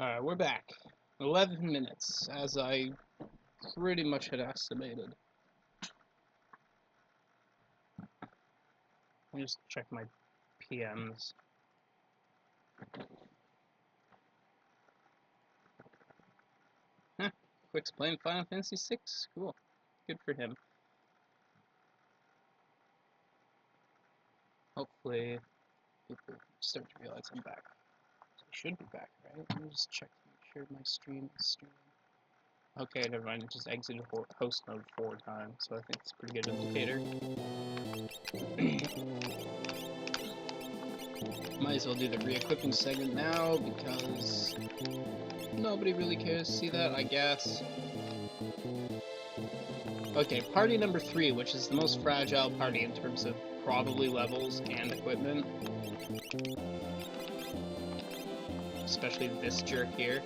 Alright, we're back. 11 minutes, as I pretty much had estimated. Let me just check my PMs. Huh, Quick's playing Final Fantasy VI? Cool. Good for him. Hopefully, people start to realize I'm back. So I should be back, right? Let me just check to make sure my stream is streaming. Okay, never mind. It just exited host mode 4 times, so I think it's a pretty good indicator. Might as well do the re-equipping segment now, because nobody really cares to see that, I guess. Okay, party number 3, which is the most fragile party in terms of probably levels and equipment. Especially this jerk here.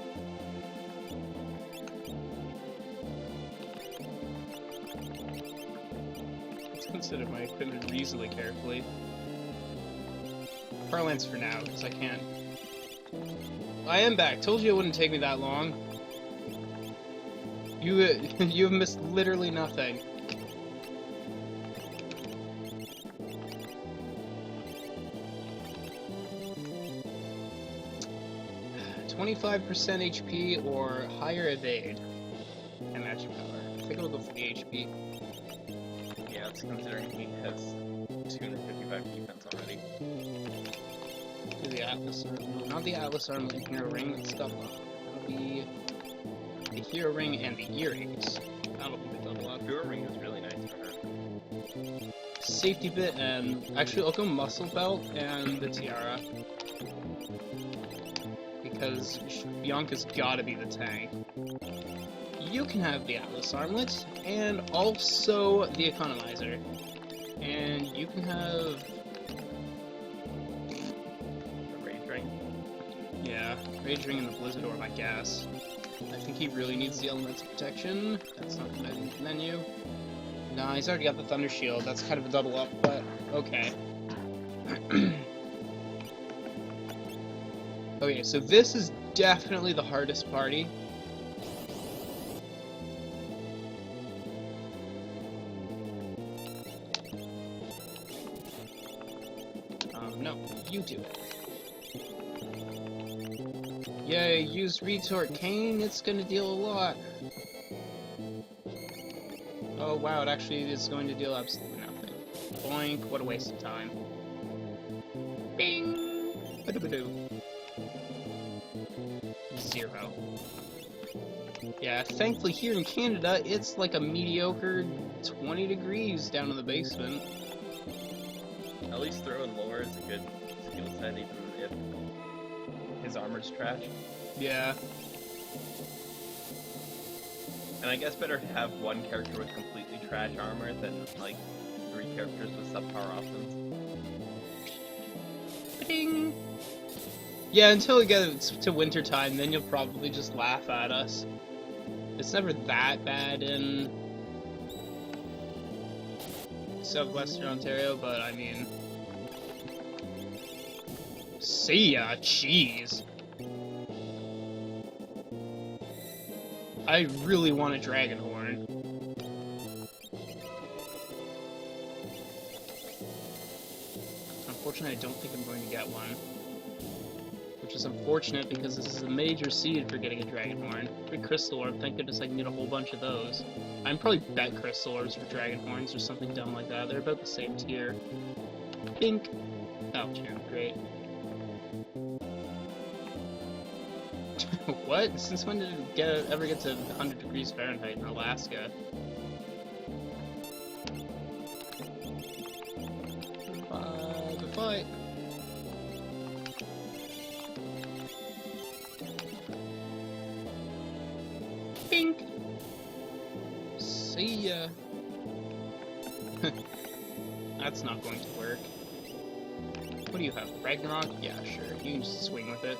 Let's consider my equipment reasonably carefully. Parlance for now, because I can't. I am back. Told you it wouldn't take me that long. You've missed literally nothing. 25% HP or higher evade and magic power. I think I'll go for the HP. Yeah, it's considering he has 255 defense already. Do the Atlas Armlet. Not the Atlas Armlet and Hero Ring, it's double up. It'll be the Hero Ring and the earrings. That'll be the double up. Hero Ring is really nice for her. Safety bit and actually I'll go Muscle Belt and the Tiara. Because Bianca's gotta be the tank. You can have the Atlas Armlet, and also the Economizer. And you can have... The Rage Ring? Yeah, Rage Ring and the Blizzard Orb, I guess. I think he really needs the Elemental Protection. That's not the menu. Nah, he's already got the Thunder Shield. That's kind of a double up, but okay. Okay, so this is definitely the hardest party. No, you do it. Yeah, use Retort Cane, it's gonna deal a lot. Oh wow, it actually is going to deal absolutely nothing. Boink, what a waste of time. Bing! Ba-do-ba-doo. 0. Yeah, thankfully here in Canada, it's like a mediocre 20 degrees down in the basement. At least throwing lore is a good skill set, even if his armor's trash. Yeah. And I guess better to have one character with completely trash armor than, like, 3 characters with subpar options. Ding! Yeah, until we get to winter time, then you'll probably just laugh at us. It's never that bad in southwestern Ontario, but I mean... See ya, cheese! I really want a dragon horn. Unfortunately, I don't think I'm going to get one. Which is unfortunate because this is a major seed for getting a dragon horn. Big crystal orb, thank goodness I can get a whole bunch of those. I'm probably bet crystal orbs for dragon horns or something dumb like that. They're about the same tier. Pink. Oh, yeah, great. What? Since when did it ever get to 100 degrees Fahrenheit in Alaska? Good fight. Pink. See ya. That's not going to work. What do you have? Ragnarok? Yeah, sure. You can just swing with it.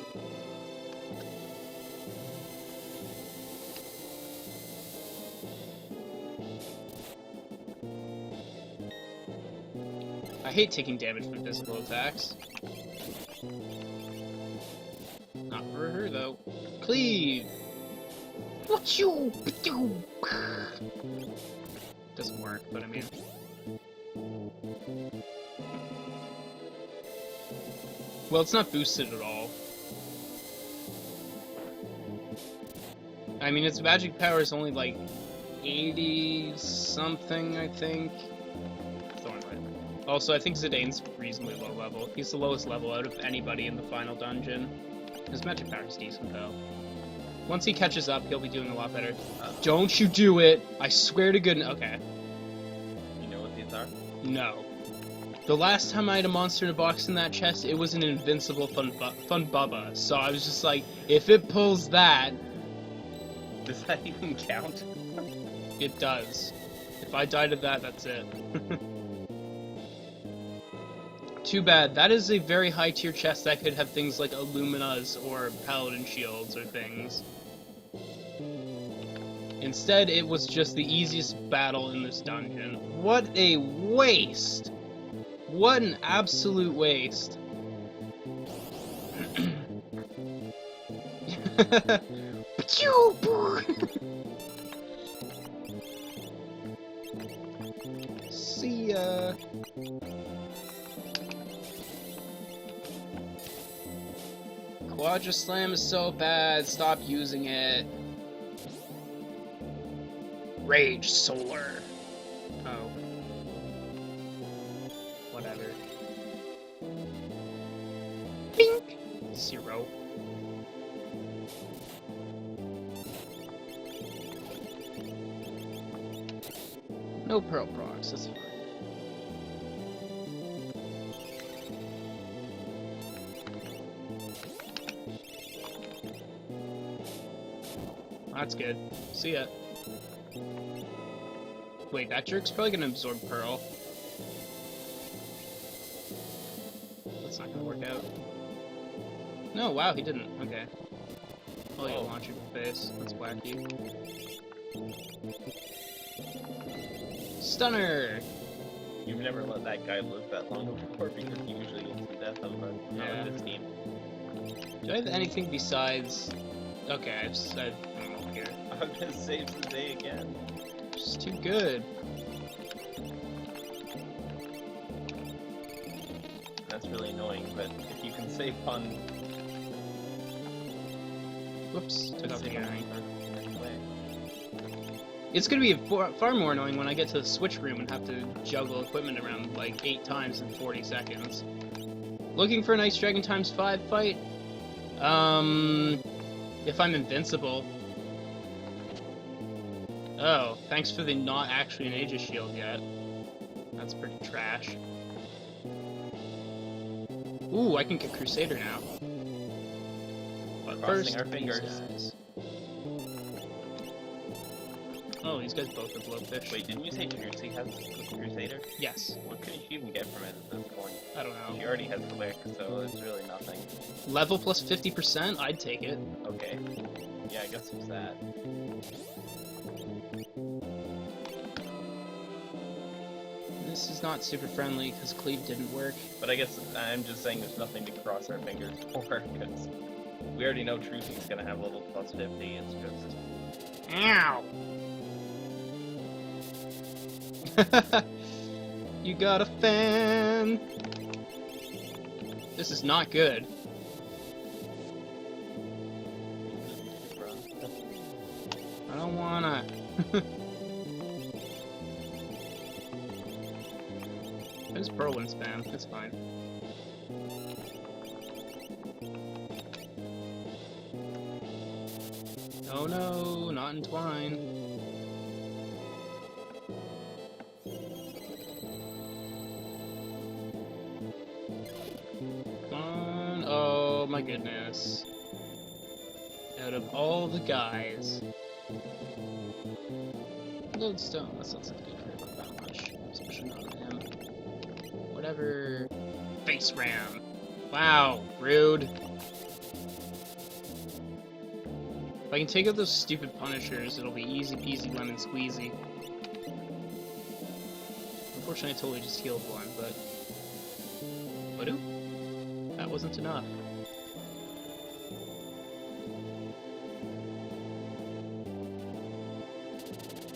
I hate taking damage from physical attacks. Not for her, though. Cleave! What you do? Doesn't work, but I mean. Well, it's not boosted at all. I mean, its magic power is only like 80 something, I think. Also, I think Zidane's reasonably low level. He's the lowest level out of anybody in the final dungeon. His magic power is decent, though. Once he catches up, he'll be doing a lot better. Don't you do it! I swear to goodness. Okay. You know what these are? No. The last time I had a monster in a box in that chest, it was an invincible Fun Bubba. So I was just like, if it pulls that... Does that even count? It does. If I die to that, that's it. Too bad. That is a very high tier chest that could have things like Illuminas or Paladin Shields or things. Instead, it was just the easiest battle in this dungeon. What a waste! What an absolute waste. See ya. Quadra Slam is so bad, stop using it. Rage Solar. Oh. Whatever. Bink! 0. No Pearl procs, that's fine. That's good. See ya. Wait, that jerk's probably gonna absorb Pearl. That's not gonna work out. No, wow, he didn't. Okay. Oh, yeah, launch your face. That's wacky. Stunner! You've never let that guy live that long before because he usually gets the death of a not Yeah. with his team. Do I have anything besides... Okay, I've here. I'm gonna save the day again. Just too good. That's really annoying, but if you can save on... Whoops, took off the earring. Way. It's gonna be far more annoying when I get to the switch room and have to juggle equipment around like 8 times in 40 seconds. Looking for an Ice Dragon times 5 fight? If I'm invincible. Oh, thanks for the not actually an Aegis shield yet. That's pretty trash. Ooh, I can get Crusader now. But Crossing first, our these fingers. guys. Oh, these guys both are blowfish. Wait, didn't you say Jersey has Crusader? Yes. What could she even get from it at this point? I don't know. She already has Click, so it's really nothing. Level plus 50%? I'd take it. Okay. Yeah, I guess it's that. This is not super friendly because cleave didn't work. But I guess I'm just saying there's nothing to cross our fingers for, because we already know Trucy's gonna have level plus 50, it's just... Ow! You got a fan! This is not good. I don't wanna. There's Whirlwind spam, it's fine. Oh no, not entwine. Come on, oh my goodness. Out of all the guys. Lodestone, that's not something good for that much, especially not on him. Whatever. Face ram. Wow, rude. If I can take out those stupid punishers, it'll be easy peasy lemon squeezy. Unfortunately, I totally just healed one, but... Voodoo? That wasn't enough.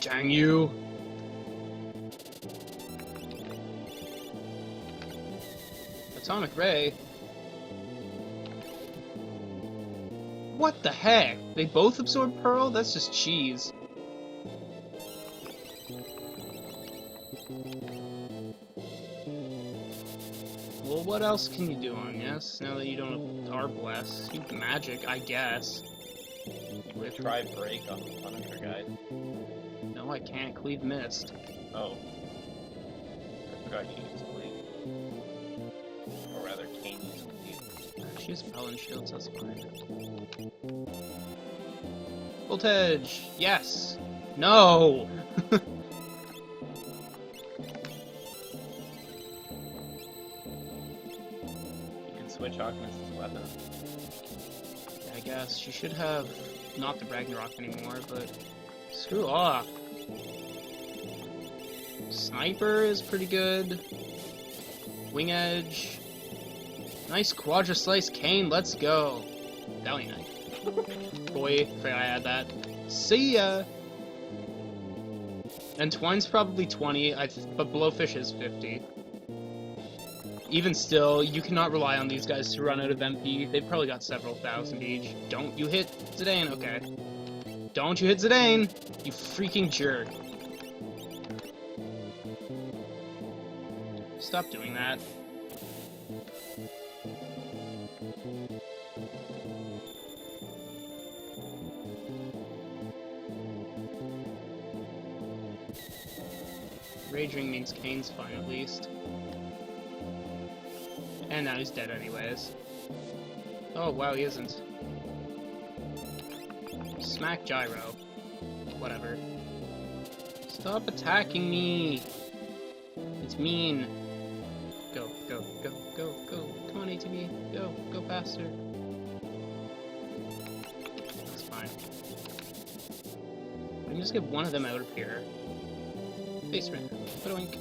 Dang you! Atomic Ray? What the heck? They both absorb Pearl? That's just cheese. Well, what else can you do on this, now that you don't are blessed? You magic, I guess. With try break on the Punisher guy. No, I can't. Cleave missed. Oh. I forgot you used Cleave. Or rather, Kane used Cleave. She has Repellent Shields, that's fine. Voltage! Yes! No! You can switch Alchemist's weapon. Yeah, I guess. She should have not the Ragnarok anymore, but screw off. Sniper is pretty good. Wing Edge. Nice Quadra Slice Kane, let's go. Downy Knife. Boy, forgot I had that. See ya! And Twine's probably 20, but Blowfish is 50. Even still, you cannot rely on these guys to run out of MP. They've probably got several thousand each. Don't you hit Zidane, okay. Don't you hit Zidane! You freaking jerk. Stop doing that. Raging means Kane's fine at least. And now he's dead anyways. Oh wow, he isn't. Smack Gyro. Whatever. Stop attacking me! It's mean. Go, go, go, go, go. Come on, ATV. Go, go faster. That's fine. I can just get one of them out of here. Face run. Ba-doink.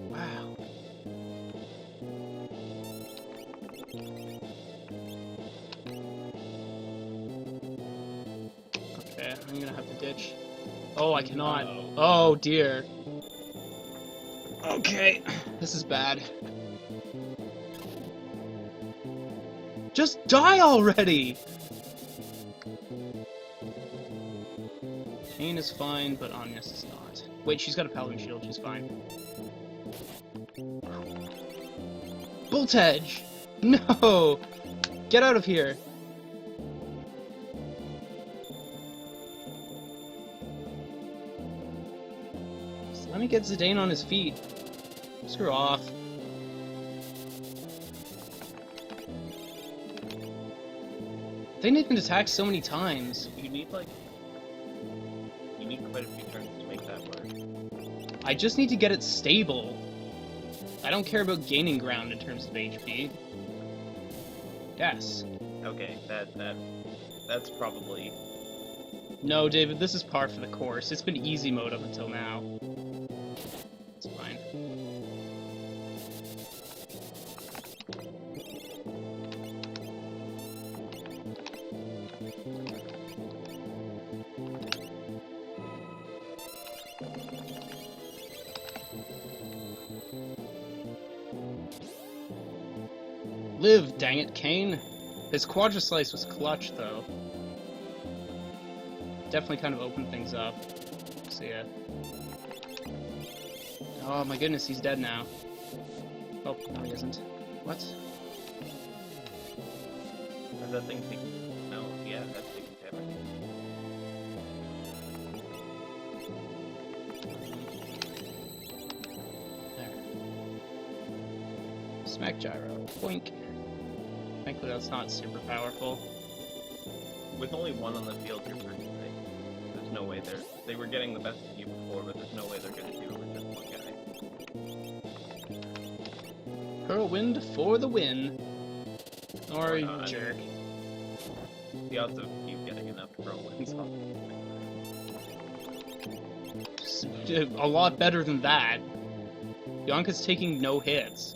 Wow. Okay, I'm gonna have to ditch. Oh, I cannot. Oh dear. Okay, this is bad. Just die already! Kane is fine, but Agnes is not. Wait, she's got a Paladin Shield, she's fine. Bolt Edge! No! Get out of here! Just let me get Zidane on his feet. Screw off. They didn't attack so many times. You need quite a few turns to make that work. I just need to get it stable. I don't care about gaining ground in terms of HP. Yes. Okay, that's probably... No, David, this is par for the course. It's been easy mode up until now. It's fine. Live, dang it, Kane. His Quadra Slice was clutch, though. Definitely kind of opened things up. So yeah. Oh my goodness, he's dead now. Oh, no he isn't. What? Does that thing take... No, yeah, that's taking damage. There. Smack Gyro. Boink. Thankfully that's not super powerful. With only one on the field, you're pretty safe. There's no way they were getting the best of you before, but there's no way they're gonna do it with this one guy. Whirlwind for the win. Or you not. jerk. The odds of you getting enough whirlwinds off. A lot better than that. Yonka's taking no hits.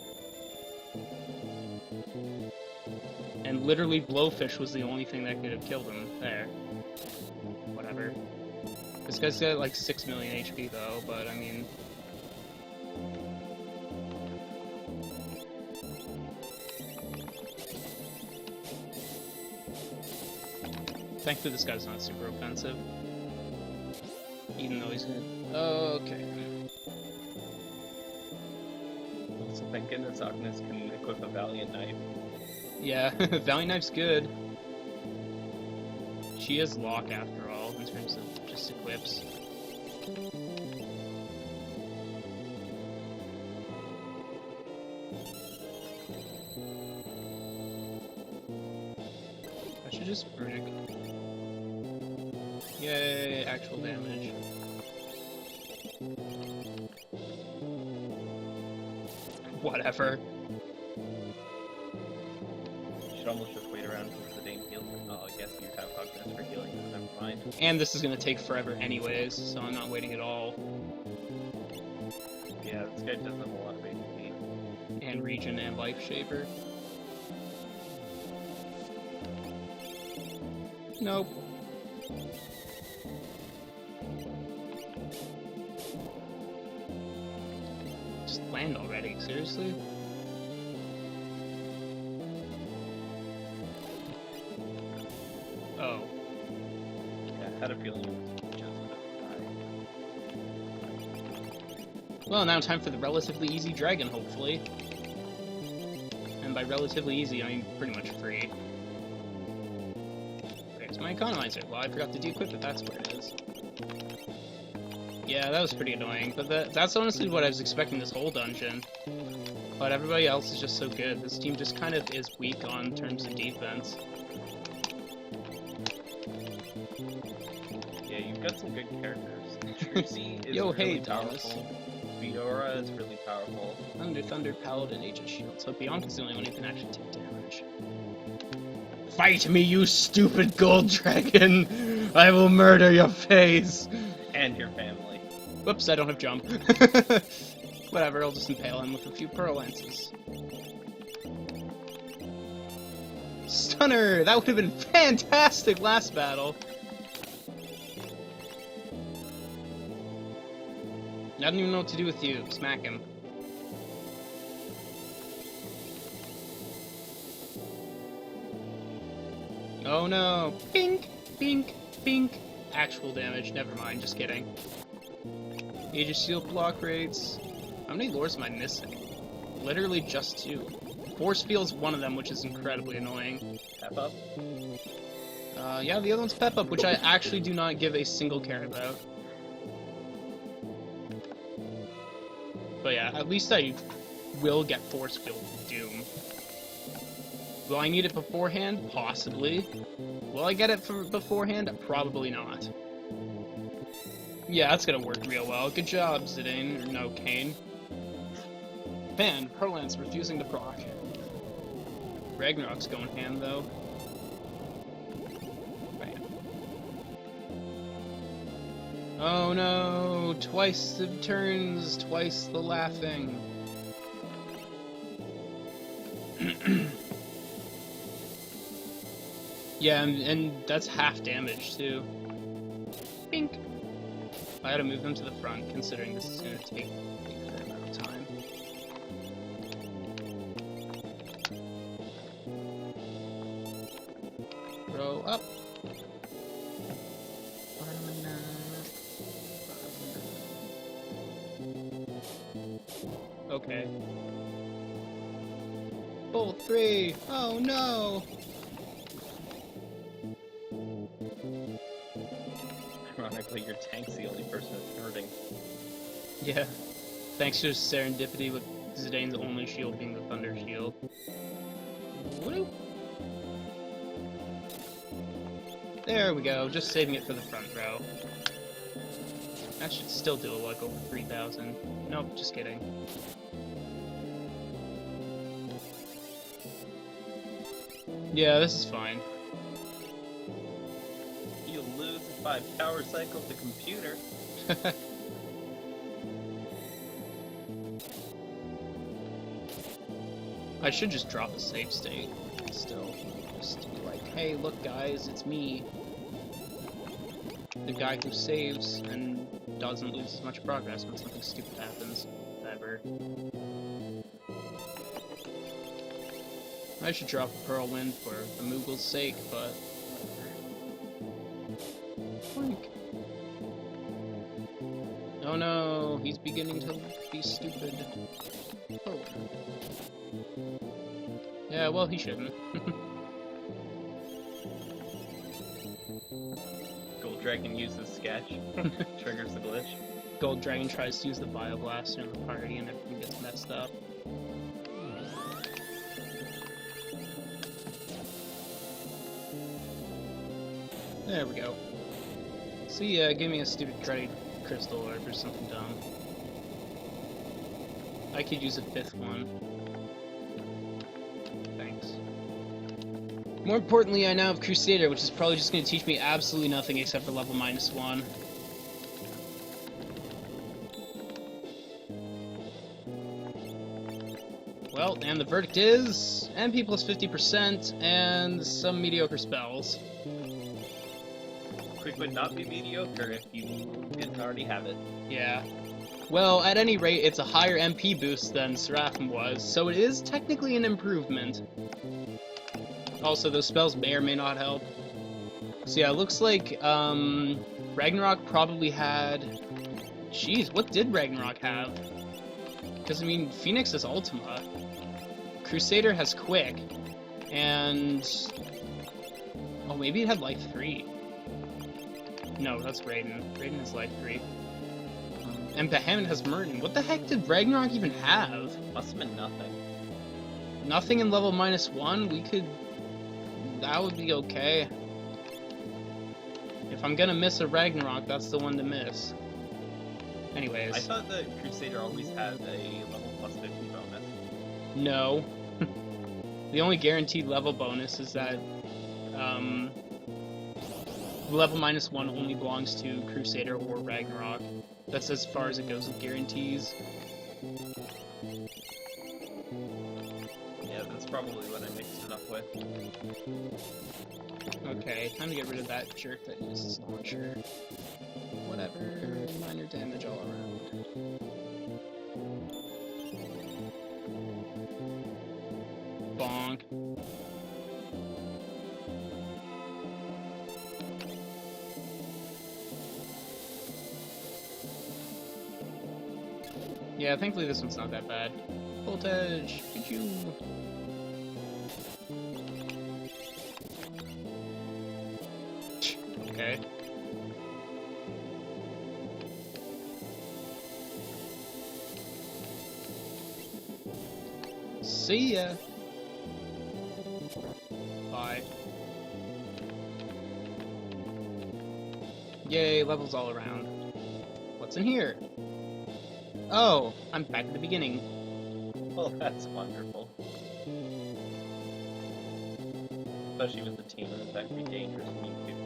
And literally Blowfish was the only thing that could have killed him there. Whatever. This guy's got like 6 million HP though, but I mean... Thankfully this guy's not super offensive. Even though he's gonna... Okay. So thank goodness Agnes can equip a Valiant Knife. Yeah, Valiant Knife's good. She is lock after all, in terms of just equips. I should just brick. Yay, actual damage. Whatever. You should almost just wait around until Zidane heals. Oh, I guess you have Agnes for healing, so never mind. And this is gonna take forever anyways, so I'm not waiting at all. Yeah, this guy doesn't have a lot of HP. And Regen and Life Shaper. Nope. Just land already, seriously? Oh. Yeah, I had a feeling it was just Well, now time for the relatively easy dragon, hopefully. And by relatively easy, I mean pretty much free. There's my economizer. Well, I forgot to de-equip it, that's where it is. Yeah, that was pretty annoying, but that's honestly what I was expecting this whole dungeon. But everybody else is just so good. This team just kind of is weak on terms of defense. Yeah, you've got some good characters. Trucy is Yo, really hey, Thomas. powerful. Fiora is really powerful. Thunder, Paladin, Agent Shield. So Bianca's the only one who can actually take damage. Fight me, you stupid gold dragon! I will murder your face! And your family. Whoops, I don't have jump. Whatever, I'll just impale him with a few pearl lances. Stunner! That would have been fantastic last battle! I don't even know what to do with you. Smack him. Oh no! Pink! Pink! Pink! Actual damage, never mind, just kidding. Aegis Shield block rates. How many lures am I missing? Literally just 2. Force Field's one of them, which is incredibly annoying. Pep up. Yeah, the other one's Pep Up, which I actually do not give a single care about. But yeah, at least I will get Force Field Doom. Will I need it beforehand? Possibly. Will I get it beforehand? Probably not. Yeah, that's gonna work real well. Good job, Zidane. Or no, Kane. Man, Perlance refusing to proc. Ragnarok's going ham, though. Bam. Oh no! Twice the turns, twice the laughing. Yeah, and that's half damage, too. Bink! I gotta move them to the front, considering this is gonna take a fair amount of time. Throw up. Okay. Pull 3! Oh no! Ironically, your tank's the only person that's hurting. Yeah. Thanks to serendipity with Zidane's only shield being the Thunder Shield. Woo! There we go, just saving it for the front row. That should still do like over 3,000. Nope, just kidding. Yeah, this is fine. You'll lose if I power cycle the computer. I should just drop a save state still. Just to be like, hey, look guys, it's me. the guy who saves and doesn't lose as much progress when something stupid happens. Ever. I should drop a Pearl Wind for the Moogle's sake, but Boink. Oh no, he's beginning to be stupid. Oh. Yeah, well, he shouldn't. Gold Dragon uses Sketch, triggers the glitch. Gold Dragon tries to use the Bioblaster in the party and everything gets messed up. There we go. See, give me a stupid credit crystal orb or something dumb. I could use a 5th one. Thanks. More importantly, I now have Crusader, which is probably just going to teach me absolutely nothing except for level -1. Well, and the verdict is MP plus 50% and some mediocre spells. Quick would not be mediocre if you didn't already have it. Yeah. Well, at any rate, it's a higher MP boost than Seraphim was, so it is technically an improvement. Also, those spells may or may not help. So yeah, it looks like Ragnarok probably had... Jeez, what did Ragnarok have? Because, I mean, Phoenix is Ultima. Crusader has Quick. And... Oh, maybe it had Life 3. No, that's Raiden. Raiden has Life 3. And Bahamut has Merton. What the heck did Ragnarok even have? Must have been nothing. Nothing in level -1? We could... That would be okay. If I'm gonna miss a Ragnarok, that's the one to miss. Anyways. I thought the Crusader always had a level plus 50 bonus. No. The only guaranteed level bonus is that level -1 only belongs to Crusader or Ragnarok. That's as far as it goes with guarantees. Yeah, that's probably what I mixed it up with. Okay, time to get rid of that jerk that uses launcher. Whatever, minor damage all around. Bonk. Yeah, thankfully this one's not that bad. Voltage! Pikachu! Okay. See ya! Bye. Yay, levels all around. What's in here? Oh, I'm back at the beginning. Well, that's wonderful. Especially with the team, that could be dangerous when you could...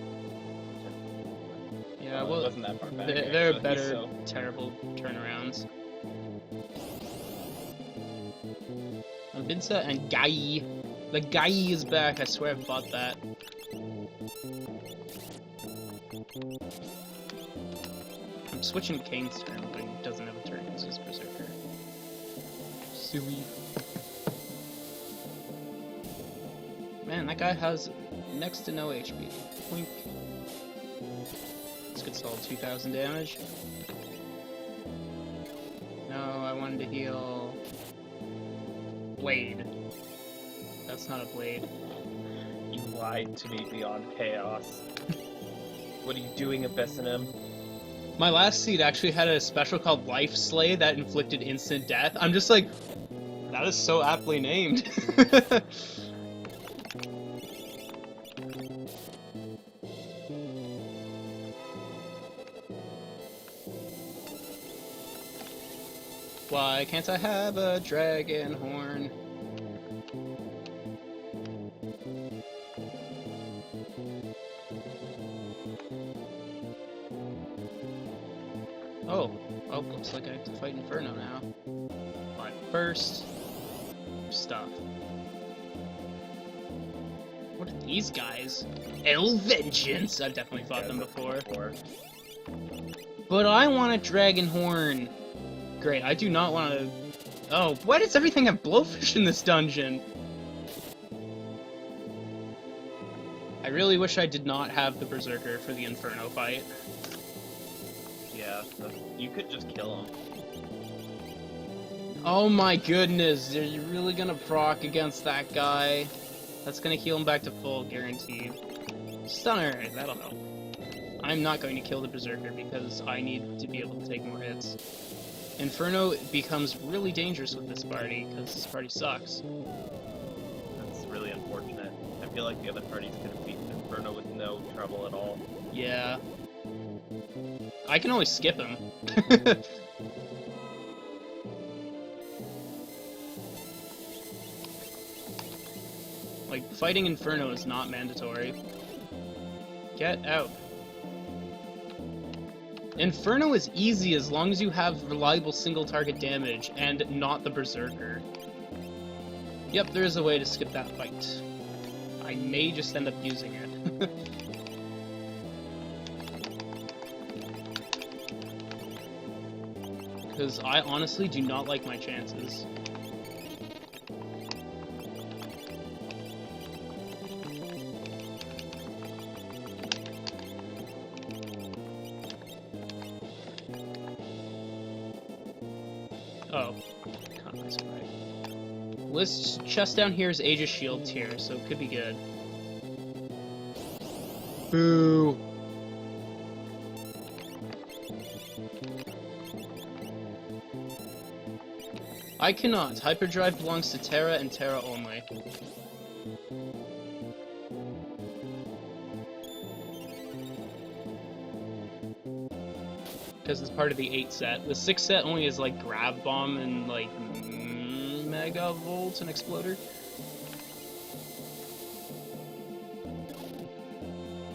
Yeah, It well, wasn't that far back. there are actually, better, so- terrible turnarounds. Binsa and Gai. The Gai is back, I swear I've bought that. I'm switching to Kane's turn, but he doesn't have a turn because he's Berserker. Silly. Man, that guy has next to no HP. Blink. This could solve 2,000 damage. No, I wanted to heal... Blade. That's not a blade. You lied to me beyond chaos. What are you doing, Abyssinum? My last seed actually had a special called Life Slay that inflicted instant death. I'm just like, that is so aptly named. Why can't I have a dragon horn? Oh, looks like I have to fight Inferno now. But first, stuff. What are these guys? El Vengeance! I've definitely fought them before. But I want a dragon horn! Great, I do not want to... Oh, why does everything have blowfish in this dungeon? I really wish I did not have the Berserker for the Inferno fight. Yeah, you could just kill him. Oh my goodness, are you really gonna proc against that guy? That's gonna heal him back to full, guaranteed. Stunner, that'll help. I'm not going to kill the Berserker because I need to be able to take more hits. Inferno becomes really dangerous with this party, because this party sucks. That's really unfortunate. I feel like the other parties could have beaten Inferno with no trouble at all. Yeah. I can always skip him. Like, fighting Inferno is not mandatory. Get out. Inferno is easy as long as you have reliable single target damage and not the Berserker. Yep, there is a way to skip that fight. I may just end up using it. Because I honestly do not like my chances. Oh, God, that's right. This chest down here is Aegis Shield tier, so it could be good. Boo! I cannot. Hyperdrive belongs to Terra and Terra only. Because it's part of the 8 set. The 6 set only is like Grab Bomb and like Mega Volt and Exploder.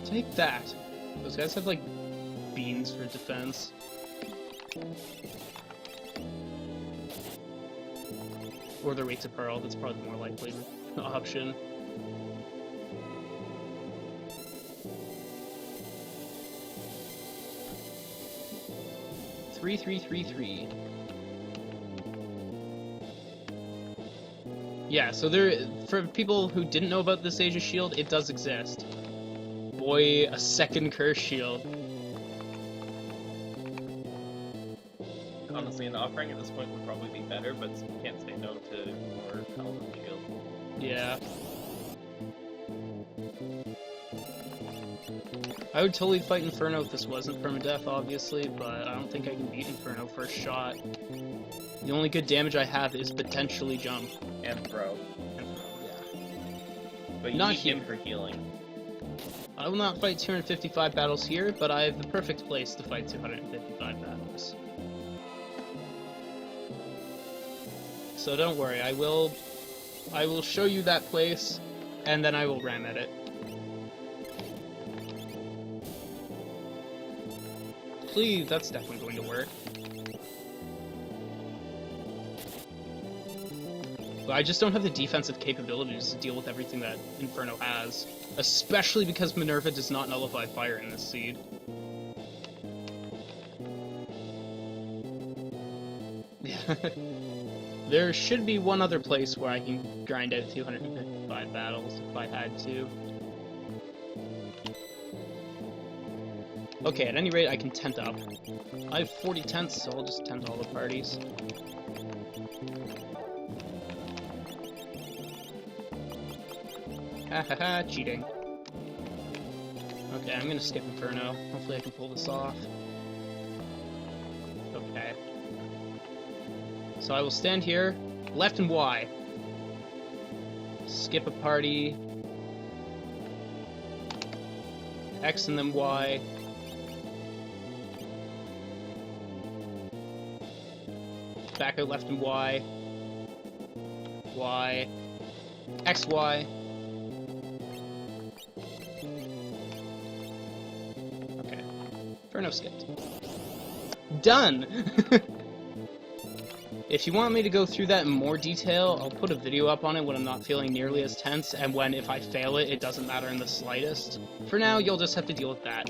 Take that. Those guys have like beans for defense. Or the Rates of Pearl, that's probably the more likely option. Three. Yeah, so there, for people who didn't know about this Aegis Shield, it does exist. Boy, a second Curse Shield. Honestly, an offering at this point would probably be better, but you can't say no to more Paladin Shield. Yeah. I would totally fight Inferno if this wasn't Permadeath, obviously, but I don't think I can beat Inferno first shot. The only good damage I have is potentially jump. And throw. Yeah. But you Not need him here. for healing. I will not fight 255 battles here, but I have the perfect place to fight 255 battles. So don't worry, I will show you that place, and then I will ram at it. Please, that's definitely going to work. But I just don't have the defensive capabilities to deal with everything that Inferno has. Especially because Minerva does not nullify fire in this seed. There should be one other place where I can grind out 255 battles if I had to. Okay, at any rate, I can tent up. I have 40 tents, so I'll just tent all the parties. Hahaha, cheating. Okay, I'm gonna skip Inferno. Hopefully I can pull this off. Okay. So I will stand here, left and Y. Skip a party. X and then Y. Back out left and Y. Y. X, Y. Okay. Inferno skipped. Done! If you want me to go through that in more detail, I'll put a video up on it when I'm not feeling nearly as tense, and when, if I fail it, it doesn't matter in the slightest. For now, you'll just have to deal with that.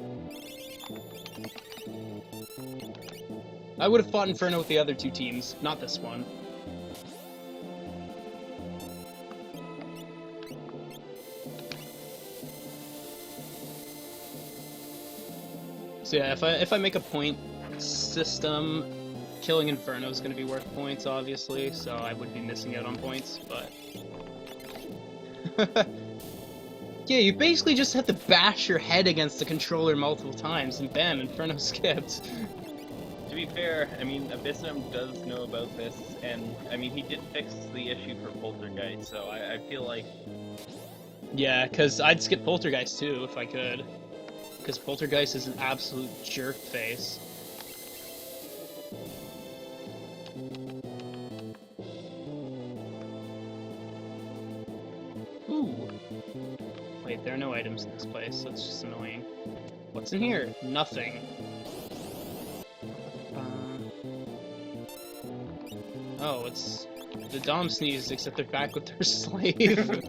I would have fought Inferno with the other two teams, not this one. So yeah, if I make a point system, killing Inferno is going to be worth points, obviously, so I would be missing out on points, but... Yeah, you basically just have to bash your head against the controller multiple times, and bam, Inferno skipped. To be fair, I mean, Abyssum does know about this, and, I mean, he did fix the issue for Poltergeist, so I feel like... Yeah, because I'd skip Poltergeist too, if I could. Because Poltergeist is an absolute jerk face. Ooh. Wait, there are no items in this place. That's just annoying. What's in here? Nothing. Oh, it's the Dom sneezed, except they're back with their slave.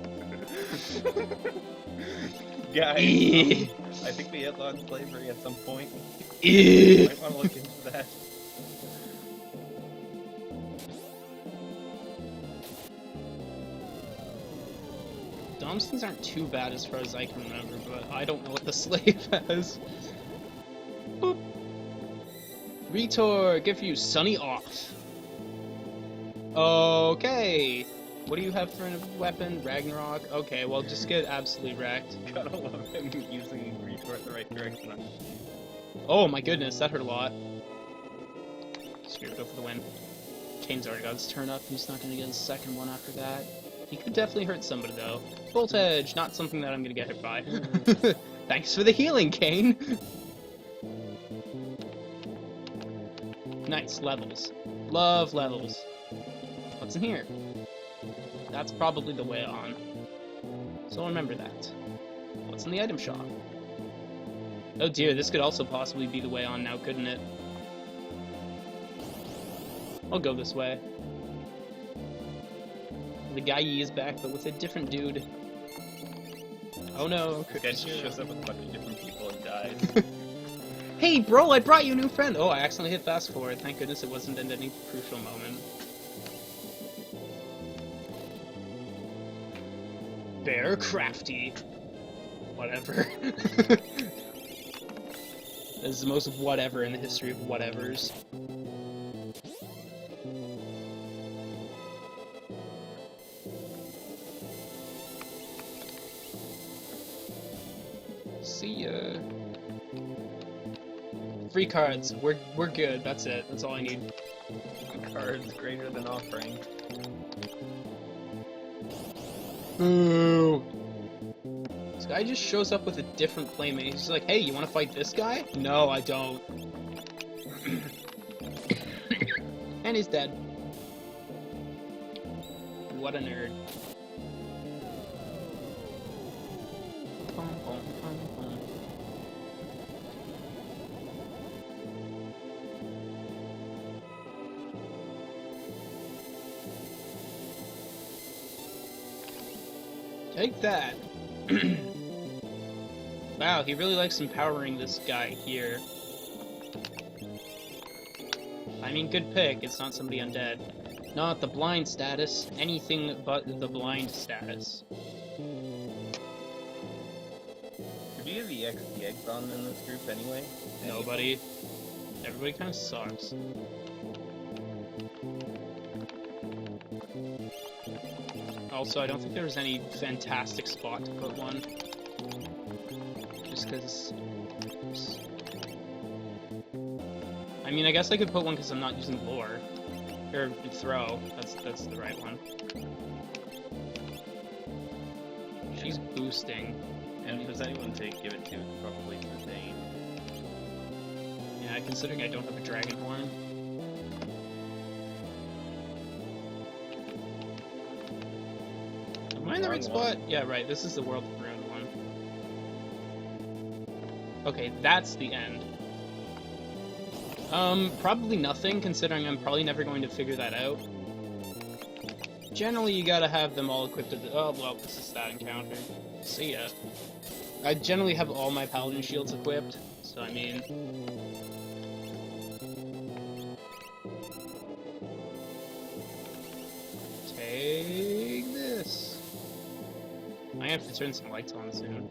Yeah, I think we outlawed slavery at some point. Eee. Might want to look into that. Dom's things aren't too bad as far as I can remember, but I don't know what the slave has. Boop. Retor, give you Sunny off. Okay. What do you have for a weapon? Ragnarok? Okay, well, just get absolutely wrecked. Gotta love him using Retor the right direction. Oh my goodness, that hurt a lot. Spirit, go for the win. Kane's already got his turn up, he's not gonna get his second one after that. He could definitely hurt somebody though. Voltage, not something that I'm gonna get hit by. Thanks for the healing, Kane! Nice, levels. Love levels. What's in here? That's probably the way on. So remember that. What's in the item shop? Oh dear, this could also possibly be the way on now, couldn't it? I'll go this way. The guy is back, but with a different dude. Oh no. The guy just shows up with a bunch of different people and dies. Hey bro, I brought you a new friend! Oh, I accidentally hit fast forward. Thank goodness it wasn't in any crucial moment. Bear crafty. Whatever. This is the most whatever in the history of whatevers. See ya. Free cards. We're good. That's it. That's all I need. Cards greater than offering. Ooh. This guy just shows up with a different playmate. He's like, hey, you want to fight this guy? No, I don't. And he's dead. What a nerd. Take that! Wow, he really likes empowering this guy here. I mean, good pick, it's not somebody undead. Not the blind status, anything but the blind status. Did you have the eggs on in this group anyway? Nobody. Everybody kind of sucks. Also, I don't think there was any fantastic spot to put one. Just because... I mean, I guess I could put one because I'm not using lore. Or throw. That's the right one. She's boosting. And if there's anyone to give it to, it's probably Zane. Yeah, considering I don't have a dragon horn. Am I in the right spot? Yeah, right. This is the World of Ruin one. Okay, that's the end. Probably nothing, considering I'm probably never going to figure that out. Generally, you gotta have them all equipped at the... Oh, well, this is that encounter. See ya. I generally have all my paladin shields equipped, so I mean... Take this. I have to turn some lights on soon.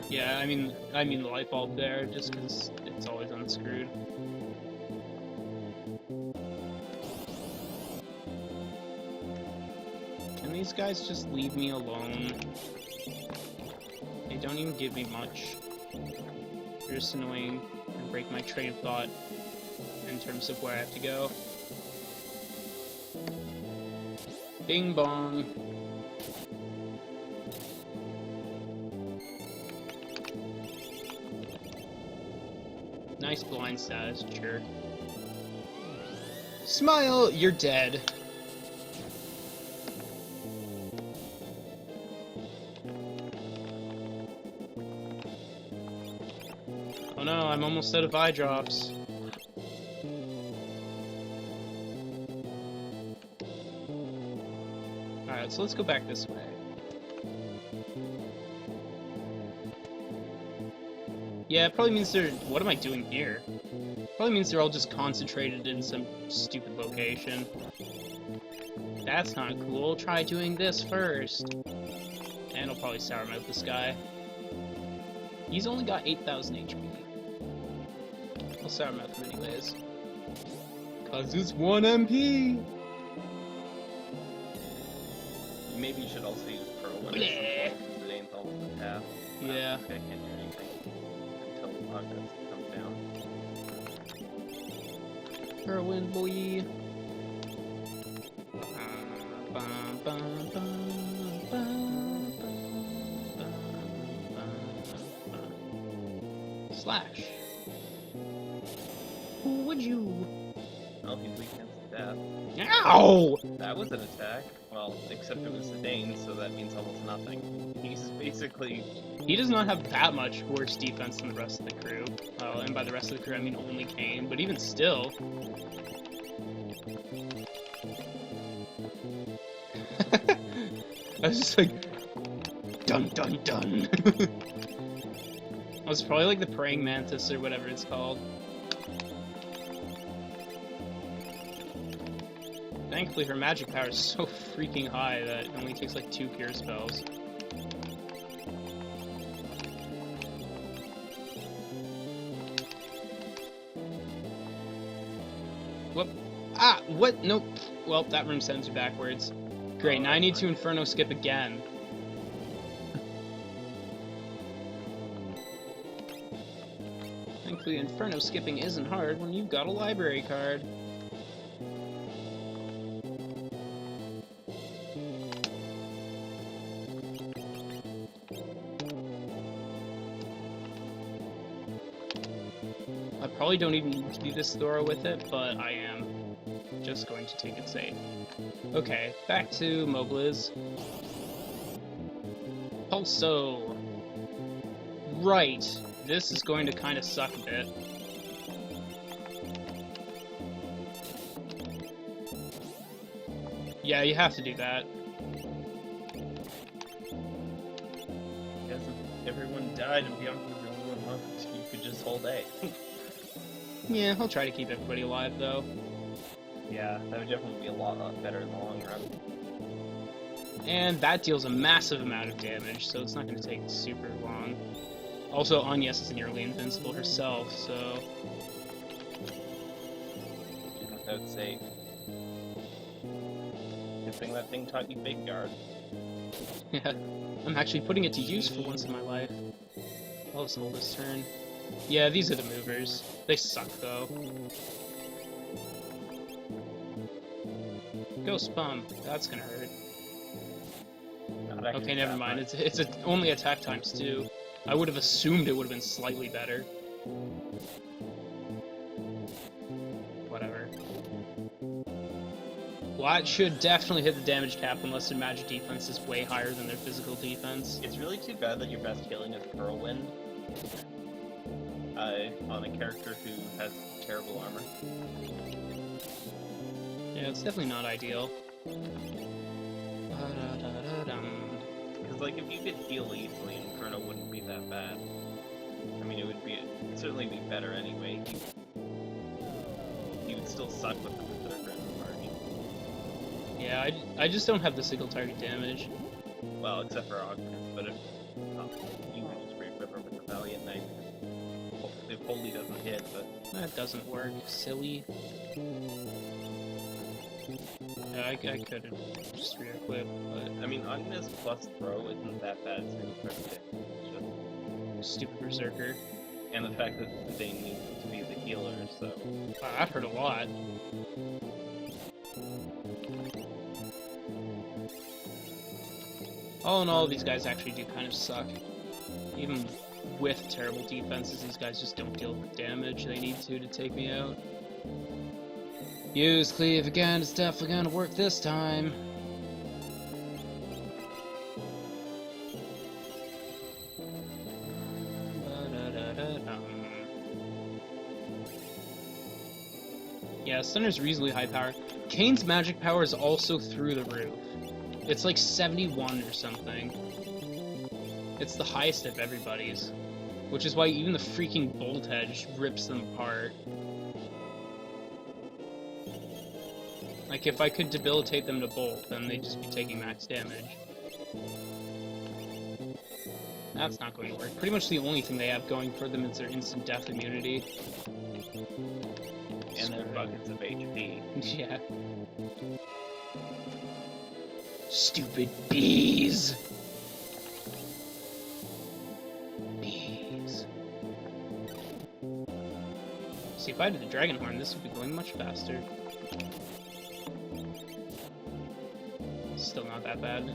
Yeah, I mean the light bulb there, just because it's always unscrewed. Can these guys just leave me alone? They don't even give me much. They're just annoying and break my train of thought in terms of where I have to go. Bing bong. Nice blind status, sure. Smile, you're dead. Oh no, I'm almost out of eye drops. Alright, so let's go back this way. Yeah, it probably means they're... What am I doing here? Probably means they're all just concentrated in some stupid location. That's not cool. Try doing this first. And I'll probably sourmouth this guy. He's only got 8,000 HP. I'll sourmouth him anyways. Cause it's 1 MP! Maybe you should also use Whirlwind. Yeah. Because it ain't almost a half. Yeah. I can't do anything until the progress comes down. Whirlwind boy. Slash. Who would you? Oh, he's weak against death. Ow! That was an attack. Well, except it was Zidane, so that means almost nothing. He's basically... He does not have that much worse defense than the rest of the crew. And by the rest of the crew, I mean only Kane, but even still... I was just like... Dun dun dun! I was probably like the praying mantis or whatever it's called. Thankfully, her magic power is so freaking high that it only takes like 2 pure spells. Whoop. Ah! What? Nope. Well, that room sends you backwards. Great, now I need to Inferno skip again. Thankfully, Inferno skipping isn't hard when you've got a library card. I probably don't even need to do this thorough with it, but I am just going to take it safe. Okay, back to Mobliz. Pulso. Right. This is going to kind of suck a bit. Yeah, you have to do that. Because if everyone died and Bianca was the only one left, you could just hold A. Yeah, I'll try to keep everybody alive, though. Yeah, that would definitely be a lot better in the long run. And that deals a massive amount of damage, so it's not going to take super long. Also, Agnes is nearly invincible herself, so... Without safe. Good thing that thing taught you Big Guard. Yeah, I'm actually putting it to use for once in my life. I'll just hold this turn. Yeah, these are the movers. They suck, though. Ghost Bum. That's gonna hurt. Okay, never mind. It's only attack times 2. I would have assumed it would have been slightly better. Whatever. Well, that should definitely hit the damage cap unless their magic defense is way higher than their physical defense. It's really too bad that your best healing is Whirlwind. on a character who has terrible armor. Yeah, it's definitely not ideal. Because like if you could heal easily, Inferno wouldn't be that bad. I mean, it'd certainly be better anyway. He would still suck with the Berserker in the party. Yeah, I just don't have the single target damage. Well, except for Augment, but if you can just re-equip her with the Valiant Knight. It wholly doesn't hit, but That doesn't work. Silly. Yeah, I could have just re-equipped, but I mean, Agnes plus throw isn't that bad single target. It's just stupid Berserker. and the fact that they need to be the healer, so Wow, that hurt a lot. All in all, these guys actually do kind of suck. Even with terrible defenses, these guys just don't deal the damage they need to take me out. Use cleave again, it's definitely gonna work this time. Yeah, Stunner's reasonably high power. Kane's magic power is also through the roof. It's like 71 or something. It's the highest of everybody's. Which is why even the freaking Bolt Edge rips them apart. Like, if I could debilitate them to Bolt, then they'd just be taking max damage. That's not going to work. Pretty much the only thing they have going for them is their instant death immunity. and their buckets of HP. Yeah. Stupid bees! Bees. See, if I had the Dragon Horn, this would be going much faster. Still not that bad,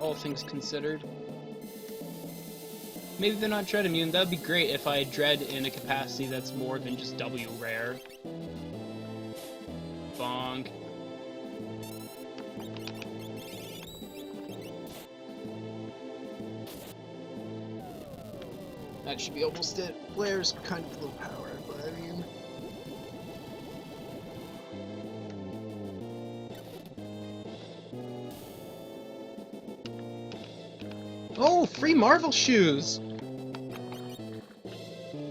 all things considered. Maybe they're not Dread immune. That would be great if I had Dread in a capacity that's more than just W rare. Bonk. That should be almost it. Blair's kind of low power, but I mean... Oh, free Marvel shoes!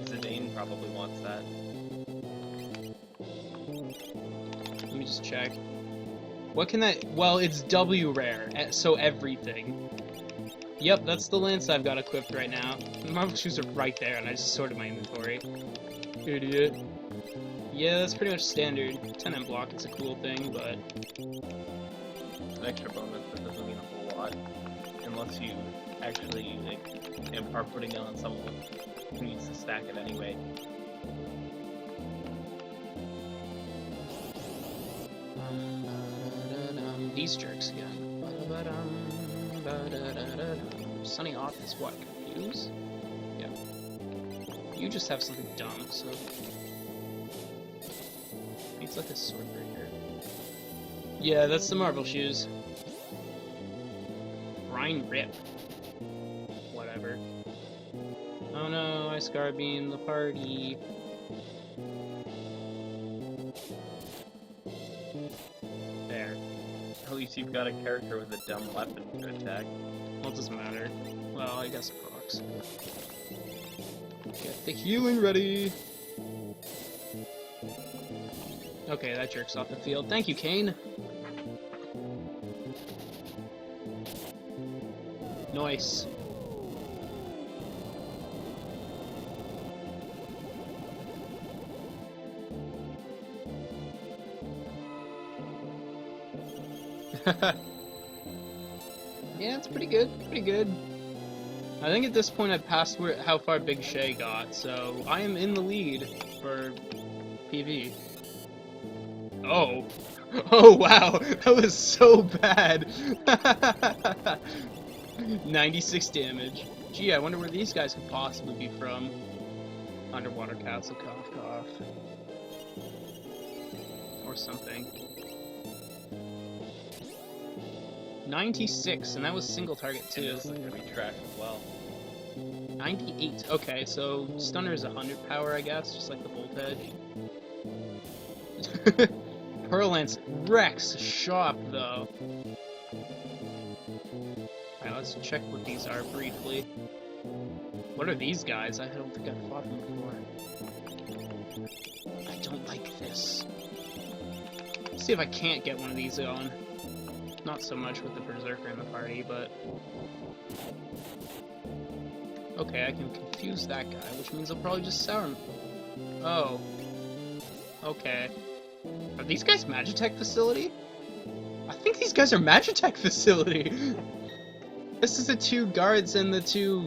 Zidane probably wants that. Let me just check. What can that... Well, it's W rare, so everything. Yep, that's the lance I've got equipped right now. The Marvel shoes are right there, and I just sorted my inventory. Idiot. Yeah, that's pretty much standard. 10M block, it's a cool thing, but... An extra bonus that doesn't mean a whole lot. Unless you actually are putting it on someone who needs to stack it anyway. These jerks again. Sunny off is what? Confused? Yeah. You just have something dumb, so... It's like a sword breaker. Yeah, that's the Marvel shoes. Brine Rip. Whatever. Oh no, I Scarbeam the party. There. At least you've got a character with a dumb weapon to attack. Well, it doesn't matter. Well, I guess it procs. Get the healing ready! Okay, that jerk's off the field. Thank you, Kane! Nice. Yeah, it's pretty good, pretty good. I think at this point I've passed how far Big Shay got, so I am in the lead for PV. Oh. Oh wow, that was so bad. 96 damage. Gee, I wonder where these guys could possibly be from. Underwater Castle, cough cough. Or something. 96, and that was single target And too. this is going to be trash as well. 98. Okay, so Stunner is 100 power, I guess, just like the Voltage. Pearl Lance wrecks shop, though. Alright, let's check what these are briefly. What are these guys? I don't think I've fought them before. I don't like this. Let's see if I can't get one of these on. Not so much with the Berserker in the party, but... Okay, I can confuse that guy, which means I'll probably just sour him. Oh. Okay. Are these guys Magitech Facility? I think these guys are Magitech Facility! This is the 2 guards and the 2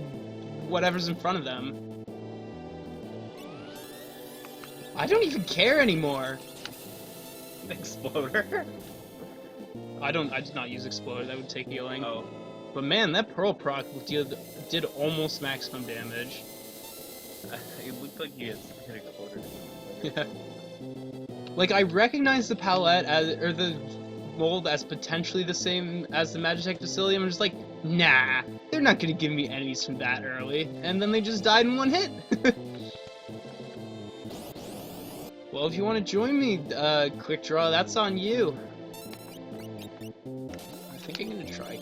whatever's in front of them. I don't even care anymore! Exploder? I did not use Exploder, that would take healing. Oh. But man, that Pearl proc did almost maximum damage. It looked like he hit Exploder. Yeah. Like, I recognize the palette or the mold as potentially the same as the Magitech Facility. I'm just like, nah, they're not gonna give me enemies from that early. And then they just died in 1 hit. Well, if you want to join me, Quick Draw, that's on you. I think I'm gonna try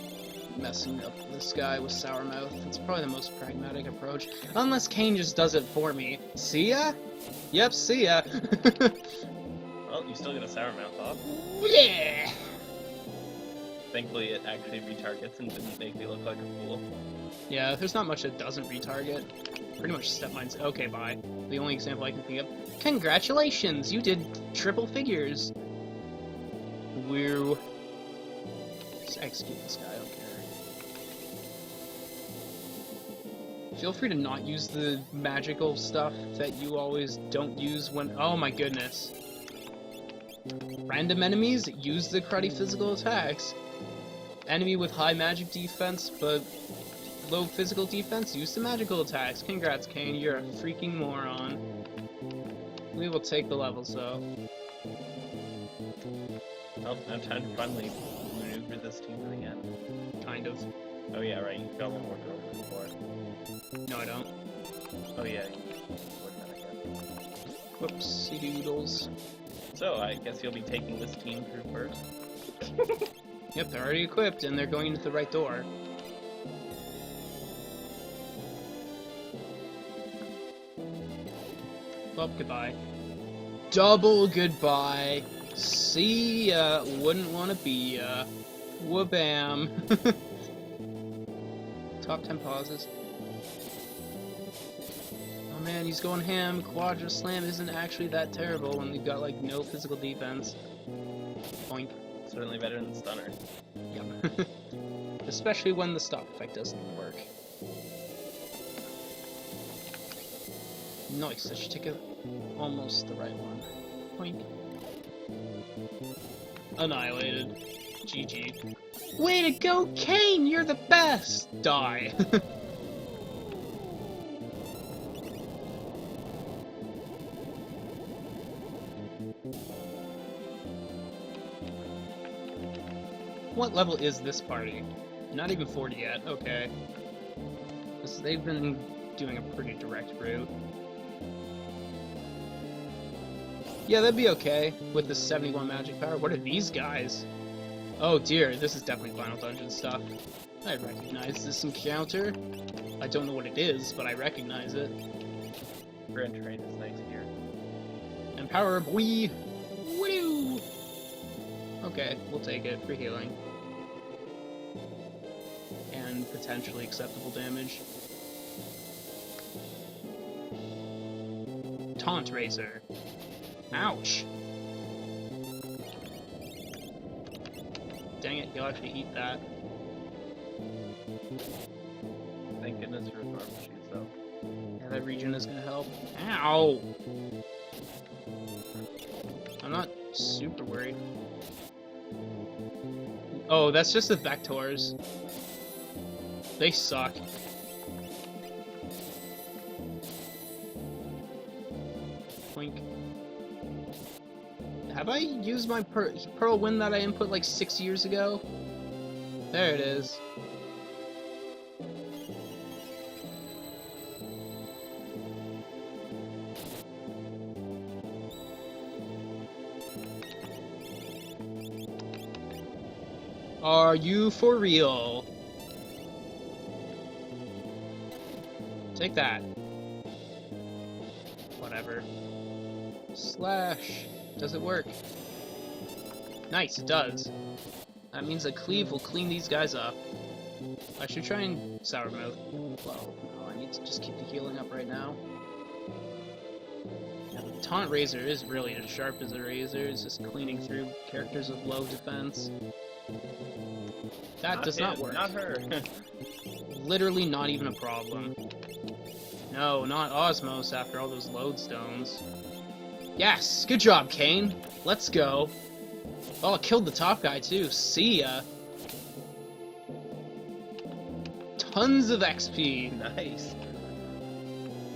messing up this guy with Sour Mouth. It's probably the most pragmatic approach. Unless Kane just does it for me. See ya? Yep, see ya. Well, you still get a Sour Mouth off. Yeah! Thankfully, it actually retargets and didn't make me look like a fool. Yeah, there's not much that doesn't retarget. Pretty much step mines. Okay, bye. The only example I can think of. Congratulations! You did triple figures! Woo. Just execute this guy, I don't care. Feel free to not use the magical stuff that you always don't use when... Oh my goodness. Random enemies, use the cruddy physical attacks. Enemy with high magic defense, but low physical defense, use the magical attacks. Congrats, Kane, you're a freaking moron. We will take the levels, though. Well, now time to finally maneuver this team to the end. Kind of. Oh yeah, right, you've got one more go for it. No, I don't. Oh yeah, you Whoopsie doodles. So, I guess you'll be taking this team through first? Yep, they're already equipped, and they're going into the right door. Well, goodbye. Double goodbye. See ya. Wouldn't want to be ya. Wabam. Top 10 pauses. Oh man, he's going ham. Quadra Slam isn't actually that terrible when you've got, like, no physical defense. Point. Certainly better than Stunner. Yep. Especially when the stop effect doesn't work. Nice, I should take almost the right one. Point. Annihilated. GG. Way to go, Kane! You're the best! Die. What level is this party? Not even 40 yet, okay. They've been doing a pretty direct route. Yeah, that'd be okay with the 71 magic power. What are these guys? Oh dear, this is definitely Final Dungeon stuff. I recognize this encounter. I don't know what it is, but I recognize it. Grand Train is nice here. And power boy! Woo! Okay, we'll take it for healing. And potentially acceptable damage. Taunt Razor. Ouch! Dang it, he'll actually eat that. Thank goodness for farm shoes, though. Yeah, that region is gonna help. Ow! I'm not super worried. Oh, that's just the Vectors. They suck. Blink. Have I used my Pearl Wind that I input like 6 years ago? There it is. Are you for real? Take that. Whatever. Slash. Does it work? Nice, it does. That means that Cleave will clean these guys up. I should try and Sour Mouth. Well, no, I need to just keep the healing up right now. Yeah, the Taunt Razor is really as sharp as a razor. It's just cleaning through characters with low defense. That does not work. Not her. Literally not even a problem. No, not Osmos after all those lodestones. Yes! Good job, Kane! Let's go! Oh, I killed the top guy too. See ya! Tons of XP! Nice.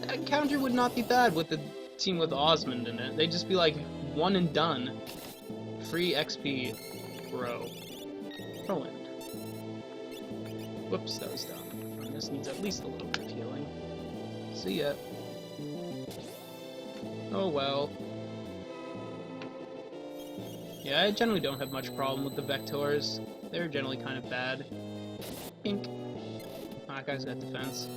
That encounter would not be bad with the team with Osmond in it. They'd just be like, one and done. Free XP. Bro. Roland. Whoops, that was dumb. This needs at least a little bit of healing. See ya. Oh well. Yeah, I generally don't have much problem with the Vectors. They're generally kind of bad. Ink. That guy's got defense.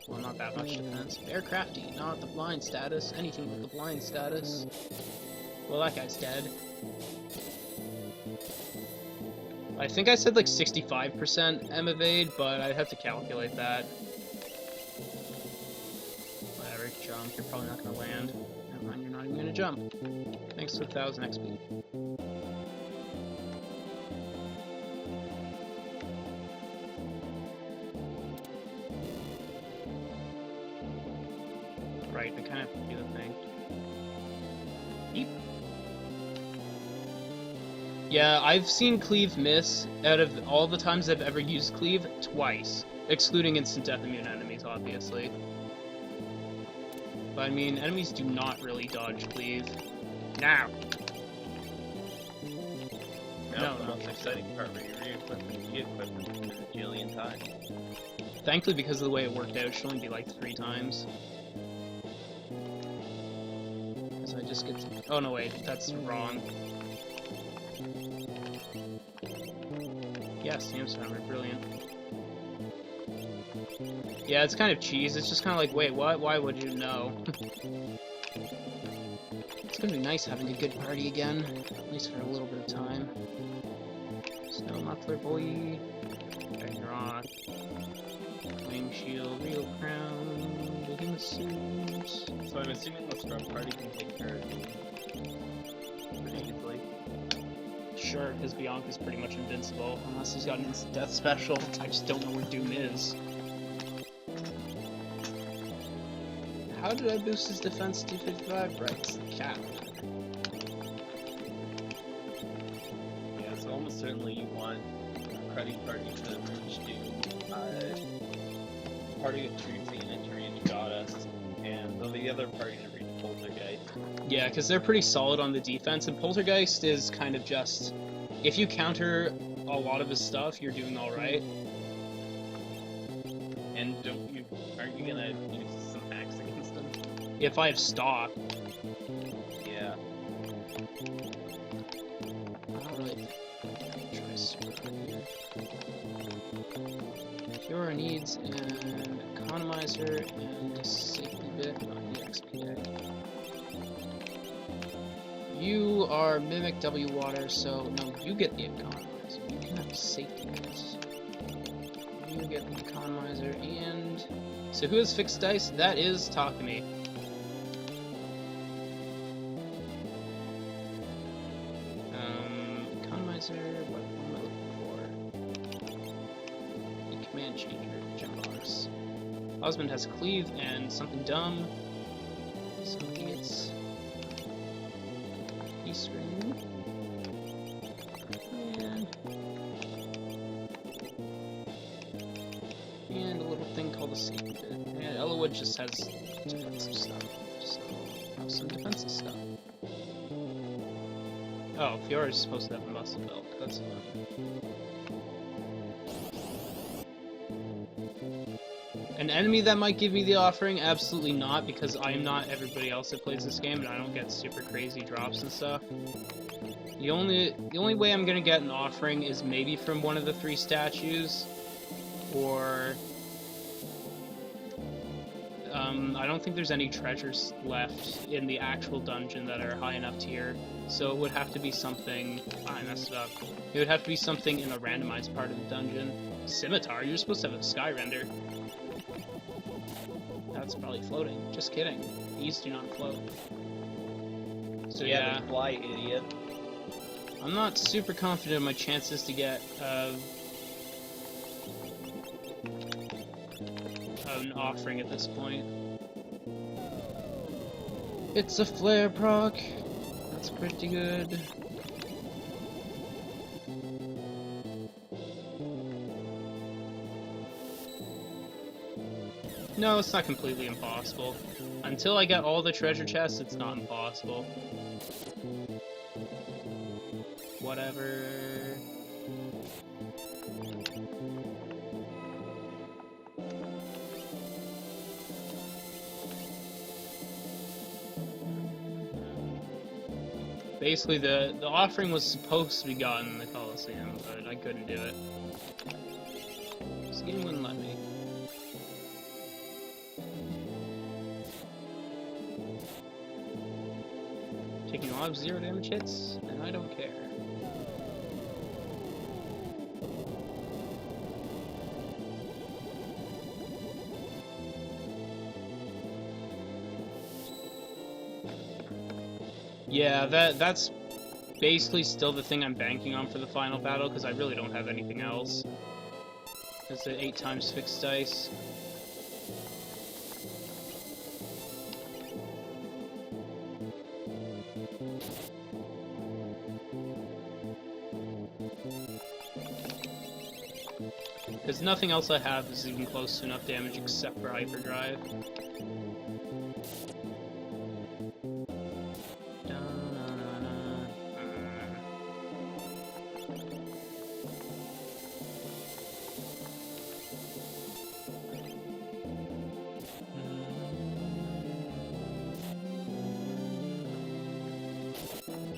Well, not that much defense. They're crafty, not the blind status. Anything with the blind status. Well, that guy's dead. I think I said like 65% M evade, but I'd have to calculate that. Whatever, jump. You're probably not gonna land. Never mind, you're not even gonna jump. Thanks to 1000 XP. Right, I kind of have to do the thing. Beep. Yeah, I've seen Cleave miss out of all the times I've ever used Cleave twice, excluding instant death immune enemies, obviously. But I mean, enemies do not really dodge Cleave. Now! No, the most exciting part where you re-equip and de-equip a jillion times. Thankfully, because of the way it worked out, it should only be like 3 times. So I just get to... Oh no, wait, that's wrong. Yes, Hamster, brilliant. Yeah, it's kind of cheese. It's just kind of like, wait, what? Why would you know? It's gonna be nice having a good party again, at least for a little bit of time. Snow Muffler boy, Ragnarok, Wing Shield, Real Crown, Behemoth Suits. So I'm assuming the scrub party can take her pretty easily. Sure, because Bianca's pretty much invincible, unless he's got an instant death special. I just don't know where Doom is. How did I boost his defense to 55? Right, it's the cap. Yeah, so almost certainly you want a credit party to reach Doom, party with Truthine to reach Goddess, and the other party to reach Poltergeist. Yeah, because they're pretty solid on the defense, and Poltergeist is kind of just... If you counter a lot of his stuff, you're doing alright. And aren't you gonna use some hacks against them? If I have stock. Yeah. I don't really try super here. Cure needs an economizer and a safety bit, not the XP egg. You are Mimic W Water, so no, you get the economizer. You can have a safety bit. You get the economizer and... So who has fixed dice? That is Takumi. Economizer, what am I looking for? The command changer, gem box. Osmond has Cleave and something dumb. Something it's... Screen. And a little thing called a safety bit. And Ellawood just has defensive stuff. So, some defensive stuff. Oh, Fiora is supposed to have a muscle belt. That's fine. An enemy that might give me the offering? Absolutely not, because I'm not everybody else that plays this game, and I don't get super crazy drops and stuff. The only way I'm gonna get an offering is maybe from one of the 3 statues, or I don't think there's any treasures left in the actual dungeon that are high enough tier, so it would have to be something. I messed it up. It would have to be something in a randomized part of the dungeon. Scimitar? You're supposed to have a sky render. That's probably floating. Just kidding. These do not float. So yeah. They fly, idiot. I'm not super confident in my chances to get an offering at this point. It's a flare proc. That's pretty good. No, it's not completely impossible. Until I get all the treasure chests, it's not impossible. Whatever. Basically, the offering was supposed to be gotten in the Coliseum, but I couldn't do it. This game wouldn't let me. Taking a lot of 0 damage hits, and I don't care. Yeah, that's basically still the thing I'm banking on for the final battle, because I really don't have anything else. It's an 8 times fixed dice. Because nothing else I have is even close to enough damage except for hyperdrive.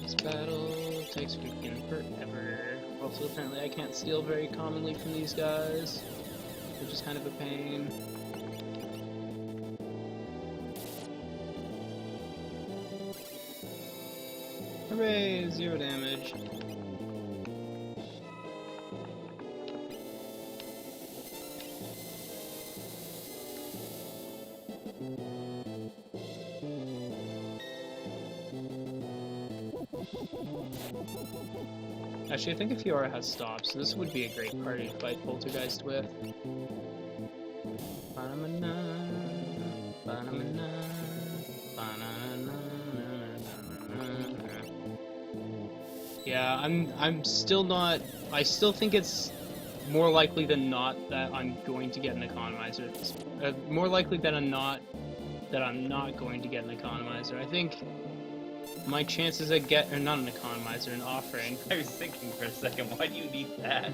This battle takes freaking forever. Also, apparently I can't steal very commonly from these guys, which is kind of a pain. Hooray! 0 damage. Actually, I think if Fiora has stops, this would be a great party to fight Poltergeist with. Yeah, I'm still not. I still think it's more likely than not that I'm going to get an economizer. More likely than I'm not going to get an economizer. I think my chances of or not an economizer, an offering. I was thinking for a second, why do you need that?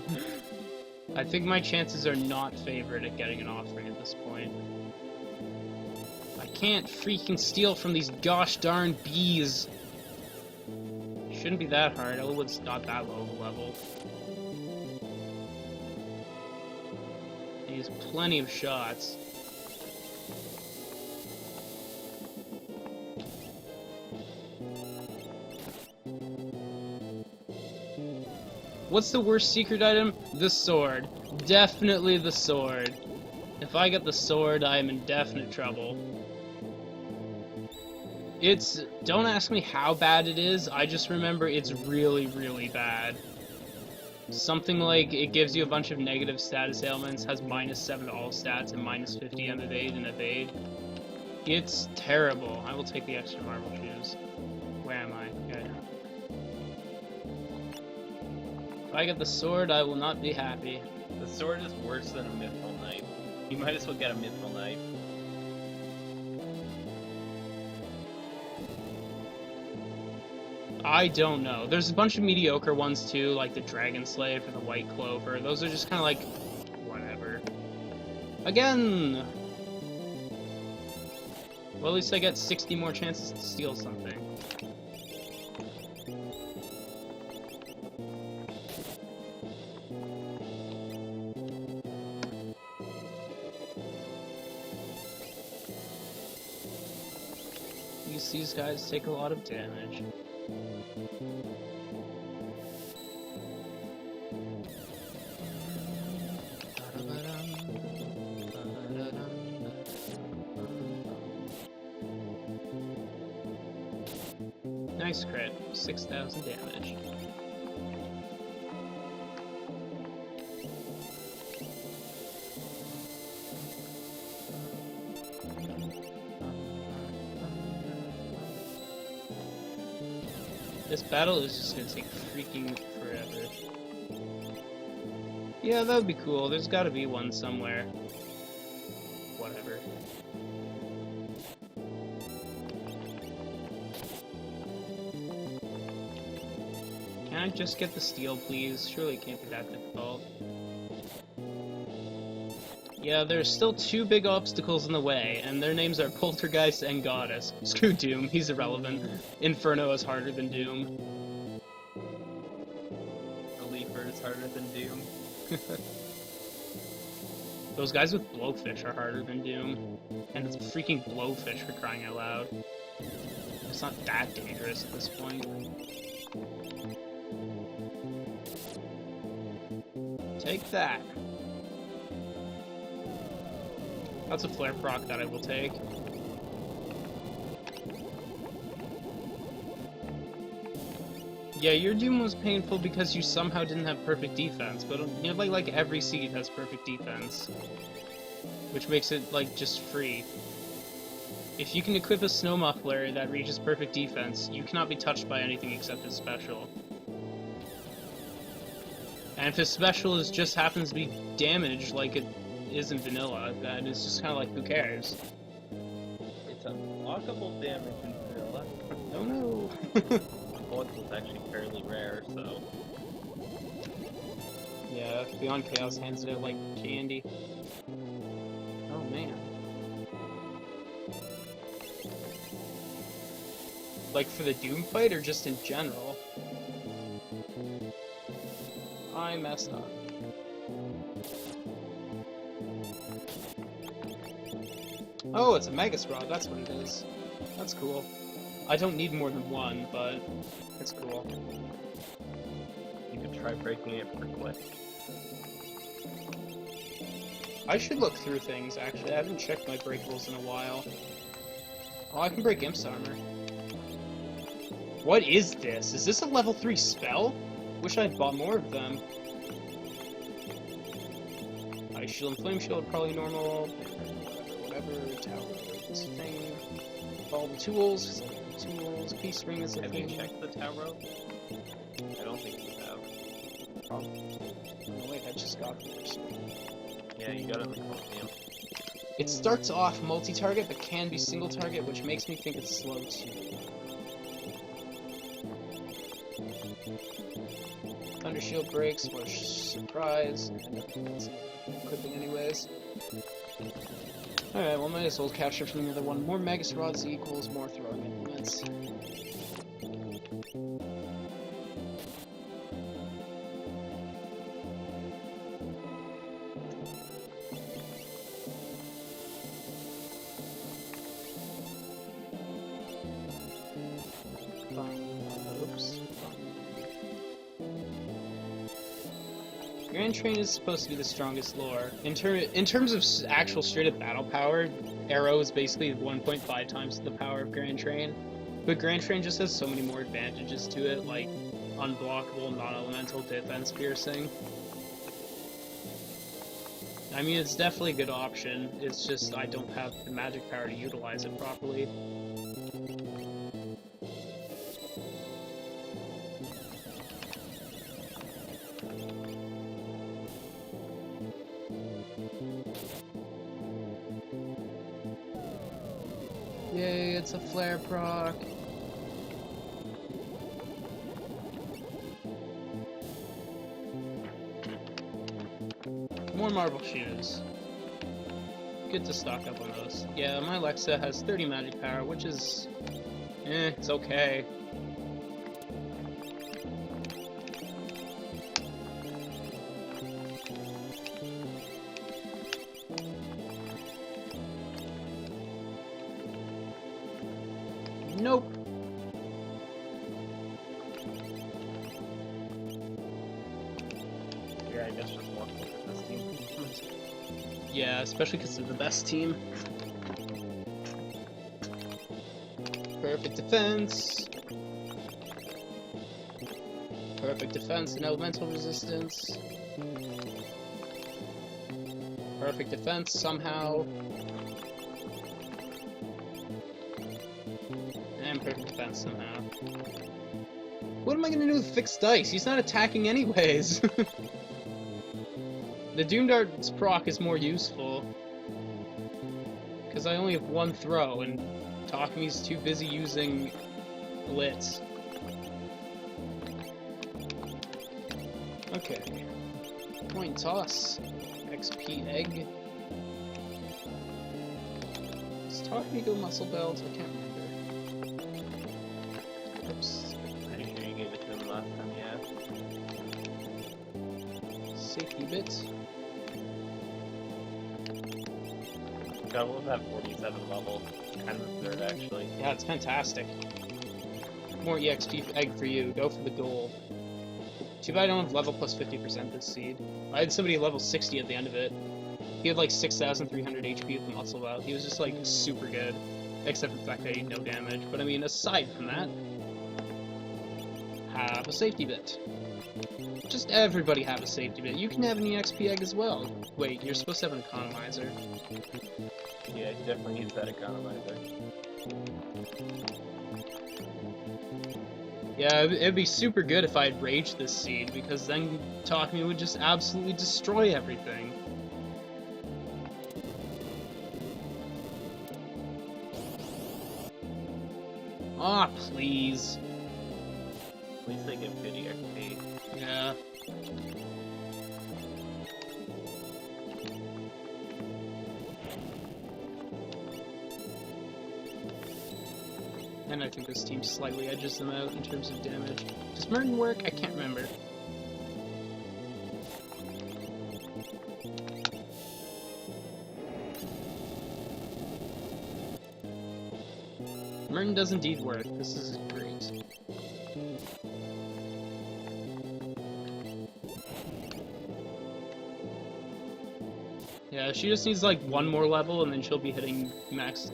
I think my chances are not favored at getting an offering at this point. I can't freaking steal from these gosh darn bees. Shouldn't be that hard. Elwood's not that low of a level. He has plenty of shots. What's the worst secret item? The sword. Definitely the sword. If I get the sword, I am in definite trouble. Don't ask me how bad it is, I just remember it's really, really bad. Something like it gives you a bunch of negative status ailments, has -7 to all stats, and -50 on evade and evade. It's terrible. I will take the extra marble shoes. Where am I? Good. If I get the sword, I will not be happy. The sword is worse than a mithril knife. You might as well get a mithril knife. I don't know. There's a bunch of mediocre ones too, like the Dragon Slave or the White Clover. Those are just kind of like, whatever. Again! Well, at least I get 60 more chances to steal something. These guys take a lot of damage. Nice crit, 6,000 damage. This battle is just gonna take freaking forever. Yeah, that would be cool. There's gotta be one somewhere. Whatever. Can I just get the steel, please? Surely it can't be that difficult. Yeah, there's still two big obstacles in the way, and their names are Poltergeist and Goddess. Screw Doom, he's irrelevant. Inferno is harder than Doom. Reliever is harder than Doom. Those guys with Blowfish are harder than Doom. And it's freaking Blowfish, for crying out loud. It's not that dangerous at this point. Take that. That's a flare proc that I will take. Yeah, your Doom was painful because you somehow didn't have perfect defense, but you know, like every seed has perfect defense, which makes it like just free. If you can equip a snow muffler that reaches perfect defense, you cannot be touched by anything except his special. And if his special just happens to be damaged like it is in vanilla, then it's just kind of like, who cares? It's unblockable damage in vanilla. Oh no! Bullets is actually fairly rare, so... Yeah, Beyond Chaos hands it out like candy. Oh man. Like for the Doom fight, or just in general? I messed up. Oh, it's a Magus Rod, that's what it is. That's cool. I don't need more than one, but it's cool. You could try breaking it for quick. I should look through things, actually. I haven't checked my breakables in a while. Oh, I can break Imp's armor. What is this? Is this a level 3 spell? Wish I'd bought more of them. Ice Shield and Flame Shield, probably normal. Whatever, tower, this thing. All the tools, Peace Ring is a Have thing. you checked the tower? I don't think you have. Probably. Oh, wait, I just got this. Yeah, you got it in the Colosseum. It starts off multi-target, but can be single-target, which makes me think it's slow too. Thunder Shield breaks, or surprise. Equipping anyways. Alright, well, might as well capture from the other one. More Magus Rods equals more throwing implements. Oops. Grand Train is supposed to be the strongest lore. In terms of actual straight-up battle power, Arrow is basically 1.5 times the power of Grand Train. But Grand Train just has so many more advantages to it, like unblockable, non-elemental, defense piercing. I mean, it's definitely a good option, it's just I don't have the magic power to utilize it properly. Yay, it's a flare proc. More marble shoes. Good to stock up on those. Yeah, my Alexa has 30 magic power, which is... it's okay. Nope. Yeah, I guess just more points at this team. Yeah, especially because they're the best team. Perfect defense. Perfect defense and elemental resistance. Perfect defense somehow. And perfect defense somehow. What am I gonna do with fixed dice? He's not attacking anyways. The Doom Dart's proc is more useful. Because I only have one throw, and Takami's too busy using Blitz. Okay. Coin toss. XP egg. Does Takami go muscle belt? I can't remember. Oops. Pretty sure you gave it to him last time, yeah. Safety bit. God, we'll have 47 level. Kind of absurd, actually. Yeah, it's fantastic. More EXP egg for you. Go for the gold. Too bad I don't have level plus 50% this seed. I had somebody level 60 at the end of it. He had like 6,300 HP with the muscle belt. He was just like super good. Except for the fact that he had no damage. But I mean, aside from that, have a safety bit. Just everybody have a safety bit. You can have an EXP egg as well. Wait, you're supposed to have an economizer. Yeah, he definitely needs that economizer. Yeah, it'd be super good if I had raged this seed, because then Takami would just absolutely destroy everything. Ah, please. At least they give good EXP. Yeah. And I think this team slightly edges them out in terms of damage. Does Merton work? I can't remember. Merton does indeed work. This is great. Yeah, she just needs like one more level, and then she'll be hitting max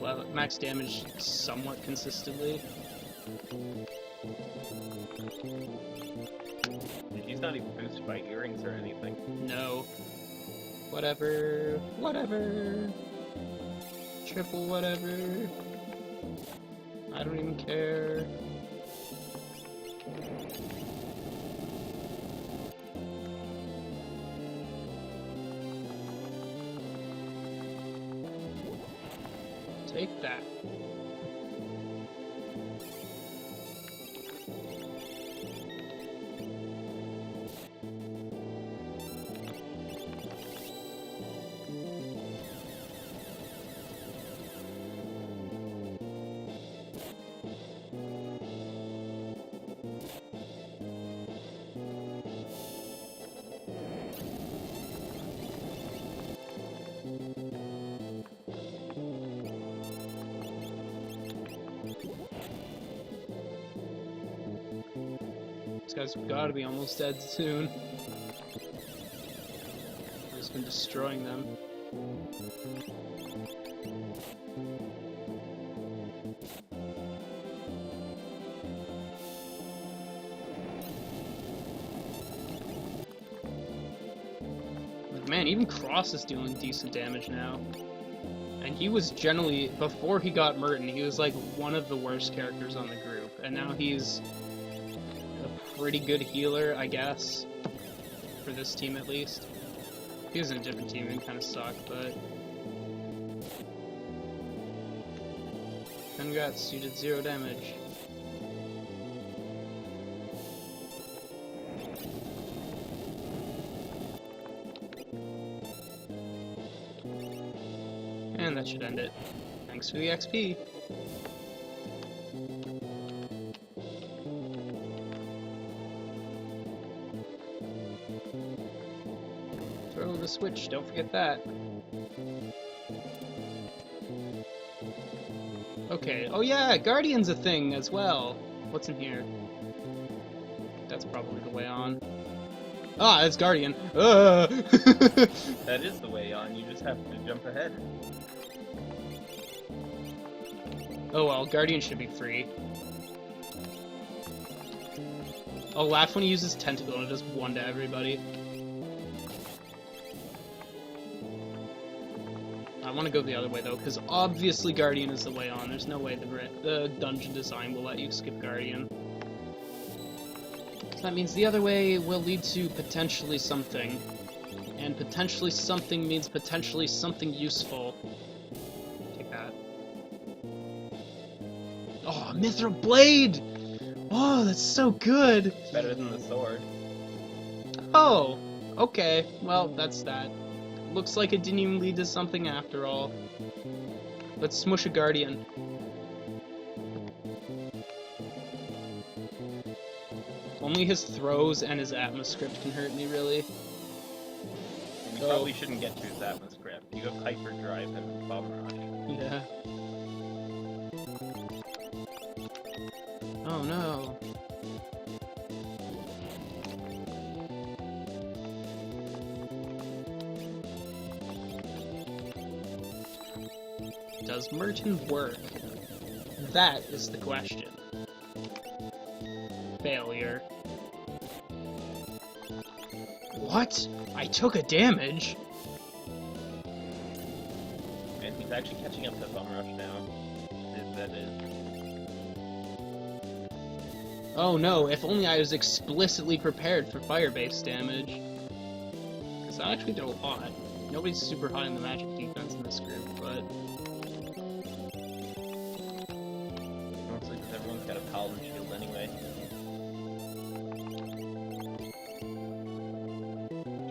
damage somewhat consistently. She's not even boosted by earrings or anything. No. Whatever. Whatever. Triple whatever. I don't even care. Take that. This guy's gotta be almost dead soon. I've just been destroying them. Like, man, even Cross is doing decent damage now. And he was generally, before he got Merton, he was like one of the worst characters on the group. And now he's a pretty good healer, I guess. For this team at least. If he was in a different team, it kind of sucked, but... Congrats, you did 0 damage. And that should end it. Thanks for the XP. Throw the switch, don't forget that. Okay. Oh yeah, Guardian's a thing as well. What's in here? That's probably the way on. Ah, it's Guardian. That is the way on, you just have to jump ahead. Oh well, Guardian should be free. I'll laugh when he uses Tentacle and it does 1 to everybody. I want to go the other way though, because obviously Guardian is the way on. There's no way the dungeon design will let you skip Guardian. So that means the other way will lead to potentially something. And potentially something means potentially something useful. Take that. Oh, Mithril Blade! Oh, that's so good! It's better than the sword. Oh, okay. Well, that's that. Looks like it didn't even lead to something after all. Let's smush a Guardian. Only his throws and his Atmoscript can hurt me, really. You probably shouldn't get to his Atmoscript. You have Hyperdrive and Bomb Rush. Yeah. Oh no. Does Merton work? That is the question. Failure. What? I took a damage? And he's actually catching up to Bomb Rush now. That is. Oh no, if only I was explicitly prepared for fire-based damage. Because I actually did a lot. Nobody's super high in the magic defense in this group, but... Mostly because everyone's got a Paladin shield anyway.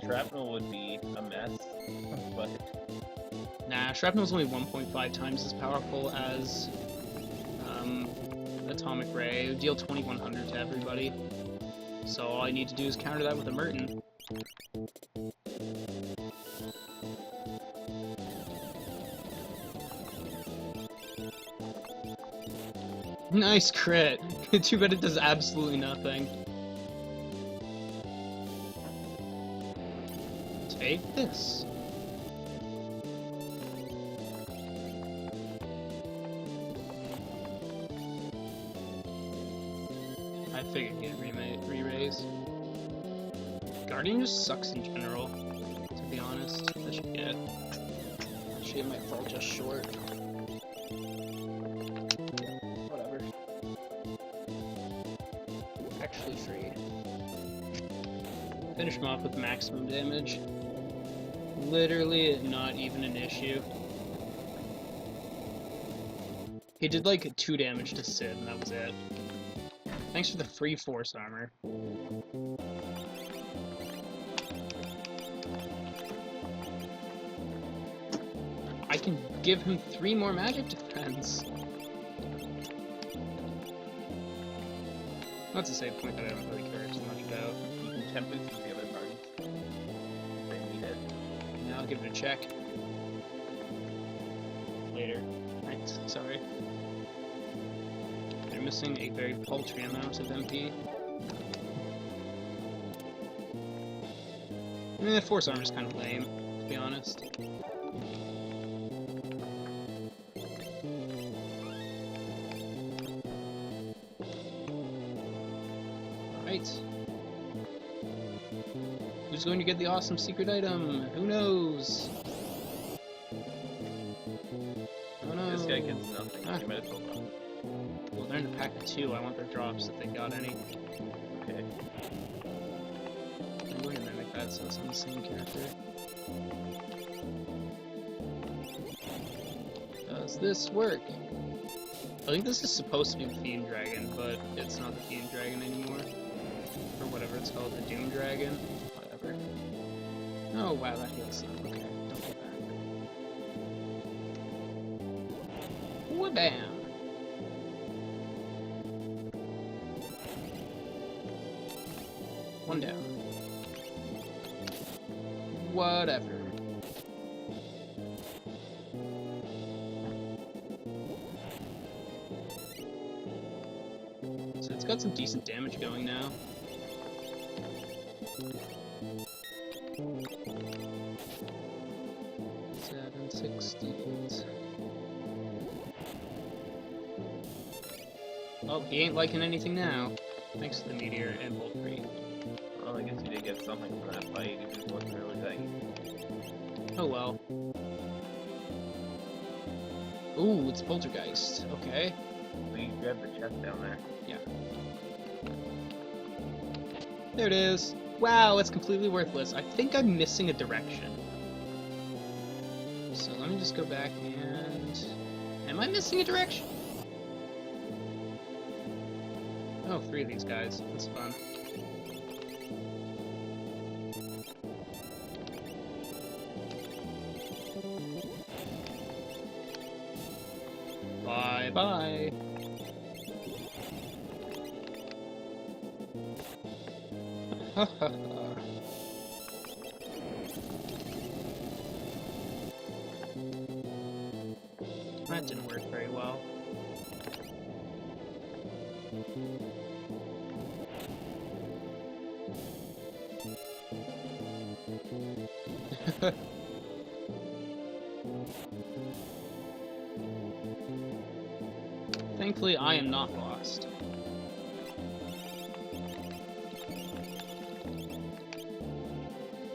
Shrapnel would be a mess, but... Nah, Shrapnel's only 1.5 times as powerful as Atomic Ray. It would deal 2100 to everybody. So all I need to do is counter that with a Merton. Nice crit! Too bad it does absolutely nothing. Take this. I figured he'd re-raise. Guardian just sucks in general, to be honest. I should get my fall just short. Whatever. Actually free. Finish him off with maximum damage. Literally not even an issue. He did like 2 damage to Sid, and that was it. Thanks for the free force armor. I can give him 3 more magic defense. That's a save point that I don't really care too much about. You can temp boost with the other parties. They need it. Now I'll give it a check. Later. Thanks, sorry. They're missing a very paltry amount of MP. Force armor's kind of lame, to be honest. Alright. Who's going to get the awesome secret item? Who knows? Oh no. This guy gets nothing. Ah. You might as well run. Well, they're in the pack of 2. I want their drops if they got any. Okay. I'm going to mimic that so it's on the same character. Does this work? I think this is supposed to be the Fiend Dragon, but it's not the Fiend Dragon anymore. Or whatever it's called, the Doom Dragon. Whatever. Oh wow, that heals some. Okay, don't get that. Wha-bam! One down. Whatever. It's got some decent damage going now. Seven, 16. Oh, he ain't liking anything now. Thanks to the meteor and Bolt Crate. Well, I guess you did get something from that fight, even if it wasn't really that. Oh well. Ooh, it's Poltergeist. Okay. We grabbed the chest down there. Yeah. There it is. Wow, it's completely worthless. I think I'm missing a direction. So let me just go back and... Am I missing a direction? Oh, 3 of these guys. That's fun. Bye-bye. Ha ha ha. That didn't work very well. Thankfully, I am not lost.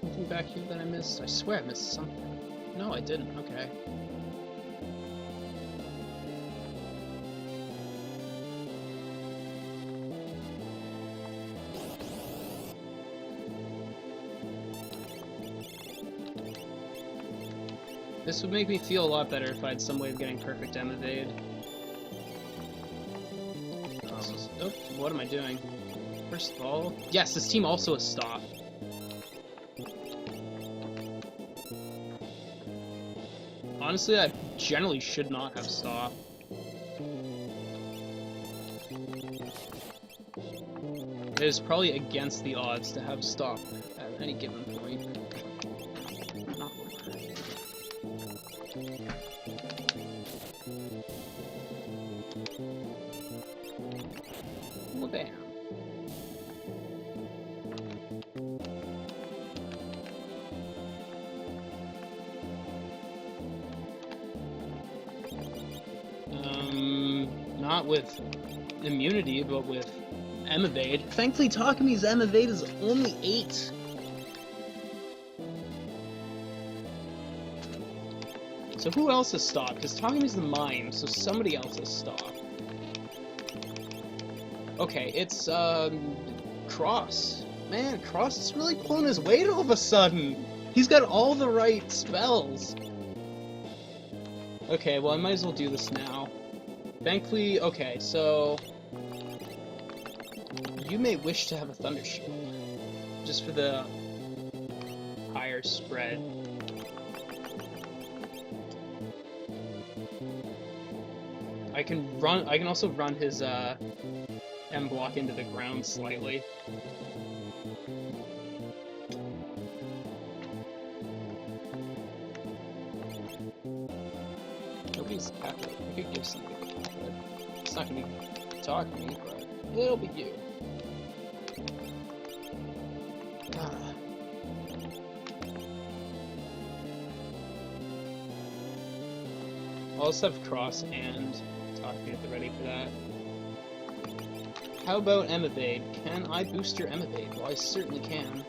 Anything back here that I missed? I swear I missed something. No, I didn't. Okay. This would make me feel a lot better if I had some way of getting perfect evade. Oh, what am I doing? First of all... Yes, this team also has stop. Honestly, I generally should not have stop. It is probably against the odds to have stop at any given point. Not well, bam. Not with immunity, but with evade. Thankfully, Takumi's evade is only 8. So who else has stopped? Because Takumi's the mime, so somebody else has stopped. Okay, it's, Cross. Man, Cross is really pulling his weight all of a sudden! He's got all the right spells! Okay, well I might as well do this now. Thankfully, okay, so... You may wish to have a Thunder Shield. Just for the higher spread. I can also run his, M block into the ground slightly. Nobody's happy. I could give something. It's not gonna be talking to me, but it'll be you. Ah. I'll also have Cross and Takumi at the ready for that. How about evade? Can I boost your evade? Well, I certainly can.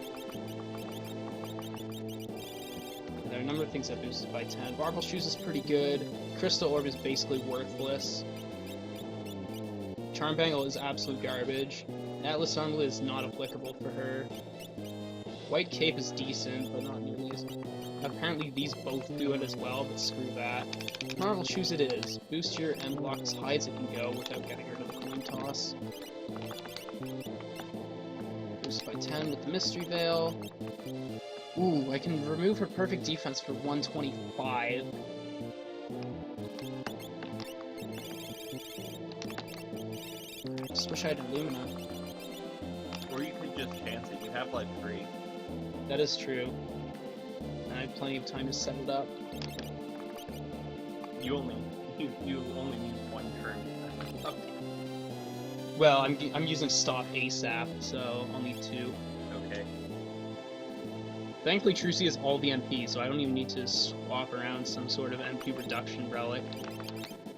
There are a number of things that boost it by 10. Marble Shoes is pretty good. Crystal Orb is basically worthless. Charm Bangle is absolute garbage. Atlas Armlet is not applicable for her. White Cape is decent, but not nearly as... Apparently these both do it as well, but screw that. Marble Shoes it is. Boost your M block as high as it can go without getting rid of the coin toss. Boost by 10 with the Mystery Veil. Ooh, I can remove her perfect defense for 125. Just wish I had Illumina. Or you could just chance it. You have like 3. That is true. And I have plenty of time to set it up. You only need 1 turn. Well, I'm using stop ASAP, so I'll need 2. Okay. Thankfully, Trucy has all the MP, so I don't even need to swap around some sort of MP reduction relic.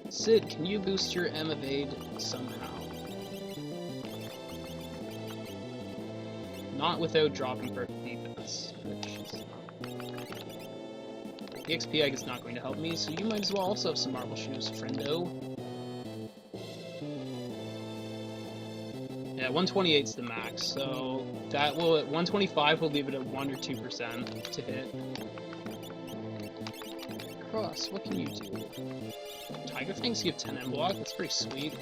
Sid, can you boost your M evade somehow? Not without dropping perfect defense, which is not. The XP egg is not going to help me, so you might as well also have some marble shoes, friendo. Yeah, 128's the max, so that will, at 125 we'll leave it at 1 or 2% to hit. Cross, what can you do? Tiger Fangs give 10 M block, that's pretty sweet.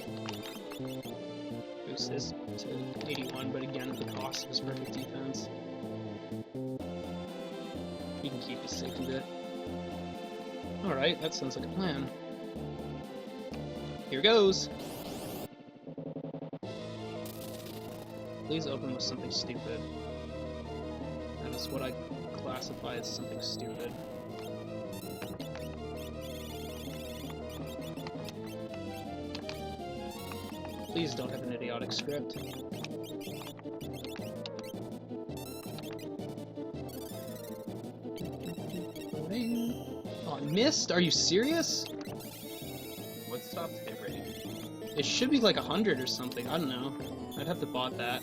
Boost this to 81, but again at the cost of his perfect defense. He can keep his safety bit. Alright, that sounds like a plan. Here goes! Please open with something stupid. That is what I classify as something stupid. Please don't have an idiotic script. Oh, I missed? Are you serious? What stops hit rating? It should be like 100 or something. I don't know. I'd have to bot that.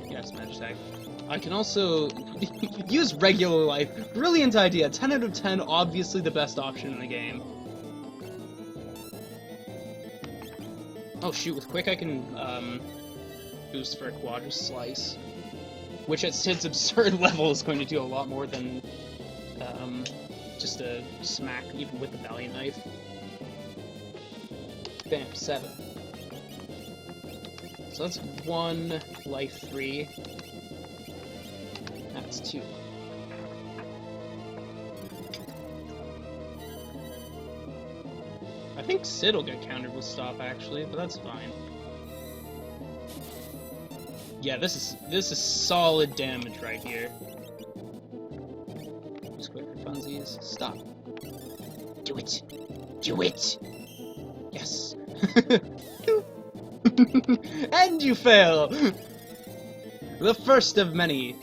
Yes, match tag. I can also use regular life. Brilliant idea. 10 out of 10, obviously the best option in the game. Oh shoot, with quick I can boost for a quadra slice. Which at Sid's absurd level is going to do a lot more than just a smack, even with the Valiant Knife. Bam, 7. So that's 1, life 3. That's 2. I think Sid will get countered with stop actually, but that's fine. Yeah, this is solid damage right here. Just quick for funsies. Stop. Do it. Do it. Yes. And you fail! The first of many.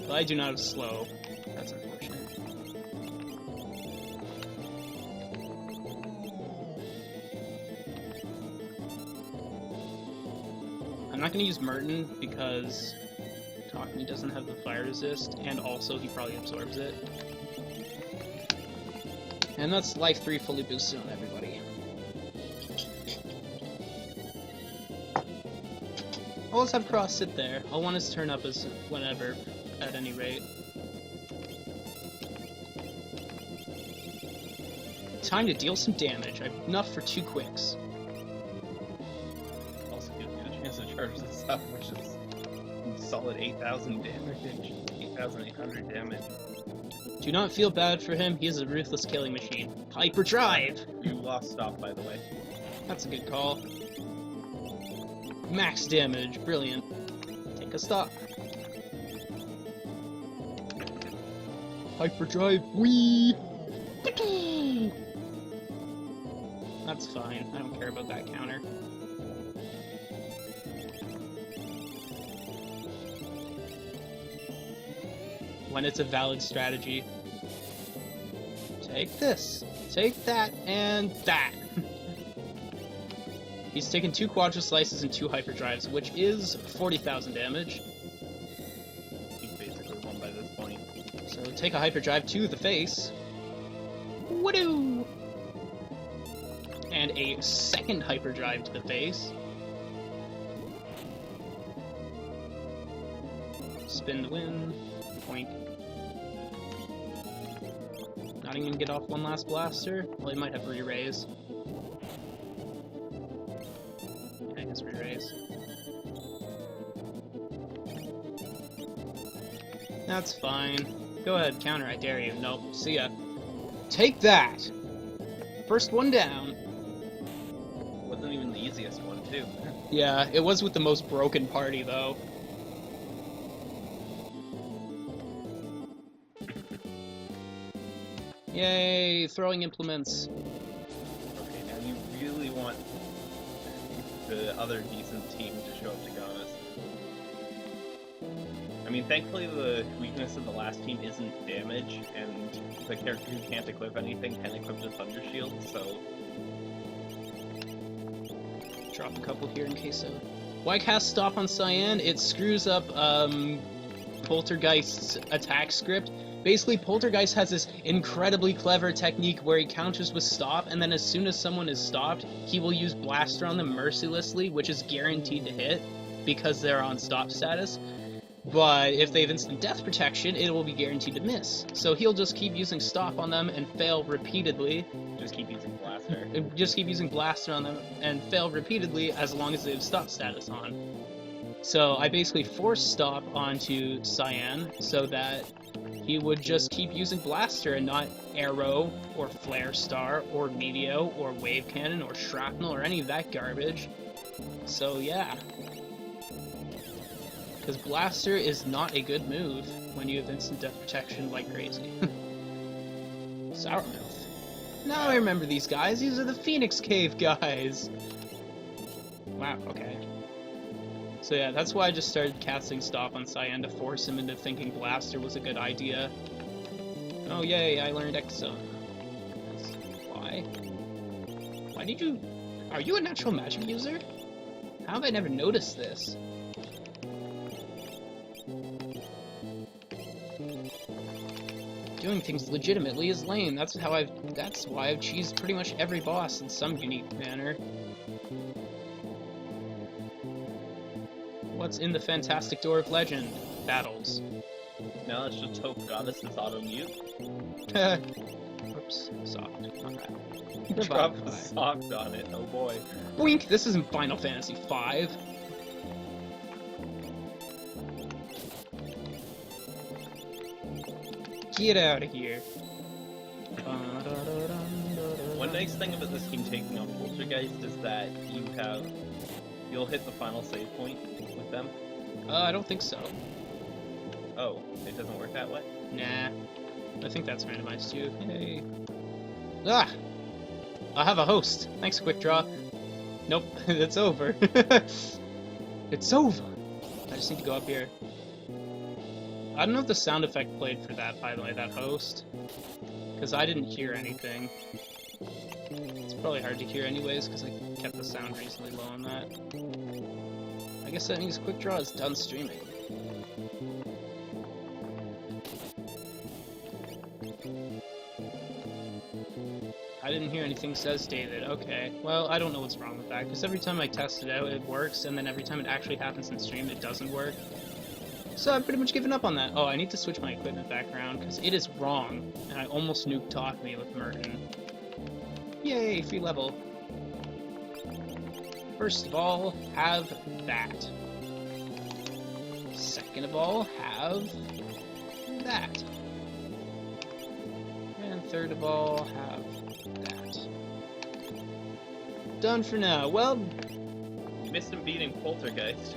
But I do not have slow. That's unfortunate. I'm not going to use Merton because Talkme doesn't have the fire resist, and also he probably absorbs it. And that's life 3 fully boosted on everybody. Well, let's have Cross sit there. I'll want his turn up as whenever, at any rate. Time to deal some damage. I've enough for 2 quicks. Also gives me a chance to charge this up, which is solid 8,000 damage. 8,800 damage. Do not feel bad for him. He is a ruthless killing machine. Hyperdrive! You lost stop, by the way. That's a good call. Max damage. Brilliant. Take a stop. Hyperdrive. Whee! That's fine. I don't care about that counter. When it's a valid strategy. Take this. Take that and that. He's taken 2 quadra slices and 2 hyperdrives, which is 40,000 damage. He's basically won by this point. So take a hyperdrive to the face. Woo! And a second hyperdrive to the face. Spin the win. Point. Not even gonna get off one last blaster? Well, he might have re-raise. Yeah, he has re-raise. That's fine. Go ahead, counter, I dare you. Nope, see ya. Take that! First one down. Wasn't even the easiest one, too. Yeah, it was with the most broken party, though. Yay, throwing implements. really want the other decent team to show up to Goddess. I mean, thankfully the weakness of the last team isn't damage, and the character who can't equip anything can equip the Thunder Shield, so... Drop a couple here in case of... Why cast Stop on Cyan? It screws up Poltergeist's attack script. Basically, Poltergeist has this incredibly clever technique where he counters with Stop, and then as soon as someone is stopped, he will use Blaster on them mercilessly, which is guaranteed to hit, because they're on Stop status. But if they have instant death protection, it will be guaranteed to miss. So he'll just keep using Stop on them and fail repeatedly. Just keep using Blaster. Just keep using Blaster on them and fail repeatedly as long as they have Stop status on. So I basically forced Stop onto Cyan so that he would just keep using Blaster and not Arrow or Flare Star or Meteor or Wave Cannon or Shrapnel or any of that garbage. So yeah. Because Blaster is not a good move when you have instant death protection like crazy. Sourmouth. Now I remember these guys. These are the Phoenix Cave guys. Wow, okay. So yeah, that's why I just started casting Stop on Cyan to force him into thinking Blaster was a good idea. Oh yay, I learned Exo. That's why. Why did you... Are you a natural magic user? How have I never noticed this? Doing things legitimately is lame. That's why I've cheesed pretty much every boss in some unique manner. What's in the Fantastic Door of Legend? Battles. Now let's just hope Goddess is auto-mute. Oops. Soft. Not bad. Drop the soft on it, oh boy. Boink! This isn't Final Fantasy V. Get out of here. One nice thing about this game taking on Poltergeist is that you'll hit the final save point with them. I don't think so. Oh, it doesn't work that way? Nah. I think that's randomized too. Hey. Ah! I have a host. Thanks, Quick Draw. Nope, it's over. It's over. I just need to go up here. I don't know if the sound effect played for that, by the way, that host. Because I didn't hear anything. It's probably hard to hear anyways, because I kept the sound reasonably low on that. I guess that means Quick Draw is done streaming. I didn't hear anything, says David. Okay, well, I don't know what's wrong with that, because every time I test it out, it works, and then every time it actually happens in stream, it doesn't work. So I've pretty much given up on that. Oh, I need to switch my equipment back around, because it is wrong, and I almost nuked Talk Me with Merton. Yay, free level. First of all, have that. Second of all, have that. And third of all, have that. Done for now. Well, You missed him beating Poltergeist.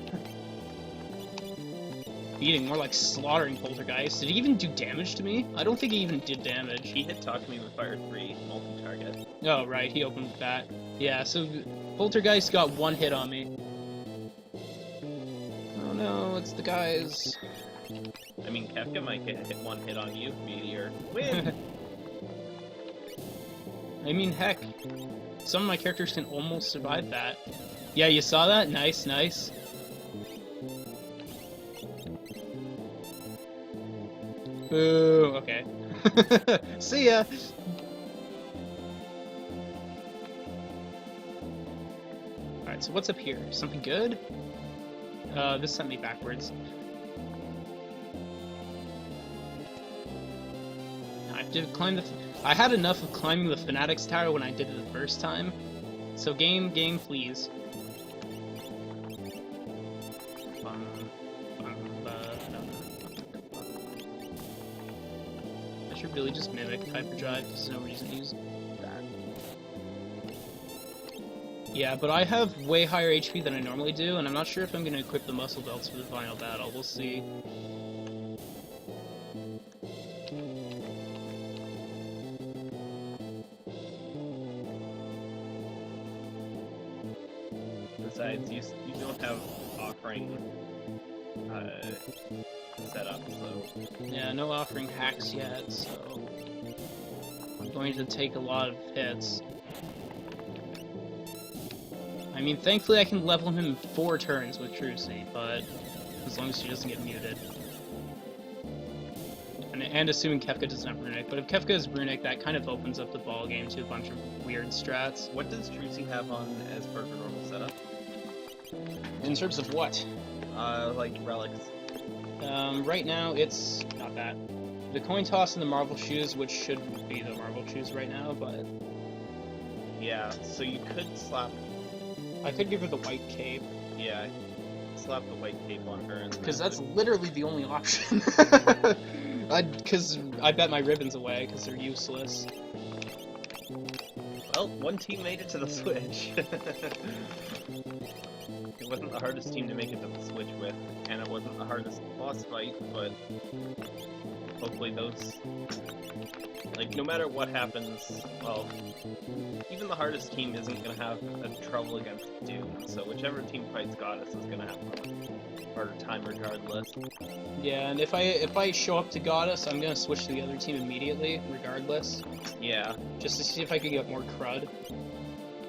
beating, more like slaughtering Poltergeist. Did he even do damage to me? I don't think he even did damage. He had Talk to Me with Fire 3, multi-target. Oh, right, he opened with that. Yeah, so Poltergeist got one hit on me. Oh no, it's the guys. I mean, Kefka might hit one hit on you, Meteor. Win! I mean, heck, some of my characters can almost survive that. Yeah, you saw that? Nice, nice. Boo, okay. See ya! Alright, so what's up here? Something good? This sent me backwards. I have to climb the... I had enough of climbing the Fanatics Tower when I did it the first time. So game, please. I should really just mimic Hyperdrive, because there's no reason to use that. Yeah, but I have way higher HP than I normally do, and I'm not sure if I'm going to equip the muscle belts for the final battle. We'll see. Besides, you don't have offering set up, so Yeah, no offering hacks yet, so I'm going to take a lot of hits. I mean, thankfully I can level him in 4 turns with Trucy, but as long as she doesn't get muted. And assuming Kefka doesn't have Runic, but if Kefka has Runic, that kind of opens up the ball game to a bunch of weird strats. what does Trucy have on as part of a normal setup? In terms of what? Like relics. Right now, it's not that. The coin toss and the marble shoes, which should be the marble shoes right now, but Yeah, so you could slap. I could give her the white cape. Yeah, slap the white cape on her. Because that's literally the only option. Because I bet my ribbons away, because they're useless. Well, one team made it to the Switch. It wasn't the hardest team to make it to the Switch with, and it wasn't the hardest boss fight, but hopefully those... Like, no matter what happens, well, even the hardest team isn't going to have trouble against Doom, so whichever team fights Goddess is going to have a harder time regardless. Yeah, and if I show up to Goddess, I'm gonna switch to the other team immediately, regardless. Yeah. Just to see if I could get more crud.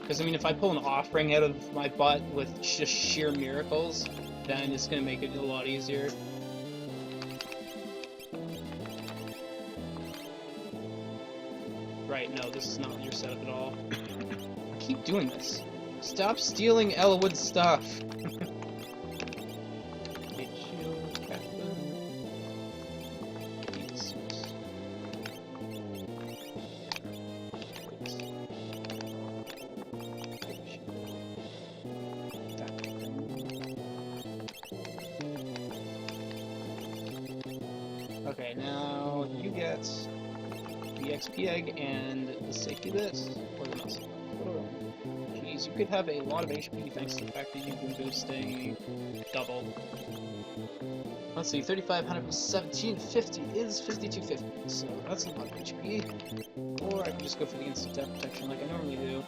Because, I mean, if I pull an offering out of my butt with just sheer miracles, then it's gonna make it a lot easier. Right, no, this is not your setup at all. I keep doing this. Stop stealing Elwood's stuff! Okay, now you get the XP egg and the safety bit, or the muscle. Jeez, you could have a lot of HP thanks to the fact that you've been boosting double. Let's see, 3500 plus 1750 is 5250, so that's a lot of HP. Or I can just go for the instant death protection like I normally do.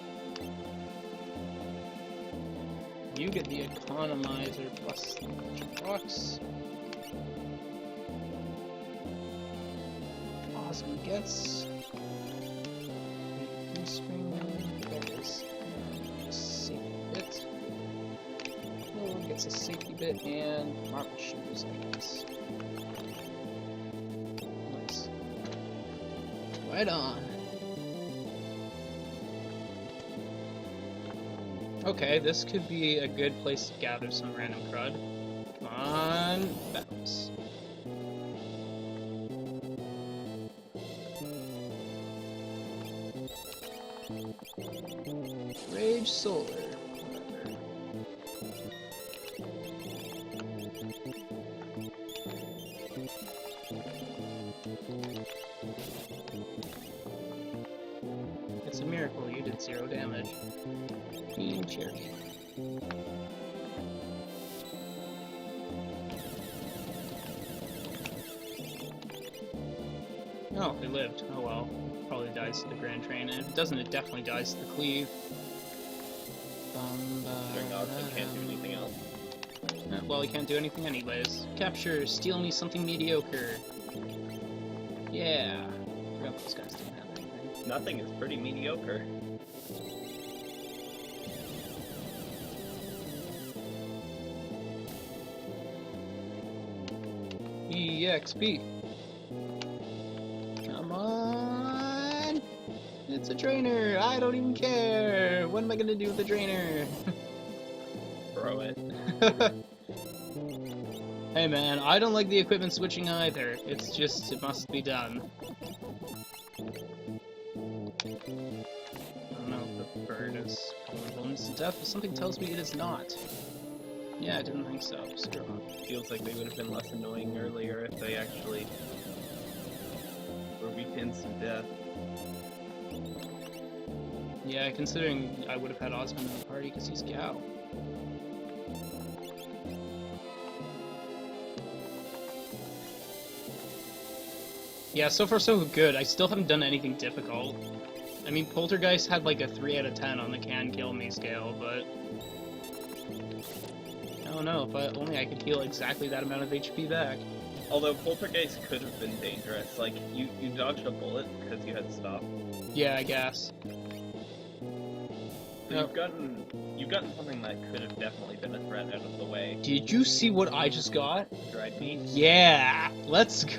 You get the economizer plus the box. Osmond gets a string. There is a safety bit. Oh, gets a safety bit and marble shoes, I guess. Nice. Right on. Okay, this could be a good place to gather some random crud. Come on, bounce. Rage Solar. It's a miracle you did 0 damage. Being cherry. Oh, it lived. Oh well. Probably dies to the Grand Train, and if it doesn't, it definitely dies to the Cleave. During Osmond can't do anything else. Well, he can't do anything anyways. Capture, steal me something mediocre. Yeah. Forgot those guys didn't have anything. Nothing is pretty mediocre. EXP. Come on! It's a trainer! I don't even care! What am I gonna do with the trainer? Throw it. Hey man, I don't like the equipment switching either. It's just, it must be done. I don't know if the bird is vulnerable to death, but something tells me it is not. Yeah, I didn't think so. Screw off. Feels like they would have been less annoying earlier if they actually were weak to instant death. Yeah, considering I would have had Osmond in the party because he's Gao. Yeah, so far so good. I still haven't done anything difficult. I mean, Poltergeist had like a 3 out of 10 on the can kill me scale, but Oh no, if only I could heal exactly that amount of HP back. Although Poltergeist could have been dangerous. Like, you dodged a bullet because you had stop. Yeah, I guess. So you've gotten something that could have definitely been a threat out of the way. Did you see what I just got? Dried meat? Yeah! Let's go!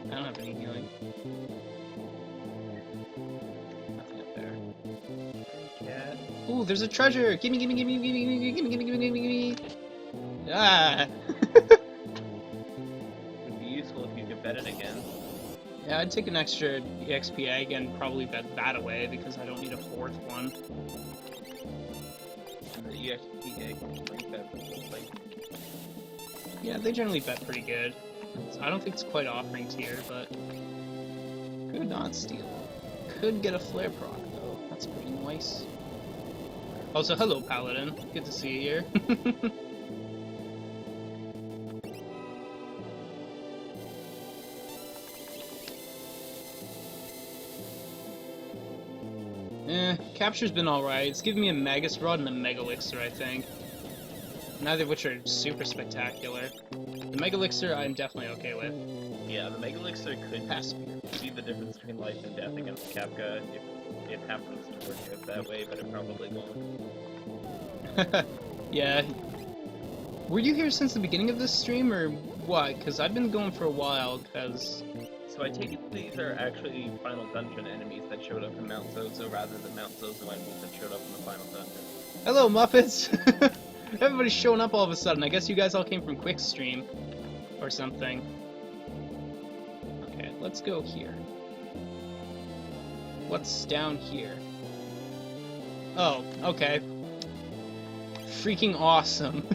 I don't have any healing. Nothing up there. Cat. Ooh, there's a treasure! Gimme, gimme, gimme, gimme, gimme, gimme, gimme, gimme, gimme, gimme! Ah! Would be useful if you could bet it again. Yeah, I'd take an extra EXP egg and probably bet that away because I don't need a fourth one. And the EXP egg like that. Like, Yeah, they generally bet pretty good. I don't think it's quite offering tier, but could not steal. Could get a flare proc though. That's pretty nice. Also, hello Paladin. Good to see you here. Capture's been alright. It's giving me a Magus Rod and a Mega Elixir, I think. Neither of which are super spectacular. The Mega Elixir I'm definitely okay with. yeah, the Mega Elixir could be the difference between life and death against Kapka if it happens to work out that way, but it probably won't. Yeah. Were you here since the beginning of this stream, or what? Because I've been going for a while, because... So I take it these are actually Final Dungeon enemies that showed up in Mount Zozo rather than Mount Zozo enemies that showed up in the Final Dungeon. Hello, Muppets! Everybody's showing up all of a sudden. I guess you guys all came from Quick Stream. Or something. Okay, let's go here. What's down here? Oh, okay. Freaking awesome.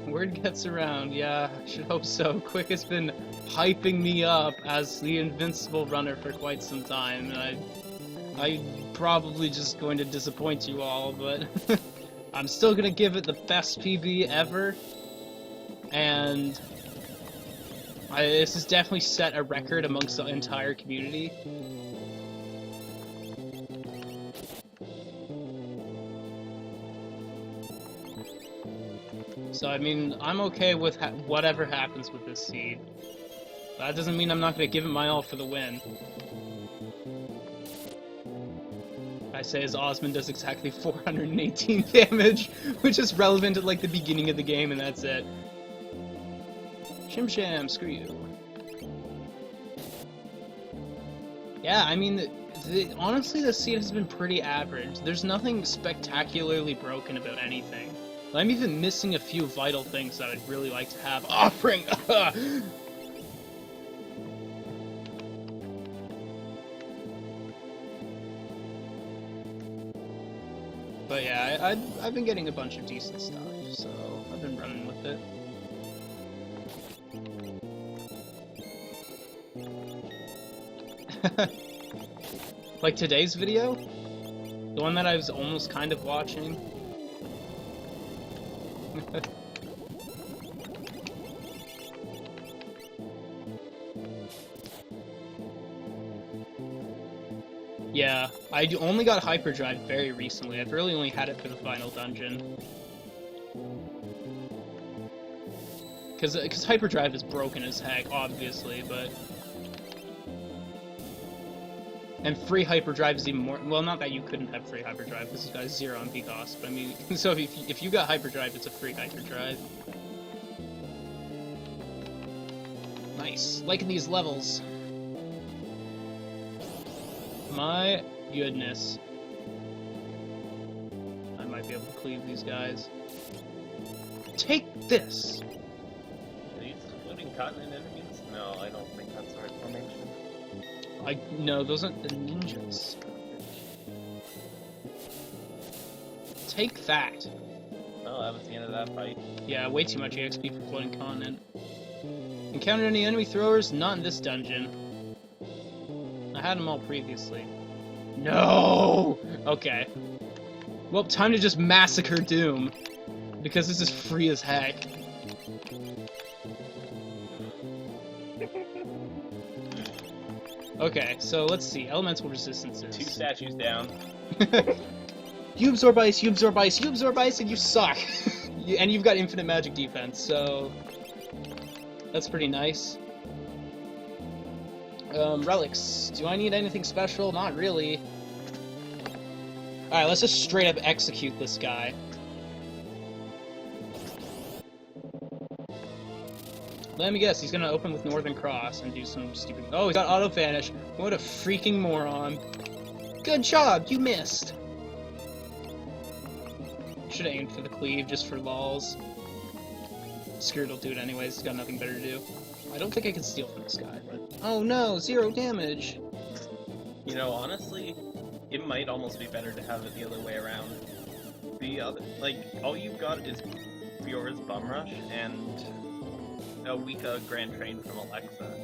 Word gets around, yeah, I should hope so. Quick has been hyping me up as the invincible runner for quite some time, and I'm probably just going to disappoint you all, but I'm still gonna give it the best PB ever, and this has definitely set a record amongst the entire community. So, I mean, I'm okay with whatever happens with this seed. That doesn't mean I'm not going to give it my all for the win. I say as Osmond does exactly 418 damage, which is relevant at, like, the beginning of the game, and that's it. Shim Sham, screw you. Yeah, I mean, honestly, the seed has been pretty average. There's nothing spectacularly broken about anything. I'm even missing a few vital things that I'd really like to have offering. But yeah, I've been getting a bunch of decent stuff, so I've been running with it. Like today's video? The one that I was almost kind of watching? Yeah, I only got Hyperdrive very recently. I've really only had it for the final dungeon. Because Hyperdrive is broken as heck, obviously, but... And free Hyperdrive is even more... Well, not that you couldn't have free Hyperdrive, because it's got 0 MP cost, but I mean... So if you got Hyperdrive, it's a free Hyperdrive. Nice. Liking these levels. My goodness. I might be able to cleave these guys. Take this! Are these floating continent enemies? No, I don't think that's our formation. No, those aren't the ninjas. Take that. Oh, that was the end of that fight. Yeah, way too much EXP for floating continent. Encountered any enemy throwers? Not in this dungeon. I had them all previously. No! Okay. Well, time to just massacre Doom. Because this is free as heck. Okay, so let's see. Elemental resistances. 2 statues down. You absorb ice, you absorb ice, you absorb ice, and you suck. And you've got infinite magic defense, so that's pretty nice. Relics. Do I need anything special? Not really. Alright, let's just straight up execute this guy. Let me guess, he's gonna open with Northern Cross and do some stupid... Oh, he's got Auto Vanish. What a freaking moron. Good job, you missed. Should have aimed for the cleave just for lols. Screw it, I'll do it anyways, he's got nothing better to do. I don't think I can steal from this guy, but... Oh no, 0 damage! You know, honestly, it might almost be better to have it the other way around. The other, like, all you've got is Fiora's Bum Rush and a Wika Grand Train from Alexa.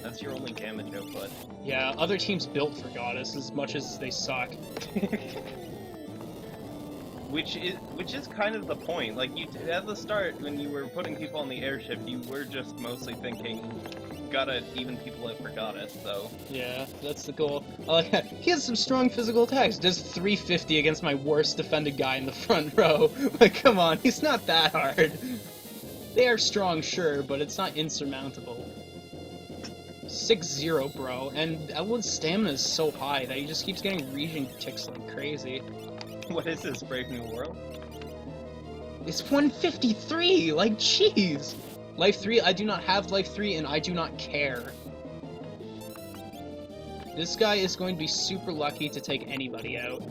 That's your only damage output. Yeah, other teams built for Goddess as much as they suck. Which is kind of the point. Like, you at the start, when you were putting people on the airship, you were just mostly thinking, gotta even people out for Goddess, so... Yeah, that's the goal. I like that. He has some strong physical attacks. Does 350 against my worst defended guy in the front row. Like, come on, he's not that hard. They are strong, sure, but it's not insurmountable. 6-0, bro. And Elwood's stamina is so high that he just keeps getting regen ticks like crazy. What is this, Brave New World? It's 153! Like, jeez! Life 3, I do not have Life 3, and I do not care. This guy is going to be super lucky to take anybody out.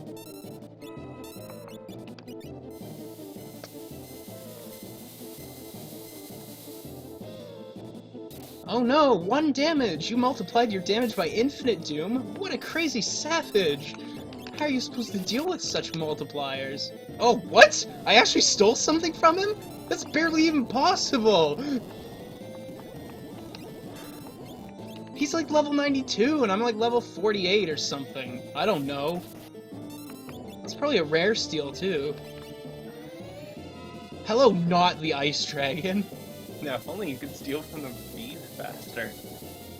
Oh no! 1 damage! You multiplied your damage by infinite doom? What a crazy savage! How are you supposed to deal with such multipliers? Oh, what? I actually stole something from him? That's barely even possible! He's like level 92 and I'm like level 48 or something. I don't know. It's probably a rare steal too. Hello, not the Ice Dragon. No, if only you could steal from the bees faster.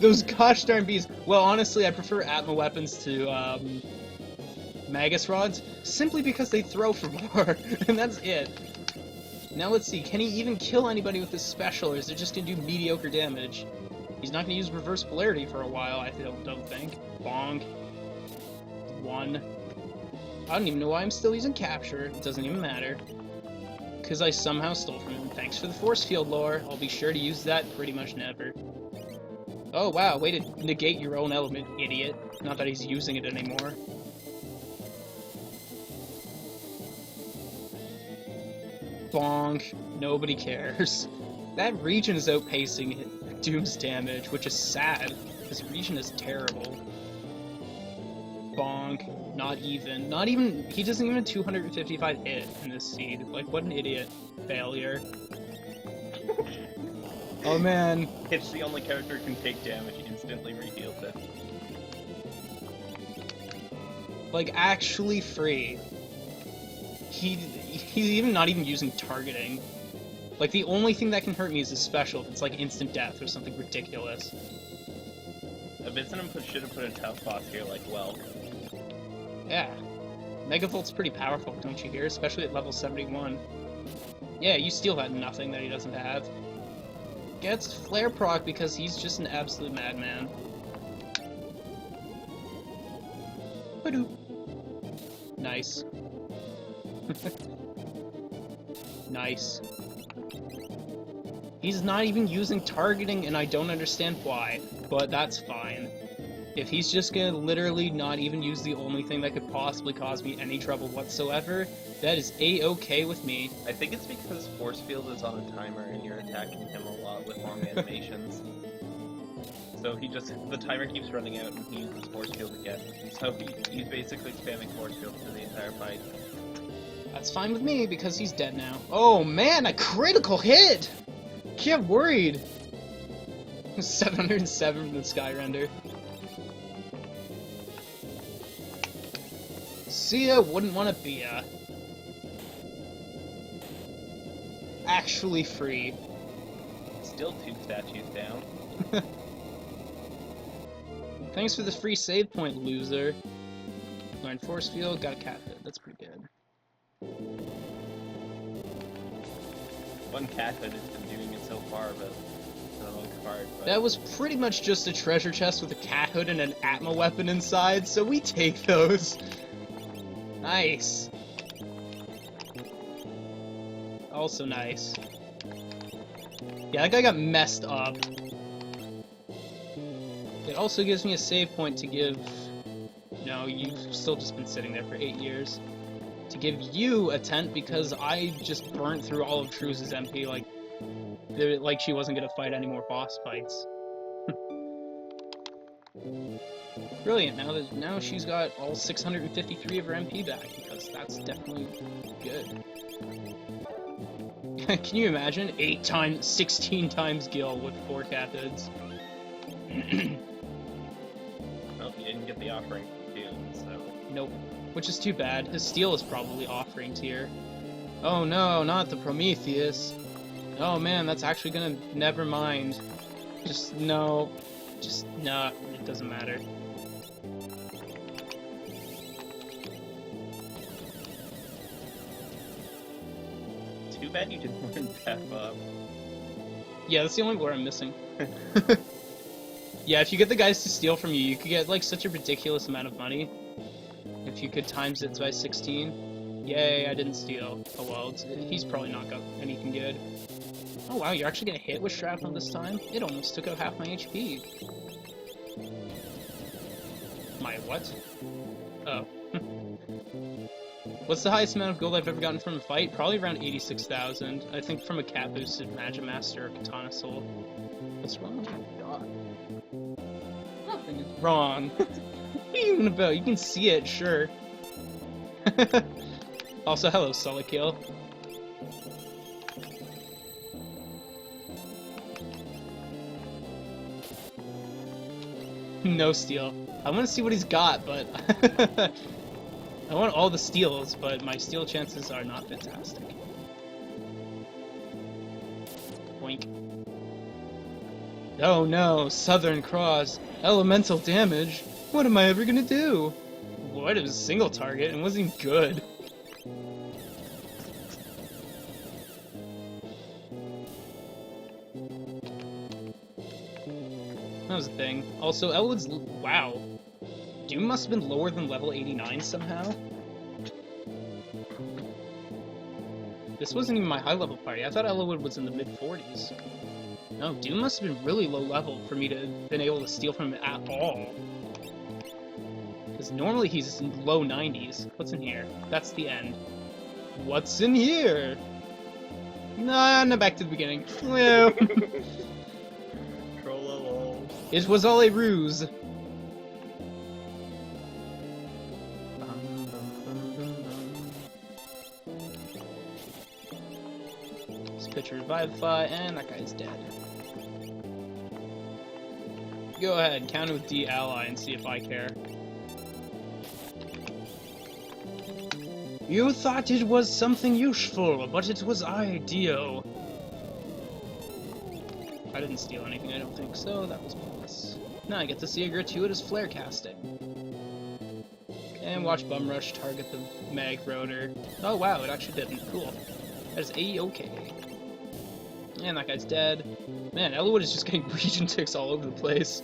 Those gosh darn bees. Well, honestly, I prefer Atma weapons to, Magus Rods, simply because they throw for more, and that's it. Now let's see, can he even kill anybody with his special, or is it just gonna do mediocre damage? He's not gonna use Reverse Polarity for a while, I don't think. Bonk. 1. I don't even know why I'm still using Capture, it doesn't even matter. Because I somehow stole from him. Thanks for the Force Field lore, I'll be sure to use that pretty much never. Oh wow, way to negate your own element, idiot. Not that he's using it anymore. Bonk. Nobody cares. That region is outpacing Doom's damage, which is sad, because region is terrible. Bonk. Not even, he doesn't even 255 hit in this seed. Like, what an idiot. Failure. Oh man. It's the only character who can take damage, instantly reheals it. Like, actually free. He's even not even using targeting. Like, the only thing that can hurt me is his special, if it's like instant death or something ridiculous. Abyssinum should have put a tough boss here like well. Yeah. Megavolt's pretty powerful, don't you hear? Especially at level 71. Yeah, you steal that nothing that he doesn't have. Gets Flare proc because he's just an absolute madman. Badoo. Nice. Nice. He's not even using targeting, and I don't understand why, but that's fine. If he's just gonna literally not even use the only thing that could possibly cause me any trouble whatsoever, that is a-okay with me. I think it's because Force Field is on a timer and you're attacking him a lot with long animations. So the timer keeps running out and he uses Force Field again. So he's basically spamming Force Field for the entire fight. That's fine with me, because he's dead now. Oh man, a critical hit! Get worried! 707 from the Sky Render. See ya, wouldn't want to be ya. Actually free. Still 2 statues down. Thanks for the free save point, loser. Learned force field, got a cat hood. That's pretty good. One cat hood has been doing it so far, but for the most part. But... That was pretty much just a treasure chest with a cat hood and an Atma weapon inside, so we take those. Nice. Also nice. Yeah, that guy got messed up. It also gives me a save point to give... No, you've still just been sitting there for 8 years. To give you a tent because I just burnt through all of True's MP like she wasn't gonna fight any more boss fights. Brilliant, now she's got all 653 of her MP back, because that's definitely good. Can you imagine? 16 times Gil with 4 cat hoods. Well, you didn't get the offering from Doom, so... Nope. Which is too bad. His steel is probably offering tier. Oh no, not the Prometheus. Oh man, that's actually gonna... Never mind. Just, no. Just, nah, it doesn't matter. Too bad you didn't learn Death Up. Yeah, that's the only word I'm missing. Yeah, if you get the guys to steal from you, you could get, like, such a ridiculous amount of money. If you could times it by 16. Yay, I didn't steal. Oh well, he's probably not got anything good. Oh wow, you're actually gonna hit with shrapnel this time? It almost took out half my HP. My what? Oh. What's the highest amount of gold I've ever gotten from a fight? Probably around 86,000. I think from a cat boosted Magic Master or Katana Soul. What's wrong with my god? Nothing is wrong. What are you even about? You can see it, sure. Also, hello, Sullikill. No steal. I want to see what he's got, but... I want all the steals, but my steal chances are not fantastic. Boink. Oh no, Southern Cross. Elemental damage? What am I ever gonna do? What? It was a single target and wasn't even good. That was the thing. Also, Elwood's... Wow. Doom must have been lower than level 89 somehow? This wasn't even my high level party. I thought Elwood was in the mid-40s. No, Doom must have been really low level for me to have been able to steal from him at all. Because normally he's in low 90s. What's in here? That's the end. What's in here? Nah, no, back to the beginning. Well, it was all a ruse. Pitcher Revivify, and that guy's dead. Go ahead, counter with D ally and see if I care. You thought it was something useful, but it was ideal. I didn't steal anything, I don't think so. That was bonus. Now I get to see a gratuitous flare casting. And watch Bum Rush target the mag rotor. Oh wow, it actually didn't. Cool. That is A-okay. And that guy's dead. Man, Elwood is just getting region ticks all over the place.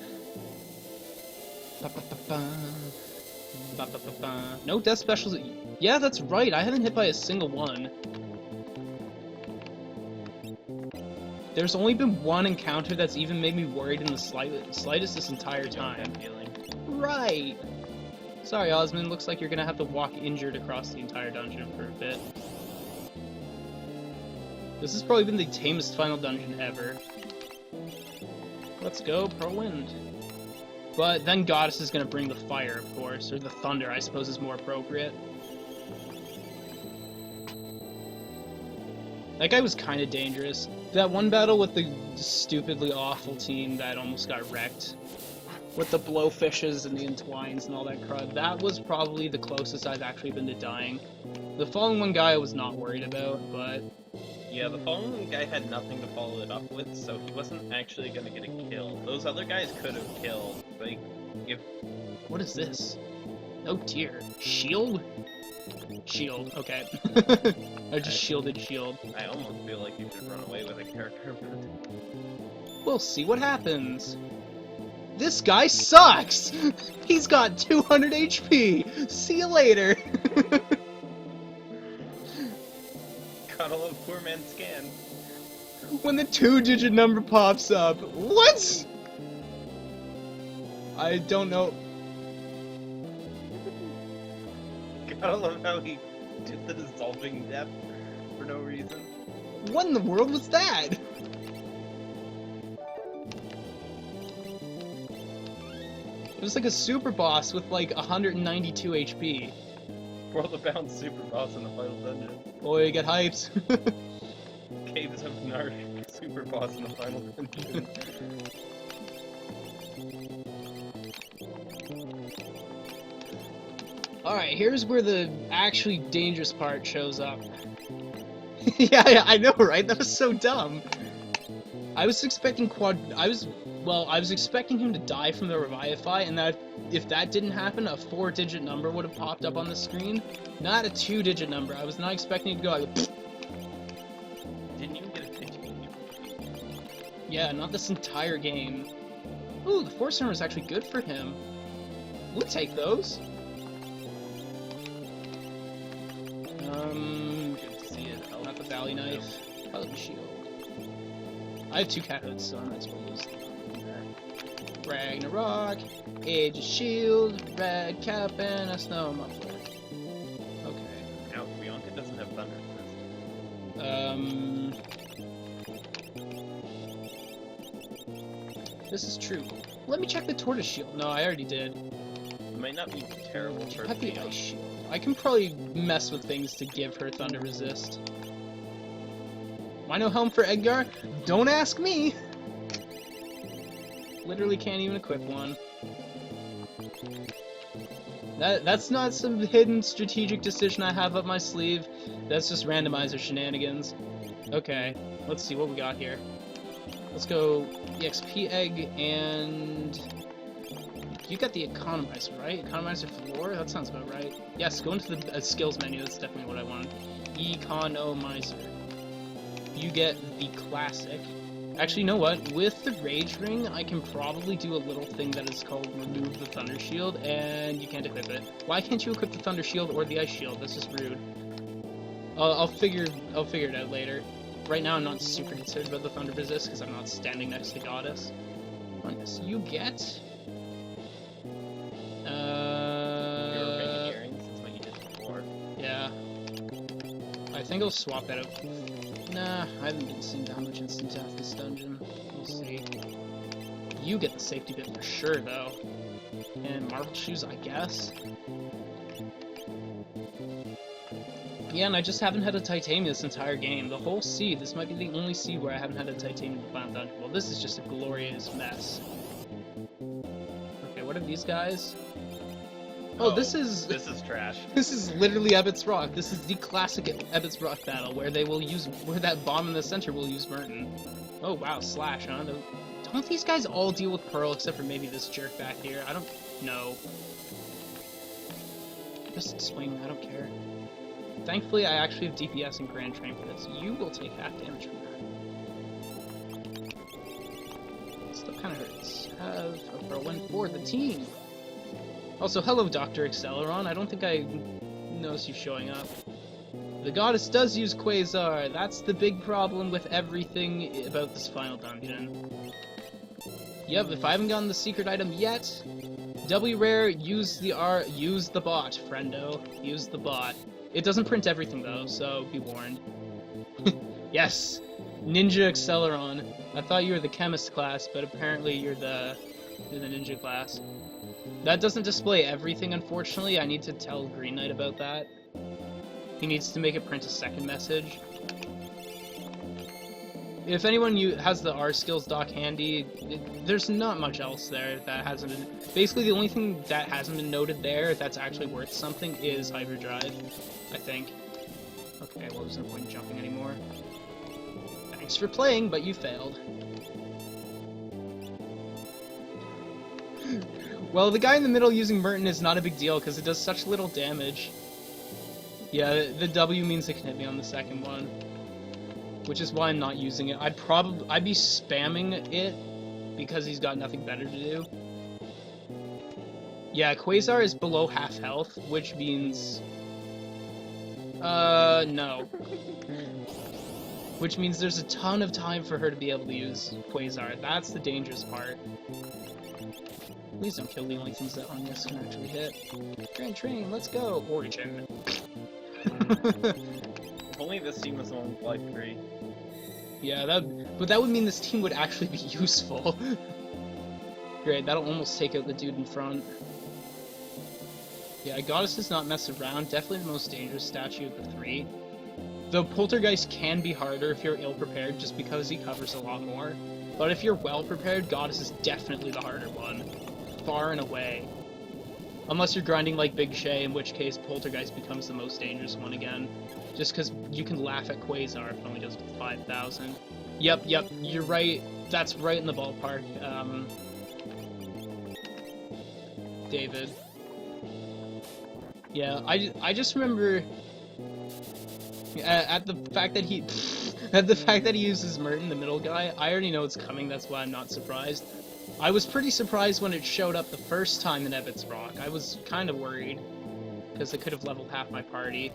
No death specials. Yeah, that's right. I haven't hit by a single one. There's only been one encounter that's even made me worried in the slightest this entire time. Right. Sorry, Osmond. Looks like you're gonna have to walk injured across the entire dungeon for a bit. This has probably been the tamest final dungeon ever. Let's go, Pro Wind. But then Goddess is going to bring the fire, of course, or the thunder, I suppose, is more appropriate. That guy was kind of dangerous. That one battle with the stupidly awful team that almost got wrecked, with the blowfishes and the entwines and all that crud, that was probably the closest I've actually been to dying. The fallen one guy I was not worried about, but... Yeah, the fallen guy had nothing to follow it up with, so he wasn't actually going to get a kill. Those other guys could have killed. Like, Yep. What is this? Oh dear. Shield? Shield, okay. I just shielded shield. I almost feel like you should run away with a character. We'll see what happens. This guy sucks! He's got 200 HP! See you later! Gotta love poor man's scan. When the 2-digit number pops up. What? I don't know. Gotta love how he did the dissolving depth for no reason. What in the world was that? It was like a super boss with like 192 HP. World-bound super boss in the final dungeon. Boy, get hyped. Caves of Nark, super boss in the final dungeon. Alright, here's where the actually dangerous part shows up. Yeah, I know, right? That was so dumb. I was expecting I was expecting him to die from the Revivify, and that if that didn't happen, a 4-digit number would have popped up on the screen. Not a 2-digit number. I was not expecting it to go like, Didn't even get a titanium. yeah, not this entire game. Ooh, the Force Armor is actually good for him. We'll take those. Good to see it. Not the Valley Knife. Probably the Shield. I have 2 cat hoods, so I might as well use them. Ragnarok, Age of Shield, Red Cap, and a Snow Muffler. Okay. Now, Bianca doesn't have Thunder Fist. This is true. Let me check the Tortoise Shield. No, I already did. It might not be terrible for Check the Ice Shield. I can probably mess with things to give her Thunder Resist. Why no helm for Edgar? Don't ask me! Literally can't even equip one. That's not some hidden strategic decision I have up my sleeve. That's just randomizer shenanigans. Okay, let's see what we got here. Let's go EXP Egg, and you got the Economizer, right? Economizer floor? That sounds about right. Yes, go into the skills menu, that's definitely what I wanted. Economizer. You get the classic. Actually, you know what? With the Rage Ring, I can probably do a little thing that is called Remove the Thunder Shield, and you can't equip it. Why can't you equip the Thunder Shield or the Ice Shield? That's just rude. I'll figure it out later. Right now, I'm not super concerned about the Thunder Resist because I'm not standing next to Goddess. Oh, yes, you get. Your ring earrings is what you did before. Yeah. I think I'll swap that out. Nah, I haven't been seeing that much instant death this dungeon. We'll see. You get the safety bit for sure, though. And Marble Shoes, I guess. Yeah, and I just haven't had a Titanium this entire game. The whole seed, this might be the only seed where I haven't had a Titanium in the final dungeon. Well, this is just a glorious mess. Okay, what are these guys? Oh, this is trash. This is literally Ebbett's Rock. This is the classic Ebbett's Rock battle where they will use that bomb in the center will use Merton. Oh wow, Slash, huh? Don't these guys all deal with Pearl except for maybe this jerk back here? I don't know. Just swing, I don't care. Thankfully, I actually have DPS and Grand Train for this. You will take half damage from that. Still kind of hurts. Have a Pearl win for the team. Also, hello, Dr. Acceleron. I don't think I noticed you showing up. The Goddess does use Quasar. That's the big problem with everything about this final dungeon. Yep, if I haven't gotten the secret item yet, W Rare, use the bot, friendo. Use the bot. It doesn't print everything, though, so be warned. Yes! Ninja Acceleron. I thought you were the chemist class, but apparently you're the ninja class. That doesn't display everything, unfortunately. I need to tell Green Knight about that. He needs to make it print a second message. If anyone has the R skills doc handy, there's not much else there that hasn't been... Basically, the only thing that hasn't been noted there that's actually worth something is Hyperdrive, I think. Okay, well, there's no point in jumping anymore. Thanks for playing, but you failed. Well, the guy in the middle using Merton is not a big deal because it does such little damage. Yeah, the W means it can hit me on the second one, which is why I'm not using it. I'd be spamming it because he's got nothing better to do. Yeah, Quasar is below half health, which means no. Which means there's a ton of time for her to be able to use Quasar. That's the dangerous part. Please don't kill the only things that on this can actually hit. Grand Train, let's go! Origin. If only this team was on life 3. Yeah, but that would mean this team would actually be useful. Great, that'll almost take out the dude in front. Yeah, Goddess does not mess around. Definitely the most dangerous statue of the 3. Though Poltergeist can be harder if you're ill-prepared, just because he covers a lot more. But if you're well-prepared, Goddess is definitely the harder one. Far and away. Unless you're grinding like Big Shay, in which case Poltergeist becomes the most dangerous one again. Just because you can laugh at Quasar if it only does 5,000. Yep, you're right. That's right in the ballpark, David. Yeah, I just remember at the fact that he uses Merton, the middle guy. I already know it's coming. That's why I'm not surprised. I was pretty surprised when it showed up the first time in Ebbets Rock. I was kind of worried because it could have leveled half my party.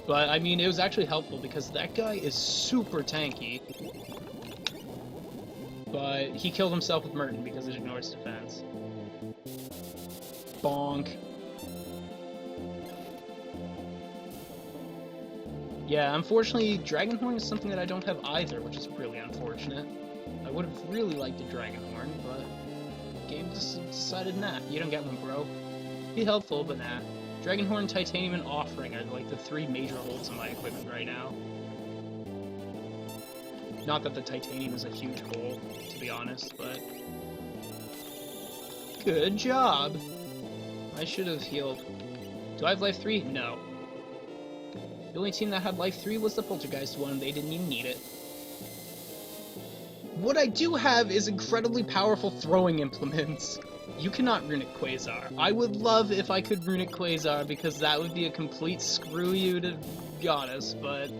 But I mean, it was actually helpful because that guy is super tanky. But he killed himself with Merton because it ignores defense. Bonk. Yeah, unfortunately, Dragonhorn is something that I don't have either, which is really unfortunate. I would have really liked a Dragonhorn, but the game just decided, nah, you don't get one, bro. Be helpful, but nah. Dragonhorn, Titanium, and Offering are like the 3 major holes in my equipment right now. Not that the Titanium is a huge hole, to be honest, but... Good job! I should have healed. Do I have life 3? No. The only team that had life 3 was the Poltergeist one, they didn't even need it. What I do have is incredibly powerful throwing implements. You cannot runic Quasar. I would love if I could runic Quasar, because that would be a complete screw you to Goddess, but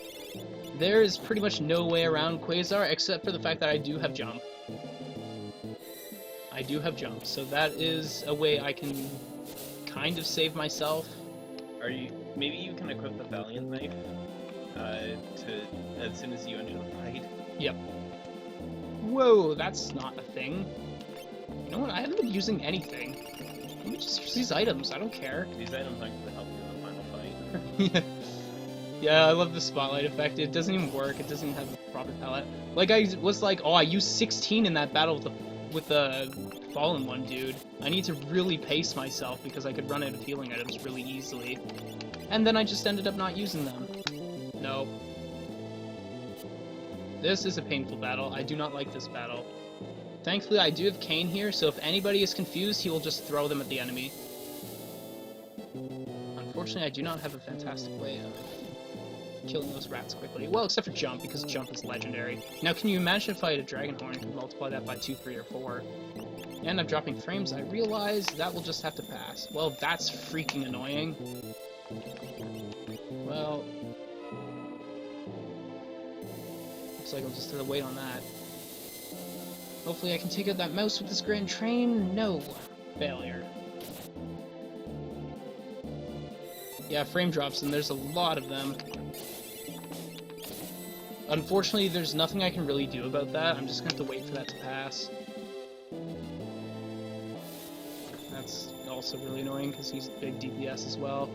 there is pretty much no way around Quasar, except for the fact that I do have jump. I do have jump, so that is a way I can kind of save myself. Maybe you can equip the Valiant Knife as soon as you enter the fight. Yep. Whoa, that's not a thing. You know what? I haven't been using anything. Let me just use these items. I don't care. These items aren't going to help you in the final fight. Yeah, I love the spotlight effect. It doesn't even work. It doesn't even have a proper palette. Like, I was like, oh, I used 16 in that battle with the Fallen one, dude. I need to really pace myself because I could run out of healing items really easily. And then I just ended up not using them. No. This is a painful battle. I do not like this battle. Thankfully, I do have Kane here, so if anybody is confused, he will just throw them at the enemy. Unfortunately, I do not have a fantastic way of killing those rats quickly. Well, except for Jump, because Jump is legendary. Now, can you imagine if I had a Dragonhorn and could multiply that by 2, 3, or 4? And I'm dropping frames, I realize that will just have to pass. Well, that's freaking annoying. Well... looks like I'll just have to wait on that. Hopefully I can take out that mouse with this Grand Train. No. Failure. Yeah, frame drops, and there's a lot of them. Unfortunately, there's nothing I can really do about that. I'm just going to have to wait for that to pass. That's also really annoying, because he's big DPS as well.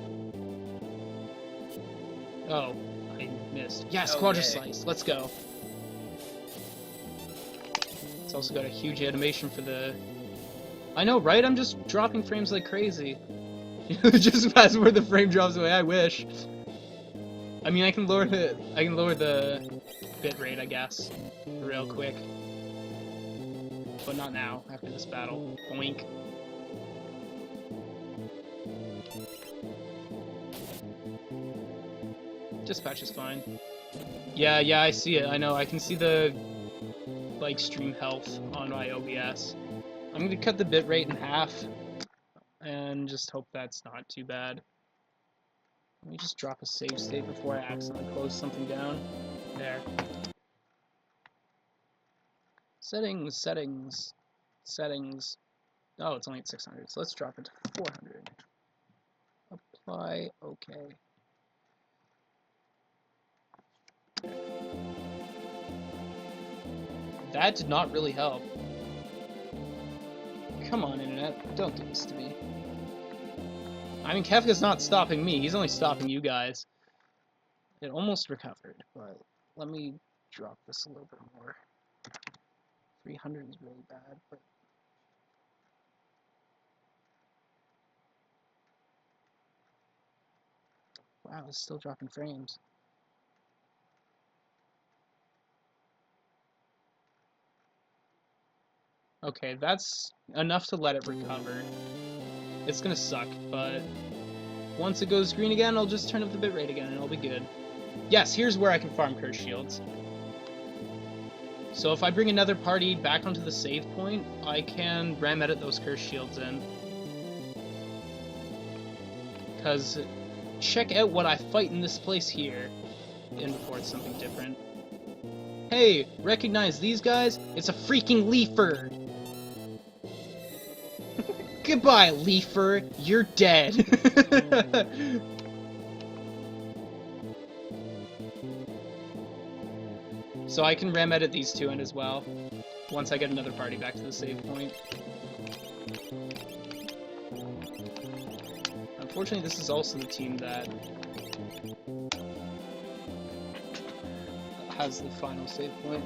Oh, I missed. Yes, Quadra Slice. Let's go. It's also got a huge animation for the... I know, right? I'm just dropping frames like crazy. Just as where the frame drops away, I wish. I mean, I can lower the bitrate, I guess, real quick. But not now, after this battle. Boink. Dispatch is fine. Yeah, I see it. I know. I can see the like stream health on my OBS. I'm gonna cut the bitrate in half and just hope that's not too bad. Let me just drop a save state before I accidentally close something down. There. Settings, settings, settings. Oh, it's only at 600, so let's drop it to 400. Apply, okay. That did not really help. Come on, Internet, don't do this to me. I mean, Kefka's not stopping me, he's only stopping you guys. It almost recovered, but let me drop this a little bit more. 300 is really bad, but... Wow, it's still dropping frames. Okay, that's enough to let it recover. It's gonna suck, but once it goes green again, I'll just turn up the bitrate again and it'll be good. Yes, here's where I can farm curse shields. So if I bring another party back onto the save point, I can ram edit those curse shields in. Because check out what I fight in this place here. And before it's something different. Hey, recognize these guys? It's a freaking leafer! Goodbye, leafer. You're dead. So I can ram edit these two in as well, once I get another party back to the save point. Unfortunately, this is also the team that has the final save point.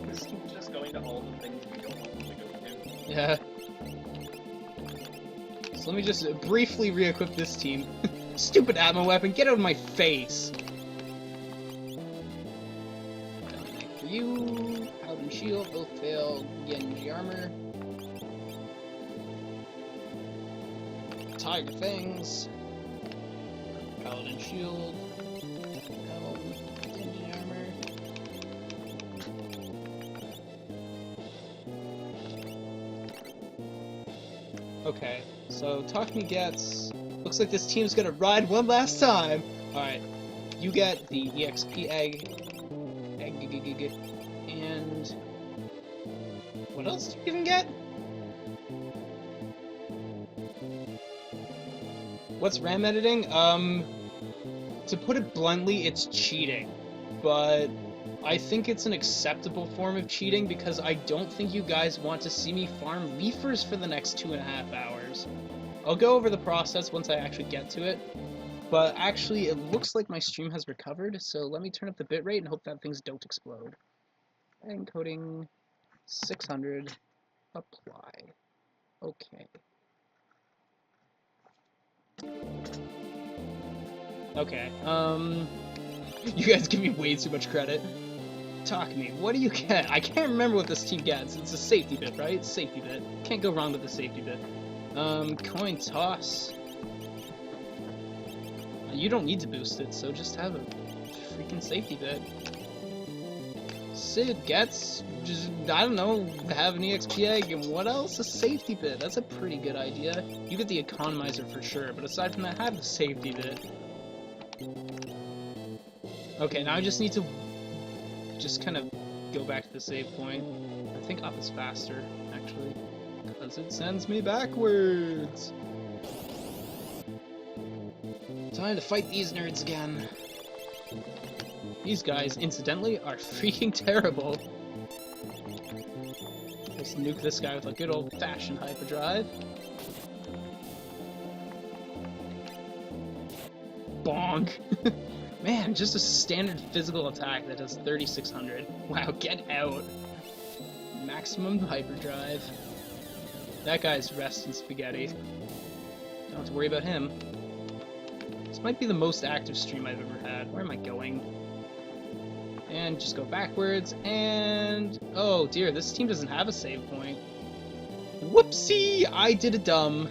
This team's just going to all the things we don't want them to go to. Yeah. So let me just briefly re-equip this team. Stupid ammo weapon, get out of my face! For you, Paladin Shield, both fail, Genji Armor. Tiger Fangs. Paladin Shield. Genji Armor. Okay, so Talk Me gets... Looks like this team's gonna ride one last time! Alright, you get the EXP egg. And... What else do you even get? What's RAM editing? To put it bluntly, it's cheating. But I think it's an acceptable form of cheating because I don't think you guys want to see me farm leafers for the next 2.5 hours. I'll go over the process once I actually get to it. But actually, it looks like my stream has recovered, so let me turn up the bitrate and hope that things don't explode. Encoding 600. Apply. Okay. Okay, you guys give me way too much credit. Talk to me, what do you get? I can't remember what this team gets. It's a safety bit, right? Safety bit. Can't go wrong with the safety bit. Coin toss. You don't need to boost it, so just have a freaking safety bit. Sid gets, just, I don't know, have an EXP egg, and what else? A safety bit. That's a pretty good idea. You get the economizer for sure, but aside from that, have the safety bit. Okay, now I just need to just kind of go back to the save point. I think up is faster, actually, because it sends me backwards. Time to fight these nerds again. These guys, incidentally, are freaking terrible. Let's nuke this guy with a good old-fashioned hyperdrive. Bonk! Man, just a standard physical attack that does 3600. Wow, get out! Maximum hyperdrive. That guy's rest in spaghetti. Don't have to worry about him. This might be the most active stream I've ever had. Where am I going? And just go backwards, and... Oh dear, this team doesn't have a save point. Whoopsie! I did a dumb.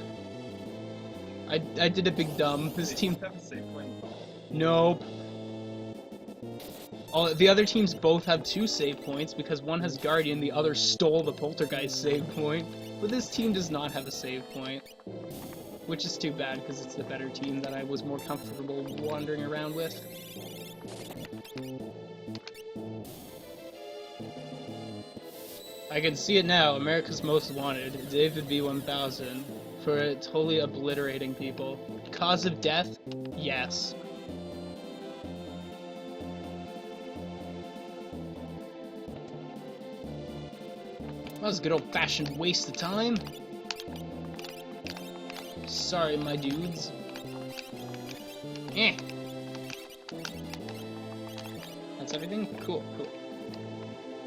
I did a big dumb. This team... have a save point. Nope. Oh, the other teams both have 2 save points, because one has Guardian, the other stole the Poltergeist save point. But this team does not have a save point, which is too bad because it's the better team that I was more comfortable wandering around with. I can see it now. America's Most Wanted, David B1000, for totally obliterating people. Cause of death? Yes. That was a good old-fashioned waste of time. Sorry, my dudes. Eh. That's everything? Cool, cool.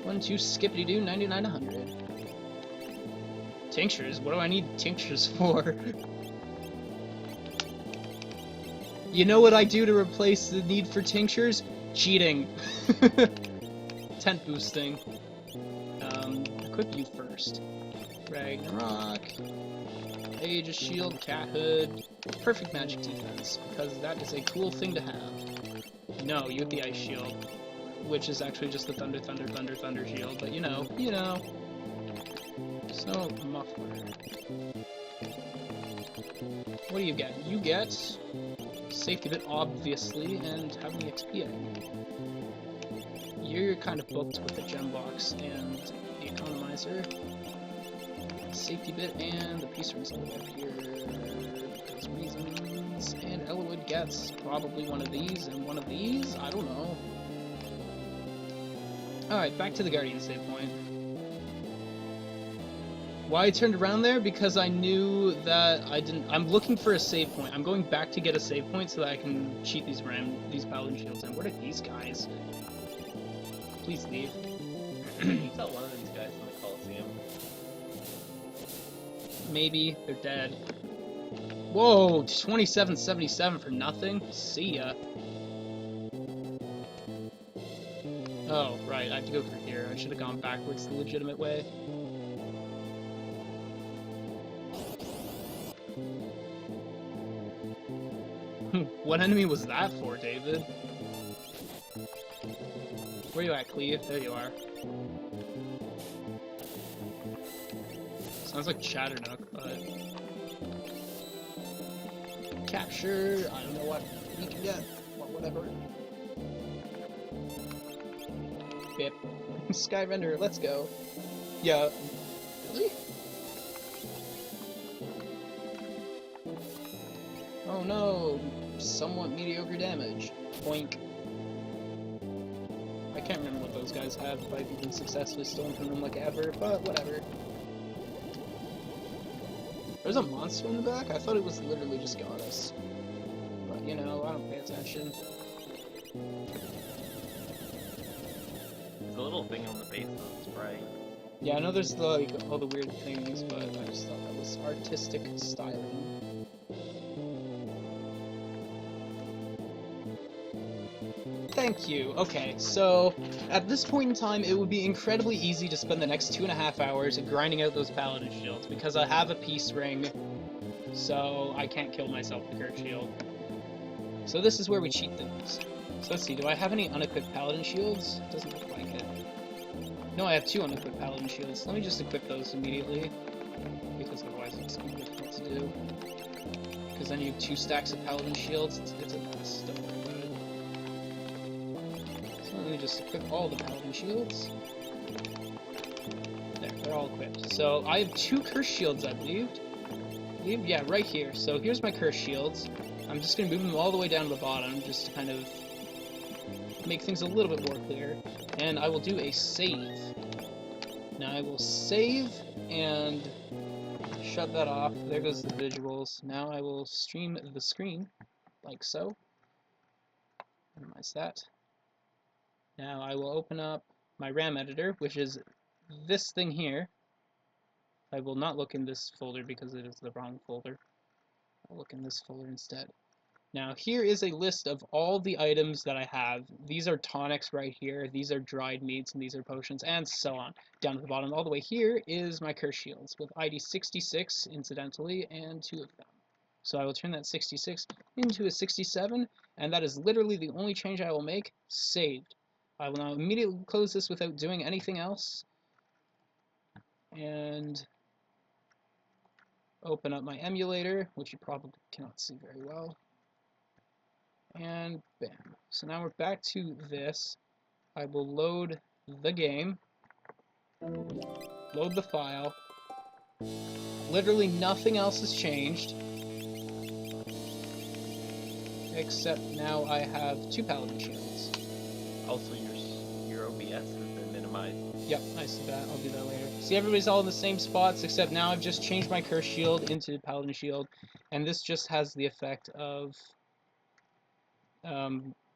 1, 2, skippity-doo, 99, 100. Tinctures? What do I need tinctures for? You know what I do to replace the need for tinctures? Cheating. Tent boosting. Equip you first. Ragnarok. Age of Shield, Cat Hood. Perfect magic defense, because that is a cool thing to have. No, you have the Ice Shield, which is actually just the Thunder Shield, but you know. So, Muffler. What do you get? You get Safety Bit, obviously, and how many XP? You're kind of booked with the Gem Box and the Economizer. Safety Bit and the Peace Rings all the way up here because reasons. And Elwood gets probably one of these and one of these. I don't know. Alright, back to the Guardian save point. Why I turned around there? Because I knew that I'm looking for a save point. I'm going back to get a save point so that I can cheat these Paladin Shields. And what are these guys? Please leave. You saw one of these guys in the Coliseum. Maybe. They're dead. Whoa! 2777 for nothing? See ya. Oh, right. I have to go through here. I should have gone backwards the legitimate way. What enemy was that for, David? Where you at, Cleve? There you are. Sounds like Chatternook, but... Capture... I don't know what you can get. Whatever. Bip. Skyrender, let's go. Yeah. Really? Oh no! Somewhat mediocre damage. Boink. I can't remember what those guys have, if I've even successfully stolen from them like ever, but whatever. There's a monster in the back? I thought it was literally just Goddess. But, you know, I don't pay attention. There's a little thing on the base of the sprite. Yeah, I know there's like all the weird things, but I just thought that was artistic styling. Thank you. Okay, so at this point in time, it would be incredibly easy to spend the next 2.5 hours grinding out those Paladin Shields, because I have a Peace Ring, so I can't kill myself with Curse Shield. So this is where we cheat things. So let's see, do I have any unequipped Paladin Shields? Doesn't look like it. No, I have 2 unequipped Paladin Shields. Let me just equip those immediately, because otherwise it's going to be difficult to do. Because then you have 2 stacks of Paladin Shields, it's a mess, don't worry about it. So let me just equip all the Paladin Shields. There, they're all equipped. So I have 2 Curse Shields, I believe. Yeah, right here. So here's my Curse Shields. I'm just going to move them all the way down to the bottom, just to kind of make things a little bit more clear. And I will do a save. Now I will save and shut that off. There goes the visuals. Now I will stream the screen, like so. Minimize that. Now I will open up my RAM editor, which is this thing here. I will not look in this folder because it is the wrong folder. I'll look in this folder instead. Now here is a list of all the items that I have. These are tonics right here, these are dried meats, and these are potions, and so on. Down at the bottom all the way here is my Curse Shields, with ID 66 incidentally, and 2 of them. So I will turn that 66 into a 67, and that is literally the only change I will make. Saved. I will now immediately close this without doing anything else. And open up my emulator, which you probably cannot see very well. And bam. So now we're back to this. I will load the game, load the file. Literally nothing else has changed, except now I have 2 paladin shields. Also, your OBS has been minimized. Yep, I see that. I'll do that later. See, everybody's all in the same spots, except now I've just changed my curse shield into paladin shield, and this just has the effect of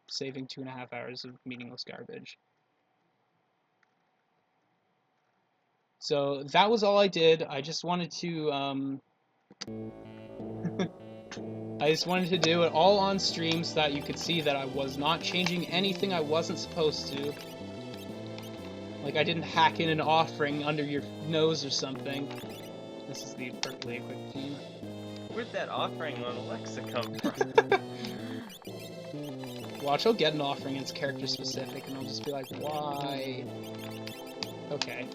saving 2.5 hours of meaningless garbage. So that was all I did. I just wanted to I just wanted to do it all on stream so that you could see that I was not changing anything I wasn't supposed to. Like I didn't hack in an offering under your nose or something. This is the perfectly equipped team. Where'd that offering on Alexa come from? Watch, I'll get an offering and it's character specific and I'll just be like, why? Okay.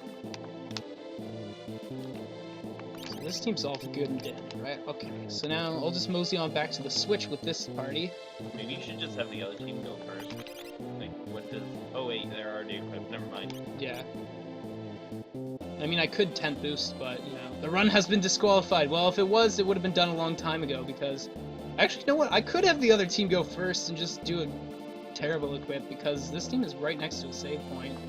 So this team's all good and dandy, right? Okay, so now I'll just mosey on back to the Switch with this party. Maybe you should just have the other team go first. Like, what does... Oh wait, they're already equipped, never mind. Yeah. I mean, I could 10th boost, but, you know, the run has been disqualified. Well, if it was, it would have been done a long time ago, because... Actually, you know what? I could have the other team go first and just do a terrible equip, because this team is right next to a save point.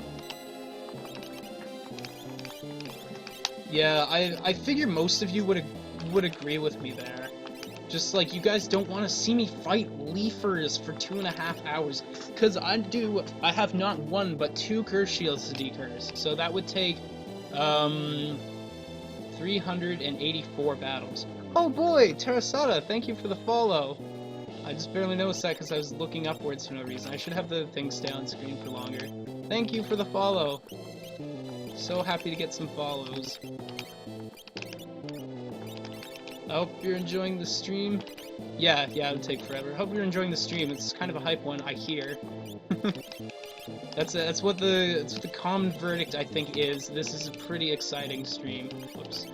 Yeah, I figure most of you would agree with me there. Just like, you guys don't want to see me fight Leafers for 2.5 hours. Because I have not 1, but 2 curse shields to decurse. So that would take, 384 battles. Oh boy, Terrasada, thank you for the follow. I just barely noticed that because I was looking upwards for no reason. I should have the thing stay on screen for longer. Thank you for the follow. So happy to get some follows. I hope you're enjoying the stream. Yeah, it would take forever. Hope you're enjoying the stream. It's kind of a hype one, I hear. That's what the common verdict I think is. This is a pretty exciting stream. Whoops.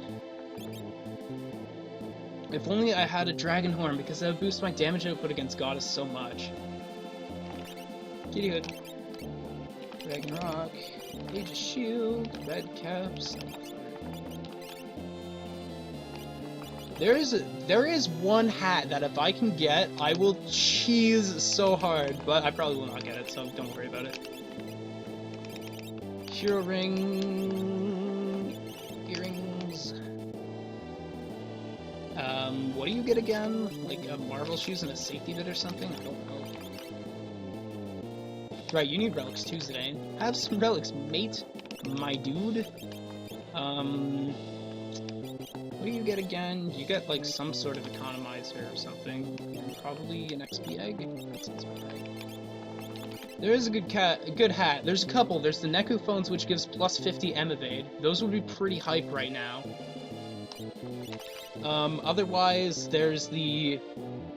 If only I had a dragon horn, because that would boost my damage output against Goddess so much. Kitty Hood. Dragon Rock. Age of Shield. Red Caps. There is one hat that if I can get, I will cheese so hard, but I probably will not get it, so don't worry about it. Hero Ring... Earrings... what do you get again? Like Marvel shoes and a safety bit or something? I don't know. Right, you need relics too, Zidane. Have some relics, mate, my dude. What do you get again? You get like some sort of economizer or something. And probably an XP egg? That sounds about right. There is a good hat. There's a couple. There's the Neku phones, which gives plus 50 M evade. Those would be pretty hype right now. Otherwise, there's the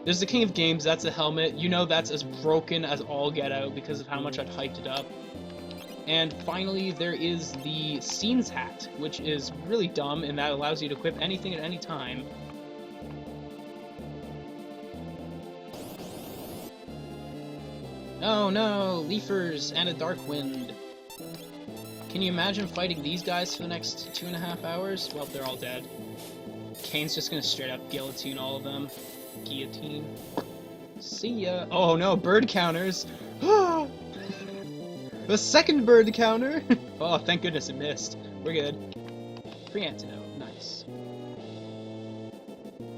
King of Games. That's a helmet. You know that's as broken as all get out because of how much I've hyped it up. And finally, there is the Scenes hat, which is really dumb, and that allows you to equip anything at any time. Oh no, Leafers and a Dark Wind. Can you imagine fighting these guys for the next 2.5 hours? Well, they're all dead. Kane's just gonna straight up guillotine all of them. Guillotine. See ya. Oh no, bird counters. The second bird counter! Oh, thank goodness it missed. We're good. Free antidote. Nice.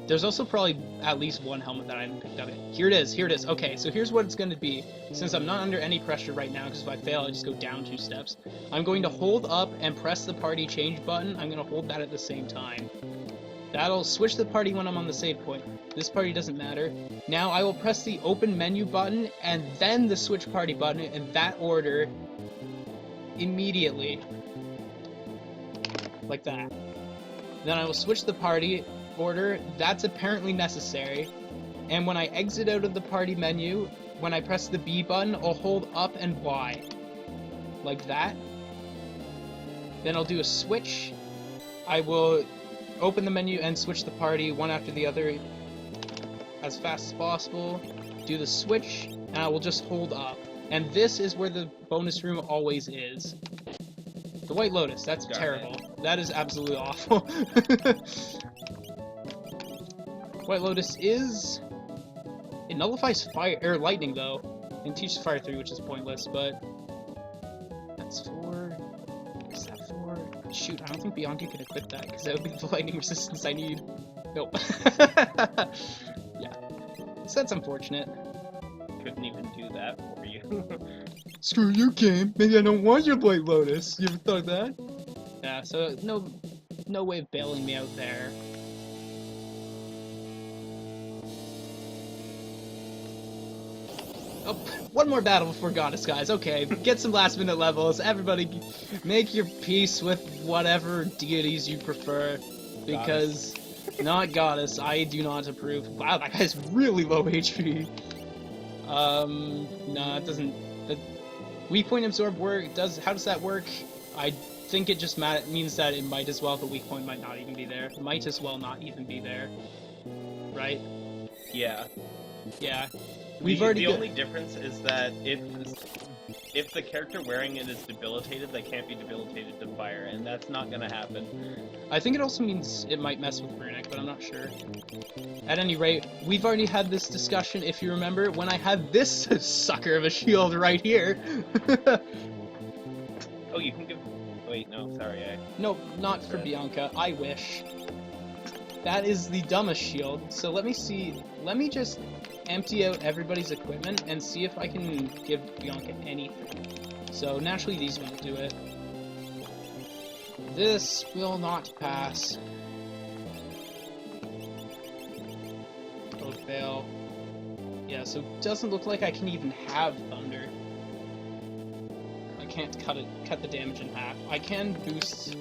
There's also probably at least one helmet that I haven't picked up yet. Here it is. Here it is. Okay, so here's what it's going to be. Since I'm not under any pressure right now, because if I fail, I just go down 2 steps. I'm going to hold up and press the party change button. I'm going to hold that at the same time. That'll switch the party when I'm on the save point. This party doesn't matter. Now I will press the open menu button and then the switch party button in that order immediately. Like that. Then I will switch the party order. That's apparently necessary. And when I exit out of the party menu, when I press the B button, I'll hold up and Y. Like that. Then I'll do a switch. I will open the menu and switch the party one after the other as fast as possible. Do the switch, and I will just hold up. And this is where the bonus room always is. The White Lotus, that's Darn terrible. it. That is absolutely awful. White Lotus is... It nullifies fire or lightning though, and teaches fire 3, which is pointless, but that's 4. Is that 4? Shoot, I don't think Bianca can equip that, because that would be the lightning resistance I need. Nope. Yeah. So that's unfortunate. Couldn't even do that for you. Screw you, game. Maybe I don't want your White Lotus. You ever thought of that? Yeah, so no way of bailing me out there. Oh, one more battle before Goddess, guys. Okay, get some last minute levels. Everybody make your peace with whatever deities you prefer. Because not Goddess, I do not approve. Wow, that guy's really low HP. No, it doesn't. The weak point absorb work how does that work? I think it just means that it might as well, the weak point might not even be there. It might as well not even be there. Right? Yeah. Yeah. The only difference is that if the character wearing it is debilitated, they can't be debilitated to fire, and that's not gonna happen. I think it also means it might mess with Runic, but I'm not sure. At any rate, we've already had this discussion, if you remember, when I had this sucker of a shield right here. Oh, you can give... Wait, no, sorry, Nope, not for Bianca. I wish. That is the dumbest shield. So let me see. Let me just empty out everybody's equipment and see if I can give Bianca anything. So naturally these won't do it. This will not pass. Code fail. Yeah, so it doesn't look like I can even have Thunder. I can't cut the damage in half. I can boost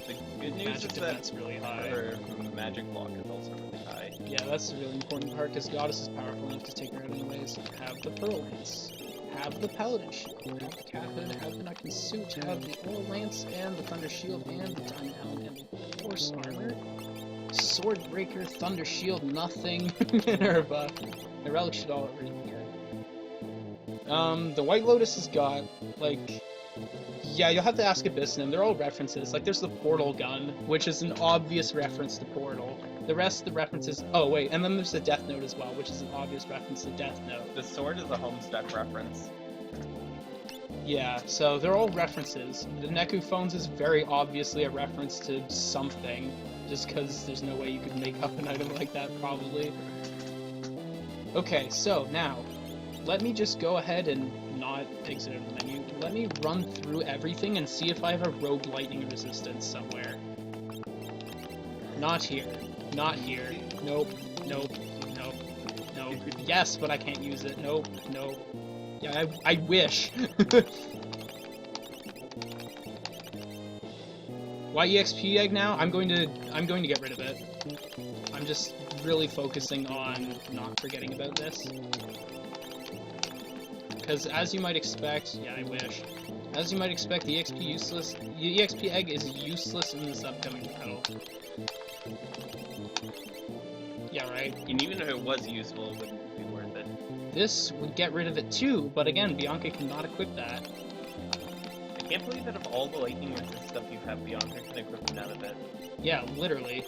The good news magic is that defense really high. her magic block is also really high. Yeah, that's a really important part, because Goddess is powerful enough to take her out anyways. Have the Pearl Lance. Have the Paladin Shield. Have the Cat Hood. Have the Knocking Suit. Have the Oil Lance, and the Thunder Shield, and the Diamond Helmet, and the Horse Armor. Sword Breaker, Thunder Shield, nothing. Minerva. The Relic should already be good. The White Lotus has got, like... Yeah, you'll have to ask Abyssinium. They're all references. Like, there's the Portal Gun, which is an obvious reference to Portal. The rest of the references... Oh, wait, and then there's the Death Note as well, which is an obvious reference to Death Note. The sword is a Homestuck reference. Yeah, so they're all references. The Neku Phones is very obviously a reference to something, just because there's no way you could make up an item like that, probably. Okay, so now, let me just go ahead and not exit out of the menu. Let me run through everything and see if I have a rogue lightning resistance somewhere. Not here. Not here. Nope. Nope. Nope. Nope. Yes, but I can't use it. Nope. Nope. Yeah, I wish. Why EXP egg now? I'm going to get rid of it. I'm just really focusing on not forgetting about this. Because as you might expect, yeah, I wish. As you might expect, the EXP egg is useless in this upcoming battle. Yeah, right. And even if it was useful, it wouldn't be worth it. This would get rid of it too, but again, Bianca cannot equip that. I can't believe that of all the lightning resist stuff you have, Bianca can equip none of it. Yeah, literally.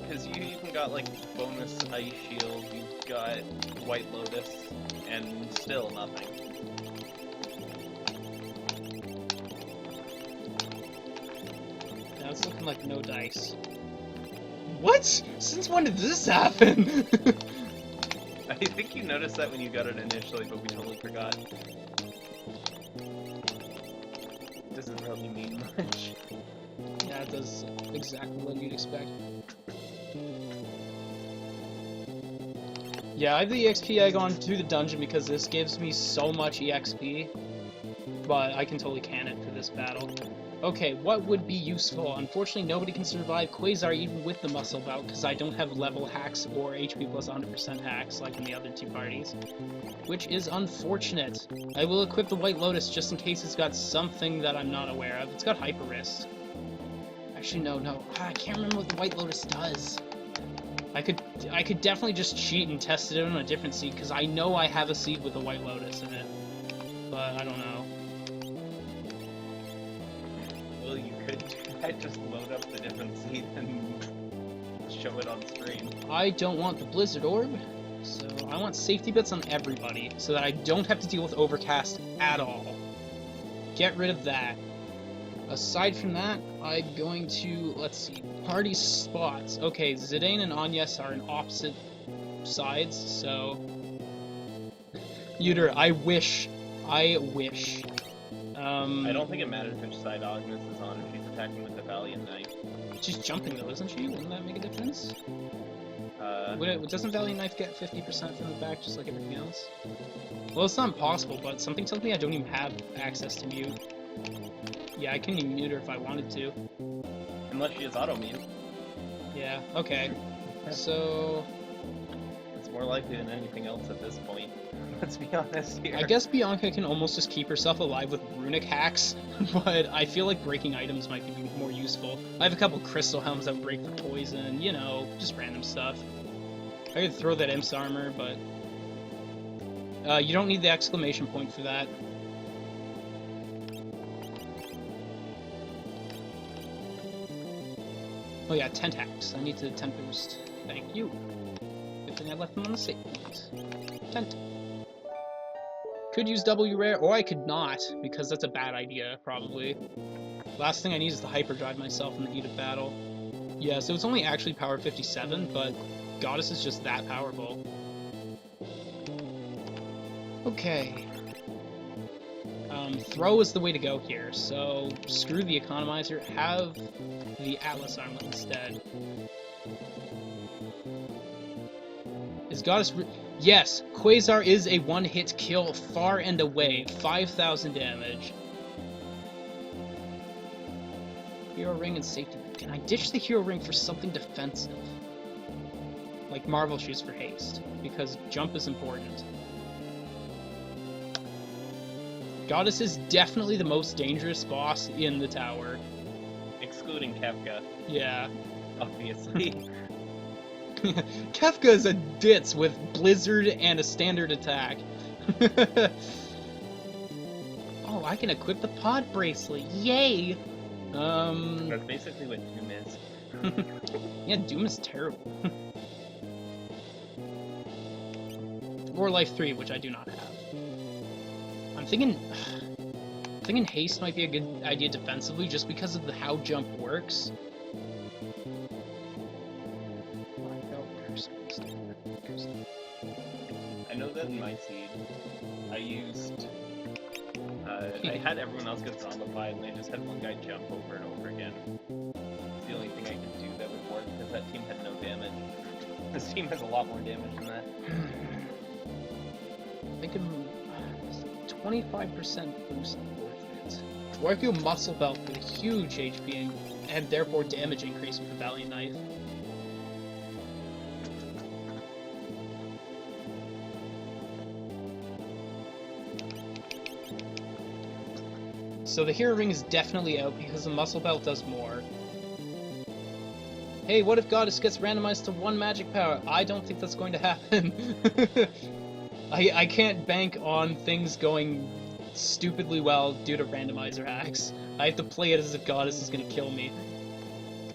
Because you even got like bonus ice shield, you've got White Lotus, and still nothing. Now it's looking like no dice. What? Since when did this happen? I think you noticed that when you got it initially, but we totally forgot. Doesn't really mean much. Yeah, it does exactly what you'd expect. Yeah, I have the EXP egg on to the dungeon because this gives me so much EXP, but I can totally can it for this battle. Okay, what would be useful? Unfortunately, nobody can survive Quasar even with the muscle belt, because I don't have level hacks or HP plus 100% hacks like in the other two parties. Which is unfortunate. I will equip the White Lotus just in case it's got something that I'm not aware of. It's got Hyper Wrist. Actually, no. I can't remember what the White Lotus does. I could definitely just cheat and test it on a different seed, because I know I have a seed with a White Lotus in it. But I don't know. Well, you could just load up the different seed and show it on screen. I don't want the Blizzard Orb, so I want safety bits on everybody, so that I don't have to deal with Overcast at all. Get rid of that. Aside from that, I'm going to, let's see, party spots. Okay, Zidane and Agnes are in opposite sides, so... Uter, I wish. I don't think it matters which side Agnes is on if she's attacking with the Valiant Knife. She's jumping though, isn't she? Wouldn't that make a difference? Doesn't Valiant Knife get 50% from the back just like everything else? Well, it's not impossible, but something tells me I don't even have access to mute. Yeah, I couldn't even mute her if I wanted to. Unless she is auto-mute. Yeah, okay. So... It's more likely than anything else at this point. Let's be honest here. I guess Bianca can almost just keep herself alive with runic hacks, but I feel like breaking items might be more useful. I have a couple crystal helms that break the poison, you know, just random stuff. I could throw that Imp's armor, but... you don't need the exclamation point for that. Oh yeah, tent hacks. I need to tent boost. Thank you. Good thing I left them on the save point. Tent. Could use W rare, or I could not, because that's a bad idea, probably. Last thing I need is to hyperdrive myself in the heat of battle. Yeah, so it's only actually power 57, but Goddess is just that powerful. Okay. Throw is the way to go here, so screw the economizer, have the Atlas armlet instead. Is Goddess... Yes, Quasar is a one-hit kill far and away, 5,000 damage. Hero Ring and Safety. Can I ditch the Hero Ring for something defensive? Like Marvel Shoes for haste, because jump is important. Goddess is definitely the most dangerous boss in the tower. Excluding Kefka. Yeah. Obviously. Kefka is a ditz with Blizzard and a standard attack. Oh, I can equip the pod bracelet. Yay! That's basically what Doom is. Yeah, Doom is terrible. Or Life 3, which I do not have. I'm thinking haste might be a good idea defensively, just because of how jump works. I know that in my seed, I used... I had everyone else get zombified, and I just had one guy jump over and over again. It's the only thing I could do that would work, because that team had no damage. This team has a lot more damage than that. I can... 25% boost worth it. Dwarfio Muscle Belt with a huge HP and therefore damage increase with the Valiant Knife. So the Hero Ring is definitely out because the Muscle Belt does more. Hey, what if Goddess gets randomized to one magic power? I don't think that's going to happen. I can't bank on things going stupidly well due to randomizer hacks. I have to play it as if Goddess is going to kill me,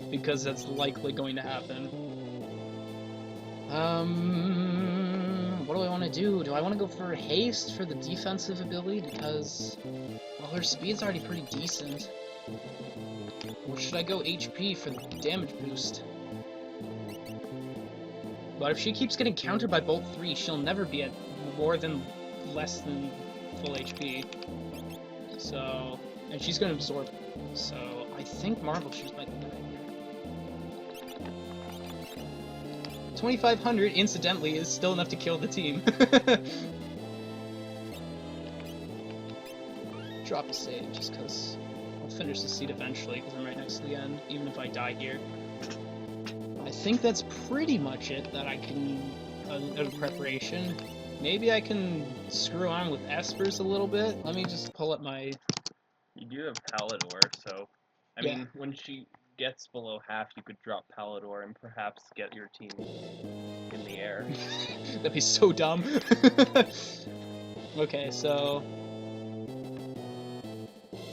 because that's likely going to happen. What do I want to do? Do I want to go for haste for the defensive ability, because, well, her speed's already pretty decent. Or should I go HP for the damage boost? But if she keeps getting countered by both three, she'll never be at less than full HP. So, and she's going to absorb it. So, I think Marvel Shoes might be right here. 2,500, incidentally, is still enough to kill the team. Drop a save, just because I'll finish the seed eventually, because I'm right next to the end, even if I die here. I think that's pretty much it that I can, out of preparation. Maybe I can screw on with espers a little bit. Let me just pull up my... You do have Palador, so... I mean, when she gets below half, you could drop Palador and perhaps get your team in the air. That'd be so dumb. Okay, so...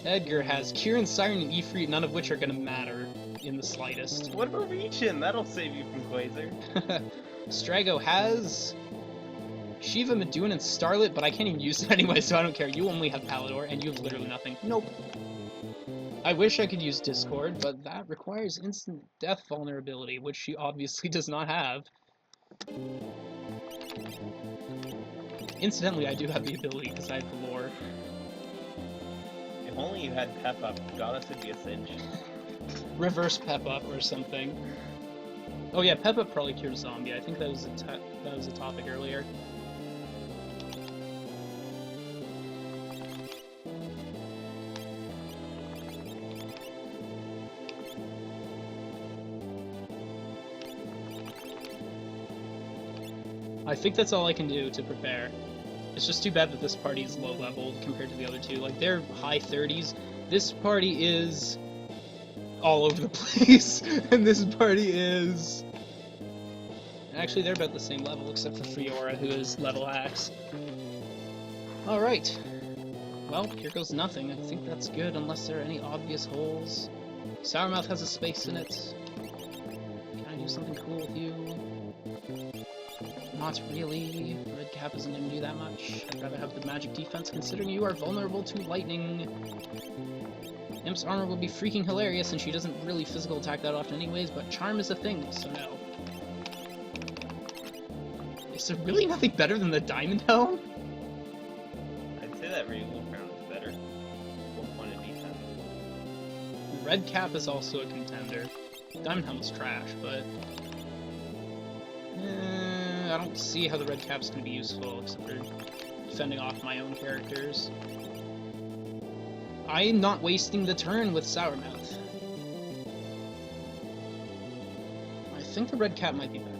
Edgar has Kieran, Siren, and Ifrit, none of which are gonna matter in the slightest. What about Region? That'll save you from Quasar. Strago has Shiva, Meduin, and Starlit, but I can't even use it anyway, so I don't care. You only have Palador, and you have literally nothing. Nope. I wish I could use Discord, but that requires instant death vulnerability, which she obviously does not have. Incidentally, I do have the ability, because I have the lore. If only you had Pep Up, Goddess would be a cinch. Reverse Pep Up or something. Oh yeah, Pep Up probably cures zombie. I think that was a topic earlier. I think that's all I can do to prepare. It's just too bad that this party is low-leveled compared to the other two. Like, they're high 30s. This party is all over the place, and this party is... Actually, they're about the same level, except for Fiora, who is level X. Alright. Well, here goes nothing. I think that's good, unless there are any obvious holes. Sourmouth has a space in it. Can I do something cool with you? Not really. Red Cap isn't going to do that much. I'd rather have the magic defense, considering you are vulnerable to lightning. Imp's armor will be freaking hilarious, and she doesn't really physical attack that often anyways, but charm is a thing, so no. Is there really nothing better than the Diamond Helm? I'd say that Wolf Crown is better. 1 point of defense. Red Cap is also a contender. Diamond Helm is trash, but... I don't see how the Red Cap's going to be useful, except for fending off my own characters. I'm not wasting the turn with Sourmouth. I think the Red Cap might be better.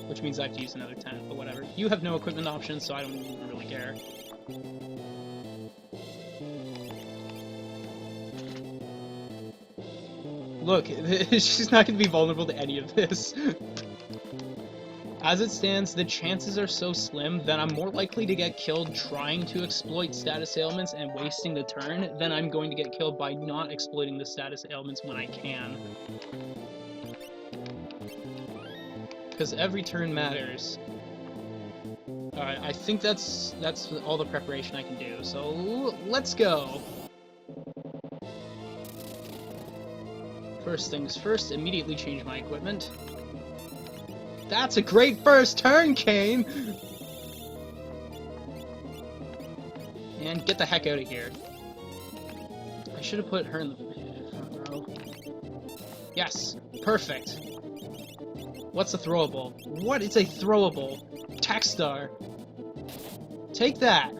Which means I have to use another 10, but whatever. You have no equipment options, so I don't even really care. Look, she's not going to be vulnerable to any of this. As it stands, the chances are so slim that I'm more likely to get killed trying to exploit status ailments and wasting the turn than I'm going to get killed by not exploiting the status ailments when I can. Because every turn matters. Alright, I think that's all the preparation I can do, so let's go! First things first, immediately change my equipment. That's a great first turn, Kane! And get the heck out of here. I should have put her in the front row. Yes! Perfect! What's a throwable? What is a throwable? Tackstar! Take that!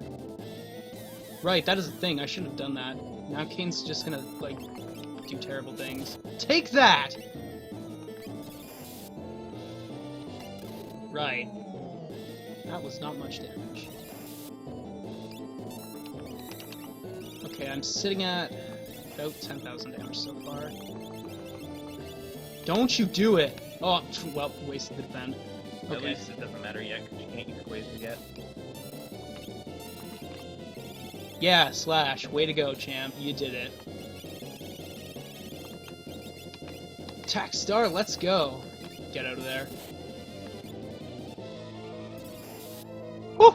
Right, that is a thing. I shouldn't have done that. Now Kane's just gonna, like, do terrible things. Take that! Right. That was not much damage. Okay, I'm sitting at about 10,000 damage so far. Don't you do it! Oh, well, wasted the defend. Okay. At least it doesn't matter yet, because you can't use Quasar yet. Yeah, Slash. Way to go, champ. You did it. Tackstar, let's go. Get out of there. Woo!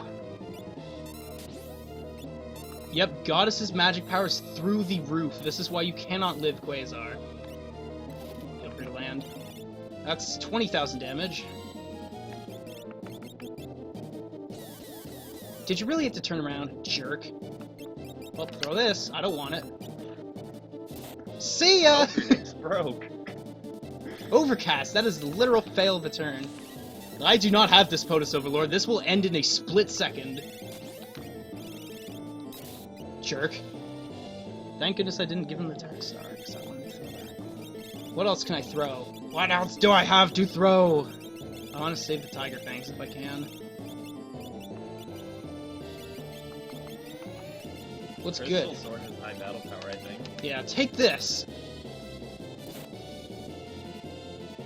Yep, Goddess's magic power is through the roof. This is why you cannot live Quasar. Feel free to land. That's 20,000 damage. Did you really have to turn around, jerk? Well, throw this. I don't want it. See ya! Your neck's broke. Overcast. That is the literal fail of a turn. I do not have this POTUS Overlord. This will end in a split second. Jerk. Thank goodness I didn't give him the Dark Star, because I wanted to throw that. What else can I throw? What else do I have to throw? I want to save the Tiger Fangs if I can. What's good? Crystal Sword has high battle power, I think. Yeah, take this!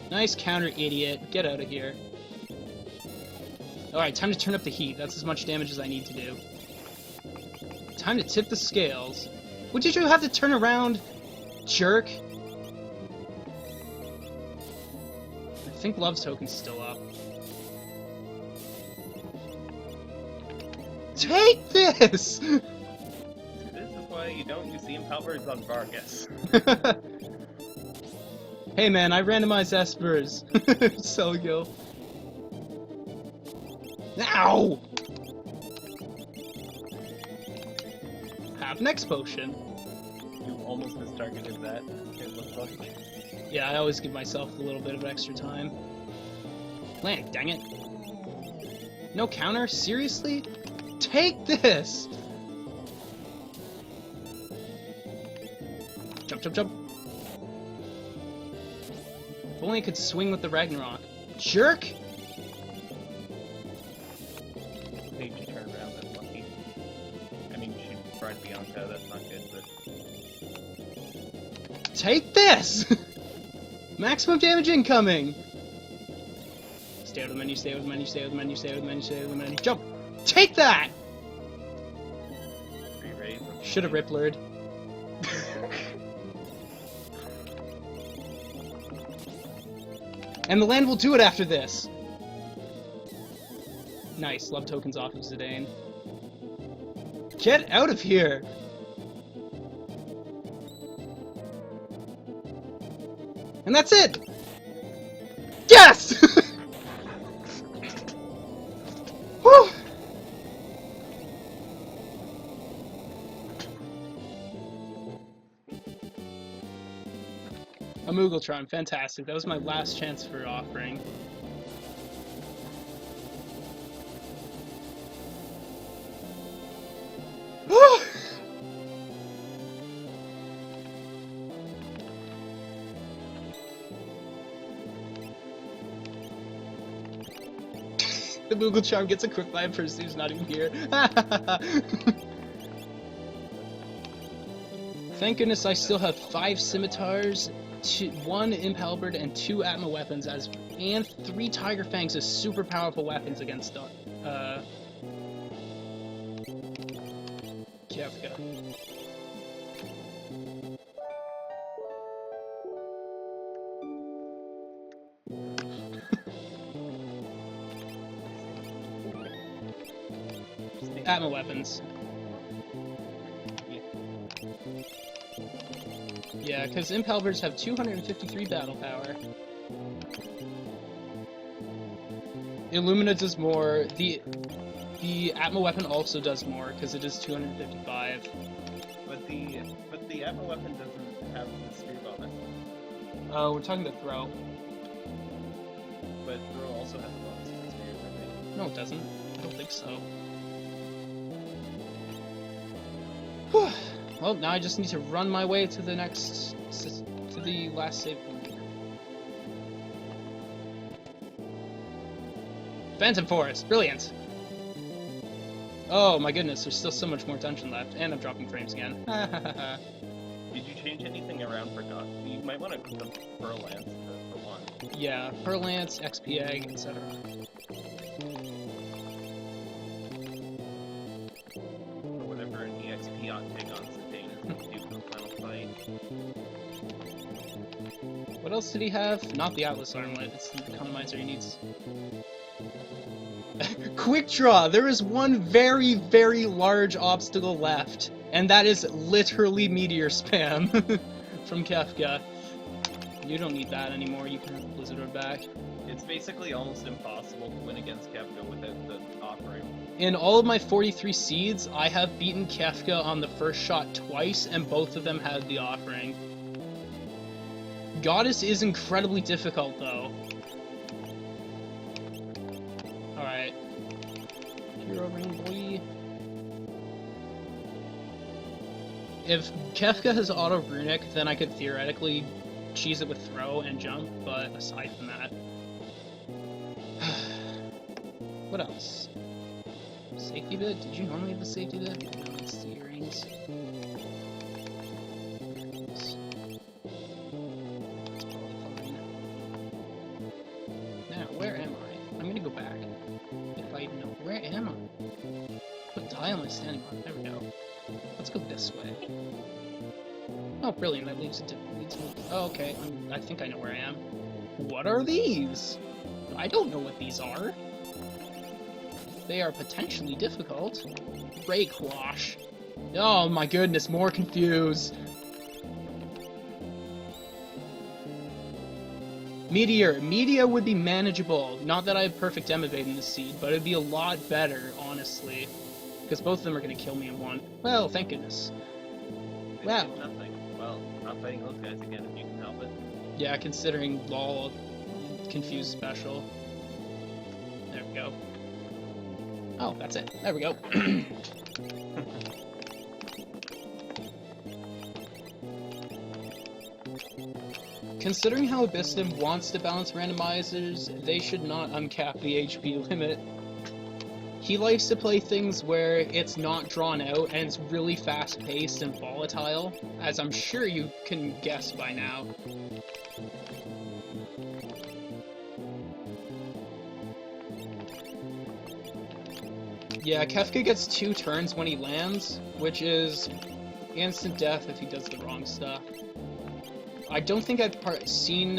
Nice counter, idiot. Get out of here. Alright, time to turn up the heat. That's as much damage as I need to do. Time to tip the scales. What did you have to turn around, jerk? I think Love's token's still up. Take this! This is why you don't use the Impalbers on Vargas. Hey man, I randomized Espers. So go. Ow! Have next potion. You almost mistargeted that, it looks like. Yeah, I always give myself a little bit of extra time. Land, dang it. No counter? Seriously? Take this! Jump, jump, jump. If only I could swing with the Ragnarok. Jerk! Made you turn around, that's lucky. I mean, you should ride Bianca, that's not good, but... Take this! Maximum damage incoming! Stay out of the menu, stay out of the menu, stay out of the menu, stay out of the menu, stay out of the menu. Jump! Take that! Re-raise. Should've Ripplered. And the land will do it after this! Nice, love tokens off of Zidane. Get out of here! And that's it! Yes! Whew! A Moogletron, fantastic. That was my last chance for offering. The Moogletron gets equipped by a person who's not even here. Thank goodness I still have 5 scimitars, 1 imp halberd, and 2 Atma weapons, and 3 Tiger Fangs as super powerful weapons against Kefka. Atma weapons. Yeah, because imp halberds have 253 battle power. Illumina does more. The Atma weapon also does more because it is 255. But the Atma weapon doesn't have the spear bonus. Oh, we're talking about throw. But throw also has a bonus to the spears, I think. No, it doesn't. I don't think so. Whew. Well, now I just need to run my way to the next, to the last save point. Phantom Forest, brilliant! Oh my goodness, there's still so much more dungeon left, and I'm dropping frames again. Did you change anything around for God? You might want to put the Pearl Lance for one. Yeah, Pearl Lance, XP Egg, etc. Or whatever an EXP outtake on Zidane is going to do for the final fight. What else did he have? Not the Atlas Armlet, it's the economizer he needs. Quick draw! There is one very, very large obstacle left, and that is literally meteor spam from Kefka. You don't need that anymore, you can have the Blizzard Orb back. It's basically almost impossible to win against Kefka without the offering. In all of my 43 seeds, I have beaten Kefka on the first shot twice, and both of them had the offering. Goddess is incredibly difficult, though. Alright. Hero ring, boy. If Kefka has auto runic, then I could theoretically cheese it with throw and jump, but aside from that... What else? Safety bit? Did you normally have the safety bit? No, it's the earrings. It's probably fine. Now, where am I? I'm gonna go back. If I even know. Where am I? What tile am I standing on? There we go. Let's go this way. Oh, brilliant. That leads me. Oh, okay. I think I know where I am. What are these? I don't know what these are. They are potentially difficult. Rake wash. Oh my goodness, more confused. Meteor. Meteor would be manageable. Not that I have perfect evade in this seed, but it'd be a lot better, honestly. Because both of them are going to kill me in one. Well, thank goodness. Wow. Nothing. Well, not fighting those guys again if you can help it. Yeah, considering LOL confused special. There we go. Oh, that's it. There we go. Considering how Abyssim wants to balance randomizers, they should not uncap the HP limit. He likes to play things where it's not drawn out and it's really fast-paced and volatile, as I'm sure you can guess by now. Yeah, Kefka gets 2 turns when he lands, which is instant death if he does the wrong stuff. I don't think I've seen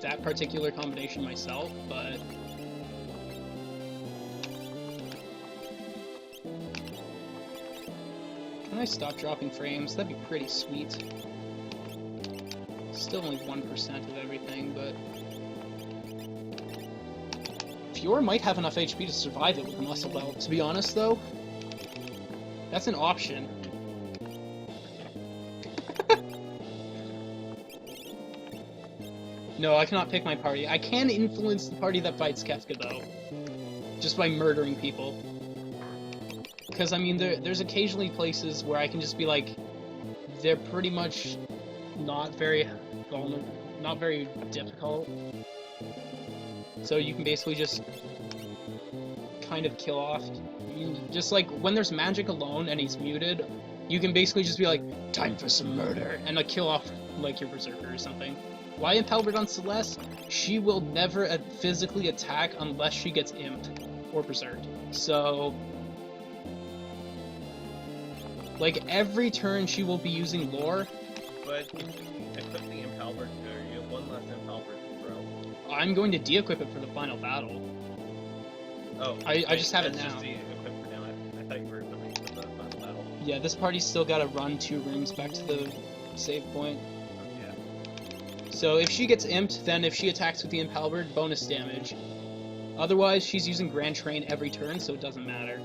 that particular combination myself, but... Can I stop dropping frames? That'd be pretty sweet. Still only 1% of everything, but... Fiora might have enough HP to survive it with a muscle belt, to be honest, though. That's an option. No, I cannot pick my party. I can influence the party that fights Kefka, though. Just by murdering people. Because, I mean, there's occasionally places where I can just be like, they're pretty much not very vulnerable, not very difficult. So you can basically just kind of kill off. Just like when there's magic alone and he's muted, you can basically just be like, time for some murder, and like kill off like your berserker or something. Why Impalbert on Celeste? She will never physically attack unless she gets imped or berserked. So, like every turn she will be using lore. But if you equip the Impalbert, you have one less Impalbert to throw. I'm going to de-equip it for the final battle. Oh, I just have it now. Just de-equip for now. I thought you were equipping for the final battle. Yeah, this party's still got to run 2 rooms back to the save point. Yeah. So if she gets imped, then if she attacks with the Impalbert, bonus damage. Otherwise, she's using Grand Train every turn, so it doesn't matter.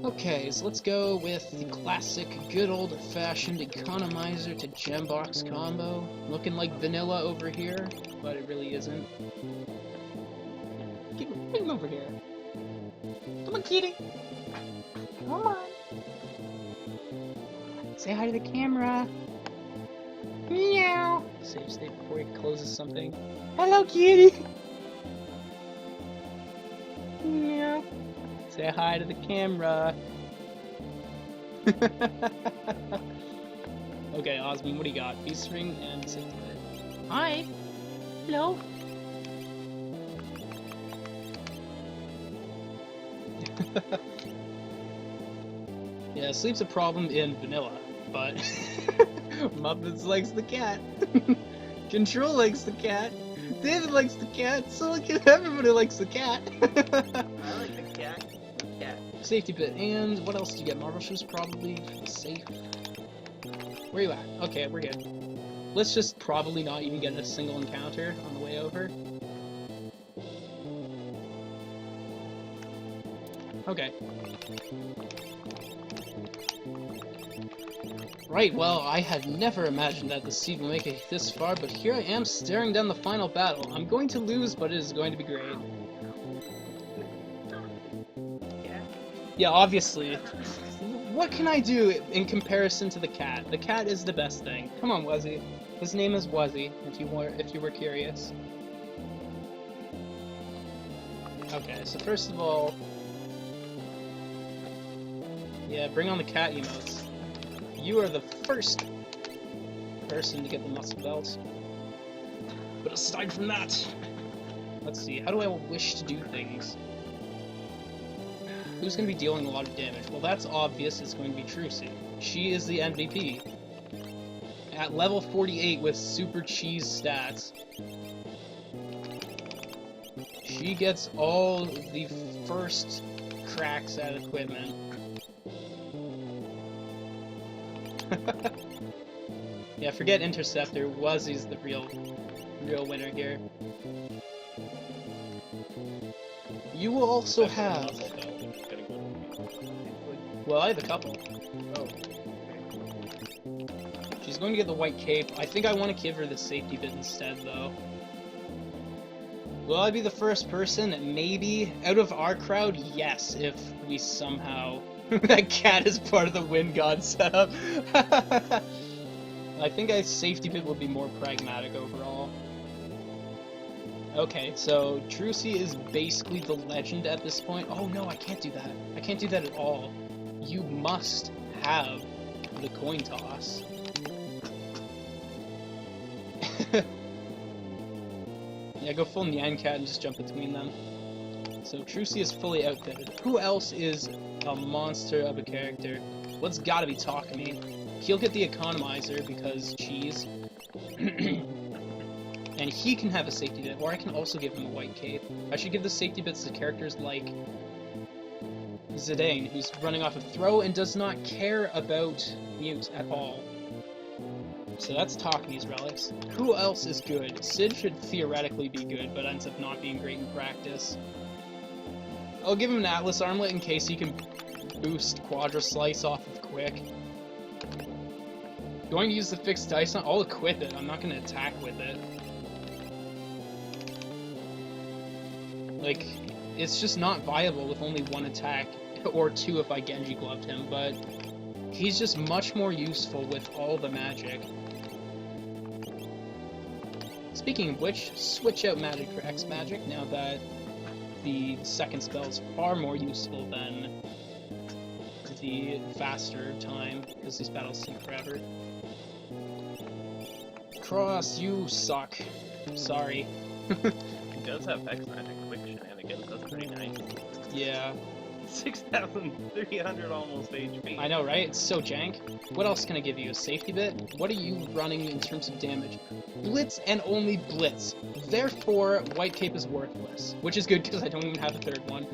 Okay, so let's go with the classic, good old-fashioned economizer to gem box combo. Looking like vanilla over here, but it really isn't. Bring him over here. Come on, kitty. Come on. Say hi to the camera. Meow. Save state before he closes something. Hello, kitty. Meow. Say hi to the camera. Okay, Osmond, what do you got? Beast Ring and safety bit. Hi. Hello. Yeah, sleep's a problem in vanilla, but Muppets likes the cat. Control likes the cat. David likes the cat. So everybody likes the cat. I like the cat. Safety bit, and what else do you get? Marble shoes, probably safe. Where you at? Okay, we're good. Let's just probably not even get a single encounter on the way over. Okay. Right, well, I had never imagined that the seed would make it this far, but here I am staring down the final battle. I'm going to lose, but it is going to be great. Yeah, obviously. what can I do in comparison to the cat? The cat is the best thing. Come on, Wuzzy. His name is Wuzzy, if you were curious. Okay, so first of all, yeah, bring on the cat emotes. You are the first person to get the muscle belt. But aside from that, let's see, how do I wish to do things? Who's going to be dealing a lot of damage? Well, that's obvious, it's going to be Trucy. She is the MVP. At level 48 with super cheese stats, she gets all the first cracks at equipment. Yeah, forget Interceptor. Wuzzy's the real winner here. You will also have... Well, I have a couple. Oh. She's going to get the white cape. I think I want to give her the safety bit instead, though. Will I be the first person? Maybe. Out of our crowd, yes, if we somehow... that cat is part of the Wind God setup. I think a safety bit would be more pragmatic overall. Okay, so Trucy is basically the legend at this point. Oh no, I can't do that. I can't do that at all. You must have the coin toss. Yeah, go full Nyan Cat and just jump between them. So Trucy is fully outfitted. Who else is a monster of a character? What's gotta be Takumi? He'll get the economizer because cheese. And he can have a safety bit, or I can also give him a white cape. I should give the safety bits to characters like Zidane, who's running off a throw and does not care about mute at all. So that's Takumi's relics. Who else is good? Sid should theoretically be good, but ends up not being great in practice. I'll give him an Atlas Armlet in case he can boost Quadra Slice off of quick. Going to use the fixed dice? I'll equip it. I'm not going to attack with it. Like, it's just not viable with only one attack, or two if I Genji gloved him, but he's just much more useful with all the magic. Speaking of which, switch out magic for X magic now that the second spell is far more useful than the faster time, because these battles take forever. Cross, you suck. Sorry. He does have X magic quick shenanigans, that's pretty nice. Yeah. 6,300 almost HP. I know, right? It's so jank. What else can I give you? A safety bit? What are you running in terms of damage? Blitz and only Blitz. Therefore, White Cape is worthless. Which is good because I don't even have a third one.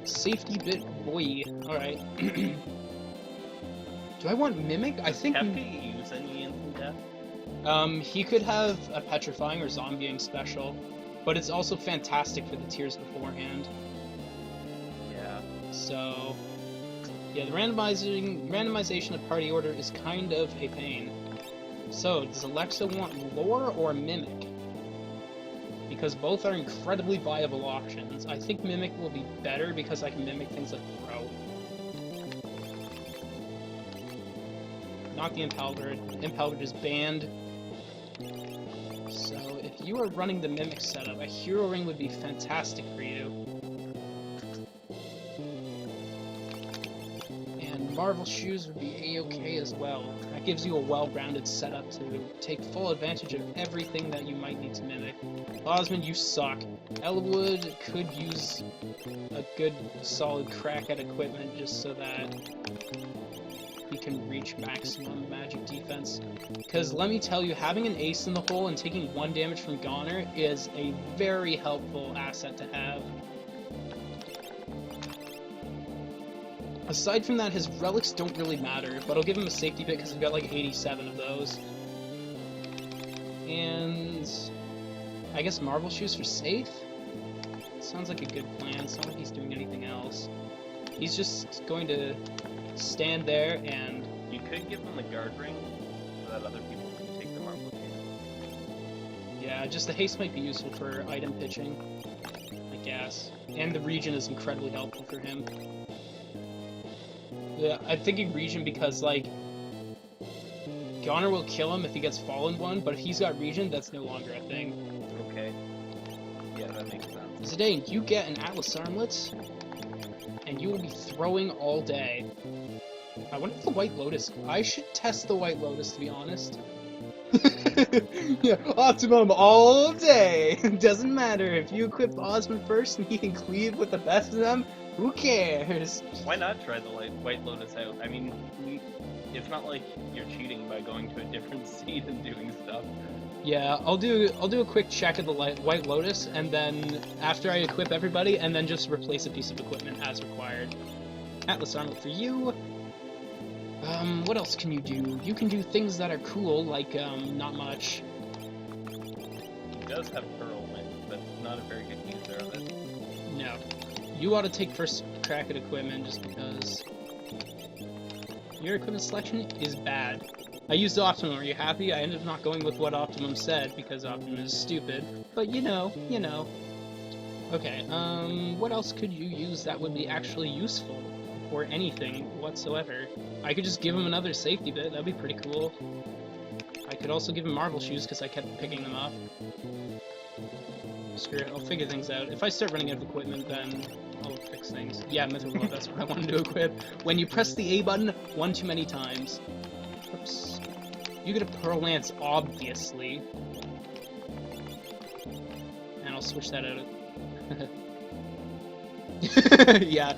Safety bit, boy. Alright. Do I want Mimic? I think... Hefty use any instant death? He could have a Petrifying or Zombieing special, but it's also fantastic for the tiers beforehand. Yeah. So, yeah, the randomization of party order is kind of a pain. So, does Alexa want Lore or Mimic? Because both are incredibly viable options. I think Mimic will be better because I can mimic things like Throw. Not the Impalberd. Impalberd is banned. So, if you are running the Mimic setup, a Hero Ring would be fantastic for you. And Marvel Shoes would be a-okay as well. That gives you a well-rounded setup to take full advantage of everything that you might need to mimic. Osmond, you suck. Elwood could use a good, solid crack at equipment just so that he can reach maximum magic defense. Because let me tell you, having an ace in the hole and taking 1 damage from Goner is a very helpful asset to have. Aside from that, his relics don't really matter, but I'll give him a safety bit because I've got like 87 of those. And I guess Marvel Shoes for safe? Sounds like a good plan. It's not like he's doing anything else. He's just going to stand there and... You could give him the guard ring so that other people can take the Marvel Shoes. Yeah, just the haste might be useful for item pitching, I guess. And the region is incredibly helpful for him. I'm thinking Regen because, like, Goner will kill him if he gets Fallen One, but if he's got Regen, that's no longer a thing. Okay. Yeah, that makes sense. Zidane, you get an Atlas Armlet, and you will be throwing all day. I wonder if the White Lotus... I should test the White Lotus, to be honest. Yeah, Optimum all day! Doesn't matter, if you equip Osmond first and he can cleave with the best of them, who cares? Why not try the White Lotus out? I mean, it's not like you're cheating by going to a different seed and doing stuff. Yeah, I'll do a quick check of the White Lotus, and then after I equip everybody, and then just replace a piece of equipment as required. Atlas Armlet for you. What else can you do? You can do things that are cool, like, not much. He does have Pearl Wind, but not a very good user of it. No. You ought to take first crack at equipment, just because your equipment selection is bad. I used Optimum, are you happy? I ended up not going with what Optimum said, because Optimum is stupid. But you know. Okay, what else could you use that would be actually useful? Or anything whatsoever? I could just give him another safety bit, that'd be pretty cool. I could also give him Marvel Shoes, because I kept picking them up. Screw it, I'll figure things out. If I start running out of equipment, then I'll fix things. Yeah, Mythical Love, that's what I wanted to equip. When you press the A button one too many times. Oops. You get a Pearl Lance, obviously. And I'll switch that out. Yeah,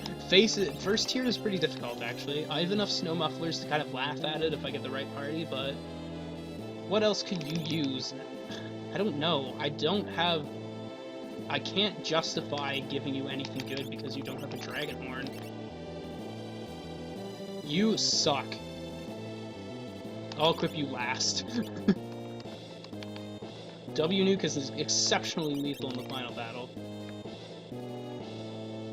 first tier is pretty difficult, actually. I have enough snow mufflers to kind of laugh at it if I get the right party, but... What else could you use? I don't know. I can't justify giving you anything good because you don't have a Dragonhorn. You suck. I'll equip you last. W-Nuke is exceptionally lethal in the final battle.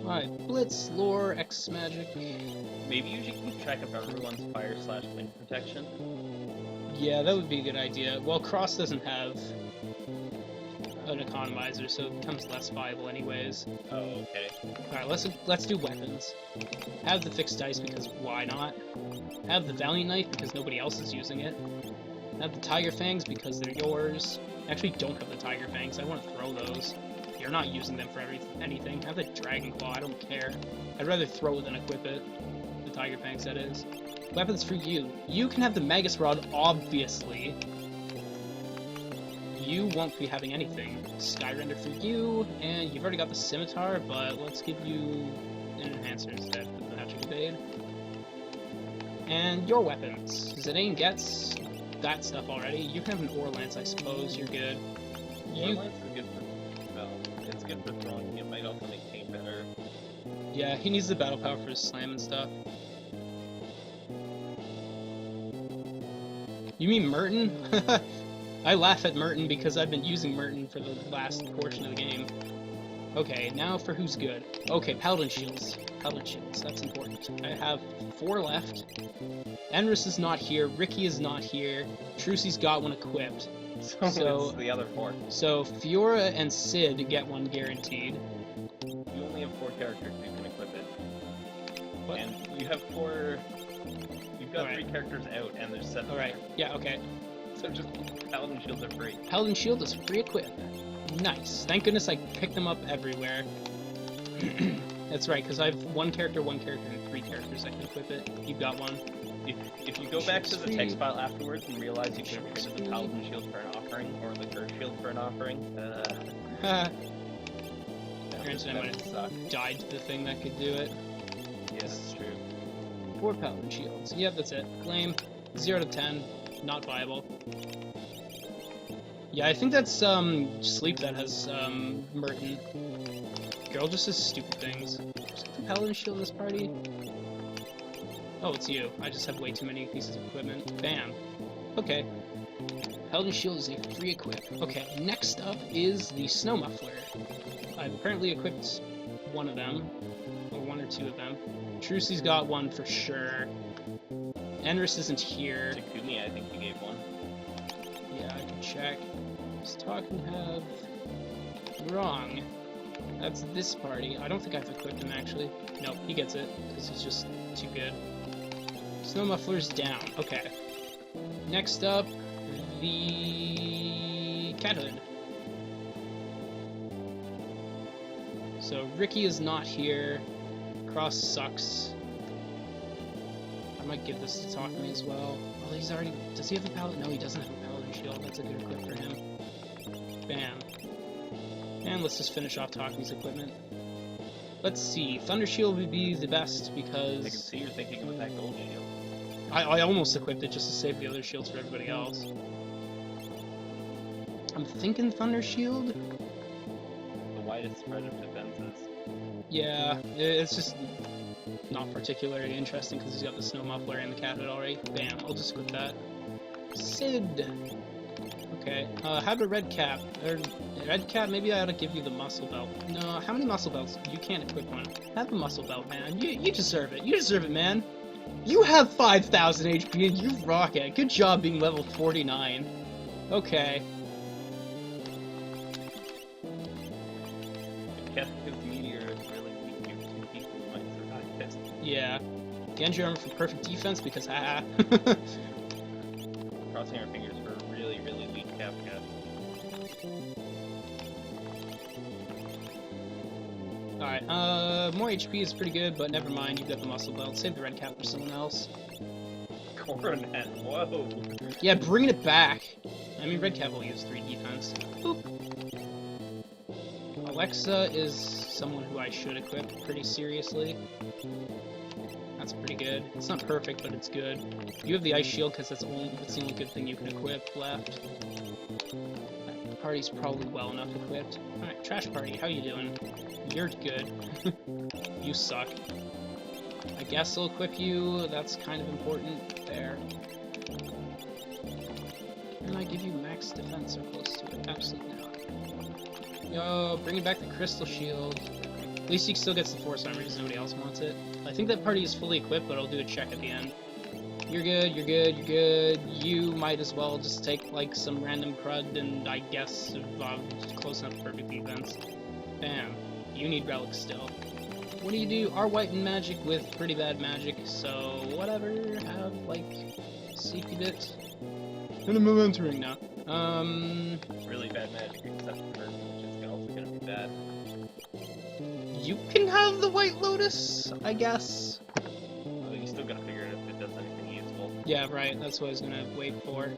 Alright, Blitz, Lore, X Magic. Maybe you should keep track of everyone's fire/wind protection. Yeah, that would be a good idea. Well, Cross doesn't have an economizer, so it becomes less viable anyways. Oh, okay. Alright, let's do weapons. Have the fixed dice because why not? Have the Valiant Knife because nobody else is using it. Have the Tiger Fangs because they're yours. Actually, don't have the Tiger Fangs. I want to throw those. You're not using them for anything. Have the Dragon Claw. I don't care. I'd rather throw than equip it. The Tiger Fangs, that is. Weapons for you. You can have the Magus Rod, obviously. You won't be having anything. Skyrender for you, and you've already got the Scimitar, but let's give you an Enhancer instead for the Magic Evade. And your weapons. Zidane gets that stuff already. You can have an Ore Lance, I suppose. You're good. Ore Lance is good for... Well, it's good for throwing. It might also make Pain better. Yeah, he needs the battle power for his slam and stuff. You mean Merton? I laugh at Merton because I've been using Merton for the last portion of the game. Okay, now for who's good. Okay, Paladin Shields. Paladin Shields, that's important. I have 4 left. Enris is not here, Ricky is not here, Trucy's got one equipped. So it's the other 4. So Fiora and Sid get one guaranteed. You only have 4 characters who can equip it. What? And you have 4... You've got 3 characters out, and there's 7. Alright, yeah, okay. So just Paladin Shields are free. Paladin Shield is free equip. Nice. Thank goodness I picked them up everywhere. That's right, because I have 1 character, and 3 characters that can equip it. You've got one. If you go back to the text file afterwards and realize you could have traded the Paladin Shield for an offering, or the Curse Shield for an offering, Granted, I might have died to the thing that could do it. Yeah, that's true. 4 Paladin Shields. Yep, that's it. Flame, 0 to 10. Not viable. Yeah, I think that's, Sleep that has, Merton. Girl just says stupid things. Is the Paladin Shield in this party? Oh, it's you. I just have way too many pieces of equipment. Bam. Okay. Paladin Shield is a free equip. Okay, next up is the Snow Muffler. I've apparently equipped one of them. Or 1 or 2 of them. Trucy's got one for sure. Enris isn't here. Takumi, I think you gave one. Yeah, I can check. Just talking have... Wrong. That's this party. I don't think I've equipped him, actually. Nope, he gets it, because he's just too good. Snow muffler's down. Okay. Next up, the cat hood. So Ricky is not here. Cross sucks. I might give this to Talk Me as well. Oh, he's already... Does he have a paladin? No, he doesn't have a paladin shield. That's a good equip for him. Bam. And let's just finish off Talk Me's equipment. Let's see. Thunder Shield would be the best because... I can see you're thinking of that gold shield. I almost equipped it just to save the other shields for everybody else. I'm thinking Thunder Shield? The widest spread of defenses. Yeah, it's just not particularly interesting because he's got the Snow Muffler and the cat hood already. Bam, I'll just equip that. Sid! Okay, how about Red Cap? Or Red Cap, maybe I ought to give you the muscle belt. No, how many muscle belts? You can't equip one. Have the muscle belt, man. You deserve it. You deserve it, man. You have 5,000 HP and you rock it. Good job being level 49. Okay. Kethka's meteor is really weak. You two people might survive this. Yeah. Genji armor for perfect defense because haha. Crossing our fingers for a really, really weak Kefka. Alright, more HP is pretty good, but never mind, you've got the muscle belt. Save the red cap for someone else. Coronet, whoa! Yeah, bringing it back. I mean, red cap will use 3 defense. Boop. Alexa is someone who I should equip pretty seriously. That's pretty good. It's not perfect, but it's good. You have the ice shield because that's the only good thing you can equip left. The party's probably well enough equipped. Alright, trash party, how you doing? You're good. You suck. I guess I'll equip you. That's kind of important there. Can I give you max defense or close to it? Absolutely not. Yo, bringing back the crystal shield. At least he still gets the force armor because nobody else wants it. I think that party is fully equipped, but I'll do a check at the end. You're good, you're good, you're good. You might as well just take, like, some random crud and I guess close enough to perfect defense. Bam. You need relics still. What do you do? Our white and magic with pretty bad magic, so whatever. Have, like, safety bit. And a momentum ring now. Really bad magic except for which is also gonna be bad. You can have the White Lotus, I guess. Well, you still gotta figure out if it does anything useful. Yeah, right. That's what I was gonna wait for.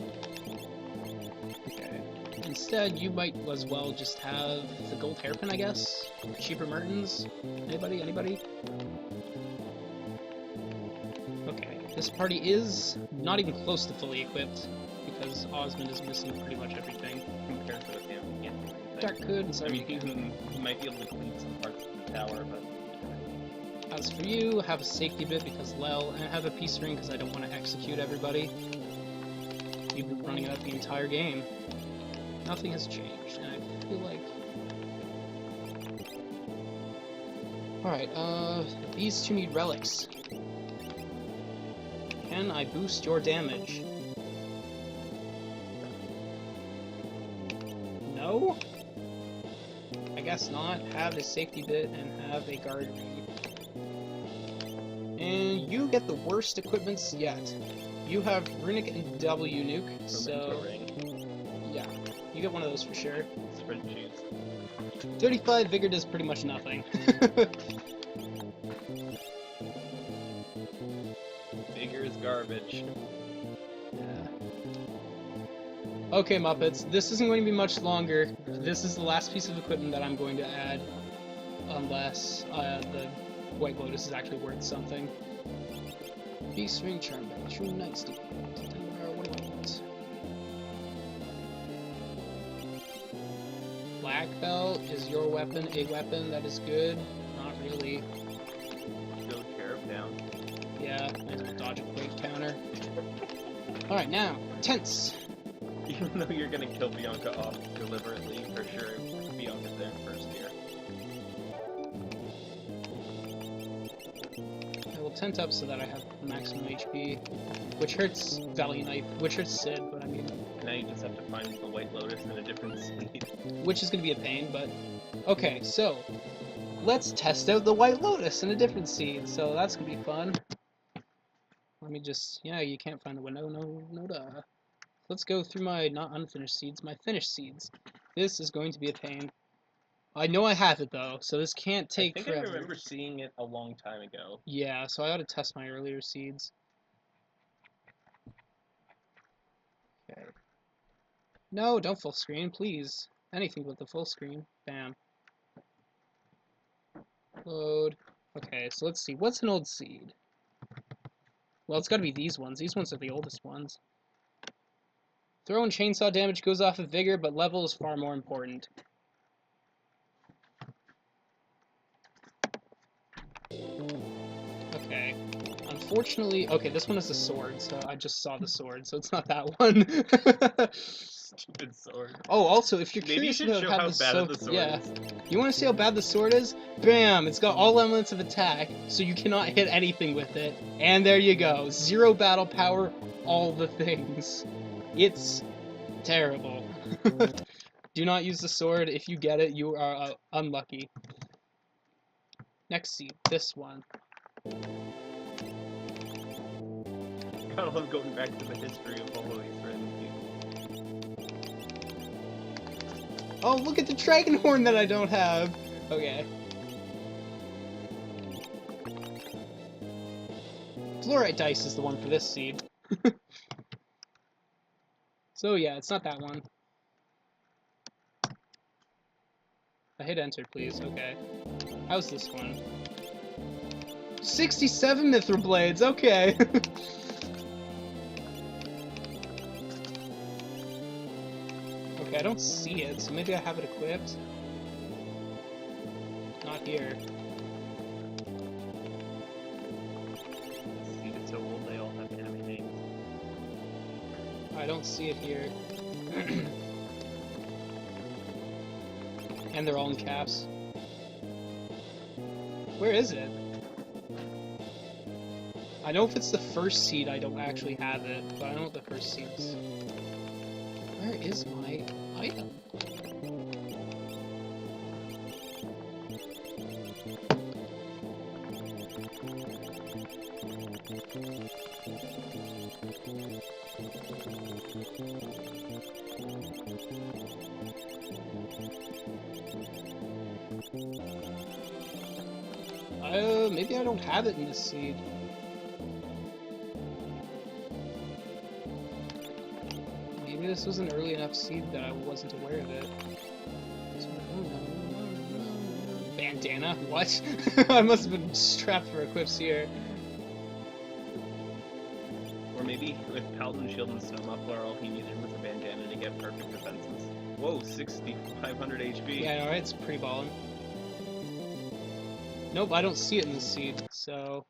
Okay. Instead, you might as well just have the gold hairpin, I guess. Cheaper Mertens. Anybody? Anybody? Okay. This party is not even close to fully equipped because Osmond is missing pretty much everything. Compared to him, yeah. Dark Hood and I mean, Cyber he might be able to clean some parts of the tower, but... As for you, have a safety bit because Lel, and have a peace ring because I don't want to execute everybody. You've been running it out the entire game. Nothing has changed, and I feel like... Alright, these two need relics. Can I boost your damage? No? I guess not. Have a safety bit and have a guard ring. And you get the worst equipments yet. You have Runic and W nuke, so... Yeah, you get one of those for sure. Spread juice. 35 Vigor does pretty much nothing. Vigor is garbage. Yeah. Okay, Muppets, this isn't going to be much longer. This is the last piece of equipment that I'm going to add. Unless the White Lotus is actually worth something. Beast Ring, Charm Belt, True Nightstick, what do I want? Black Belt, is your weapon a weapon that is good? Not really. Go Cherub down. Yeah, and a dodge a quake counter. Alright, now, Tense. Even though you're gonna kill Bianca off deliberately, for sure, Bianca's there first here. I will tent up so that I have maximum HP, which hurts Valiant Knife, which hurts Sid, but I mean... Now you just have to find the White Lotus in a different seed. Which is going to be a pain, but... Okay, so... Let's test out the White Lotus in a different seed, so that's going to be fun. Let me just... Yeah, you can't find the window. No, duh. Let's go through my not unfinished seeds, my finished seeds. This is going to be a pain. I know I have it, though, so this can't take forever. I remember seeing it a long time ago. Yeah, so I ought to test my earlier seeds. Okay. No, don't full screen, please. Anything but the full screen. Bam. Load. Okay, so let's see. What's an old seed? Well, it's gotta be these ones. These ones are the oldest ones. Throw and chainsaw damage goes off of vigor, but level is far more important. Okay. Unfortunately, okay, this one is a sword, so I just saw the sword, so it's not that one. Stupid sword. Oh, also, if you're Maybe curious you should about show how how the bad the sword yeah, is. you want to see how bad the sword is? Bam! It's got all elements of attack, so you cannot hit anything with it. And there you go, 0 battle power, all the things. It's terrible. Do not use the sword. If you get it, you are unlucky. Next seed, this one. I love going back to the history of all of these random people. Oh, look at the dragon horn that I don't have. Okay. Fluorite dice is the one for this seed. So yeah, it's not that one. I hit enter, please. Okay. How's this one? 67 mithril blades. Okay. Okay, I don't see it, so maybe I have it equipped. Not here. See, it's so old they all have enemy names. I don't see it here. And they're all in caps. Where is it? I know if it's the first seed, I don't actually have it, but I know what the first seed is. Where is my item? Maybe I don't have it in this seed. Maybe this was an early enough seed that I wasn't aware of it. So, bandana? What? I must have been strapped for equips here. Or maybe with Paladin Shield and Snow Muffler, all he needed was a bandana to get perfect defenses. Whoa, 6,500 HP. Yeah, I know, right? It's pretty ballin'. Nope, I don't see it in this seed, so...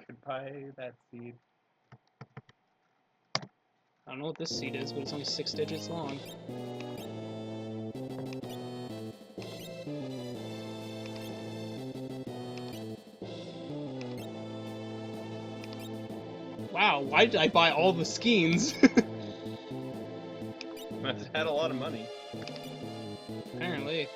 Goodbye, that seed. I don't know what this seed is, but it's only 6 digits long. Wow, why did I buy all the skeins? Must have had a lot of money. Apparently.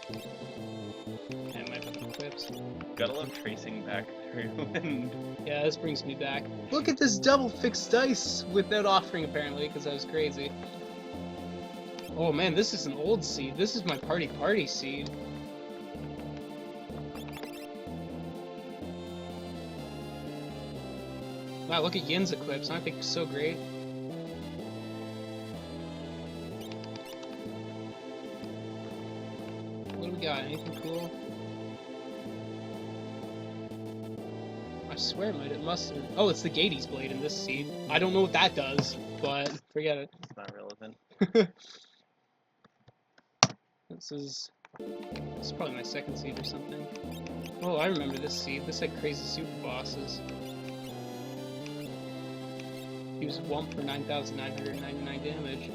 I might have equipped. Gotta love tracing back through and... Yeah, this brings me back. Look at this double fixed dice without offering, apparently, because I was crazy. Oh man, this is an old seed. This is my party seed. Wow, look at Yin's equips. I think it's so great. What do we got? Anything cool? I swear it must have... Oh, it's the Gates blade in this seed. I don't know what that does, but forget it. It's not relevant. This is probably my second seed or something. Oh, I remember this seed. This had crazy super bosses. Use Wump for 9,999 damage.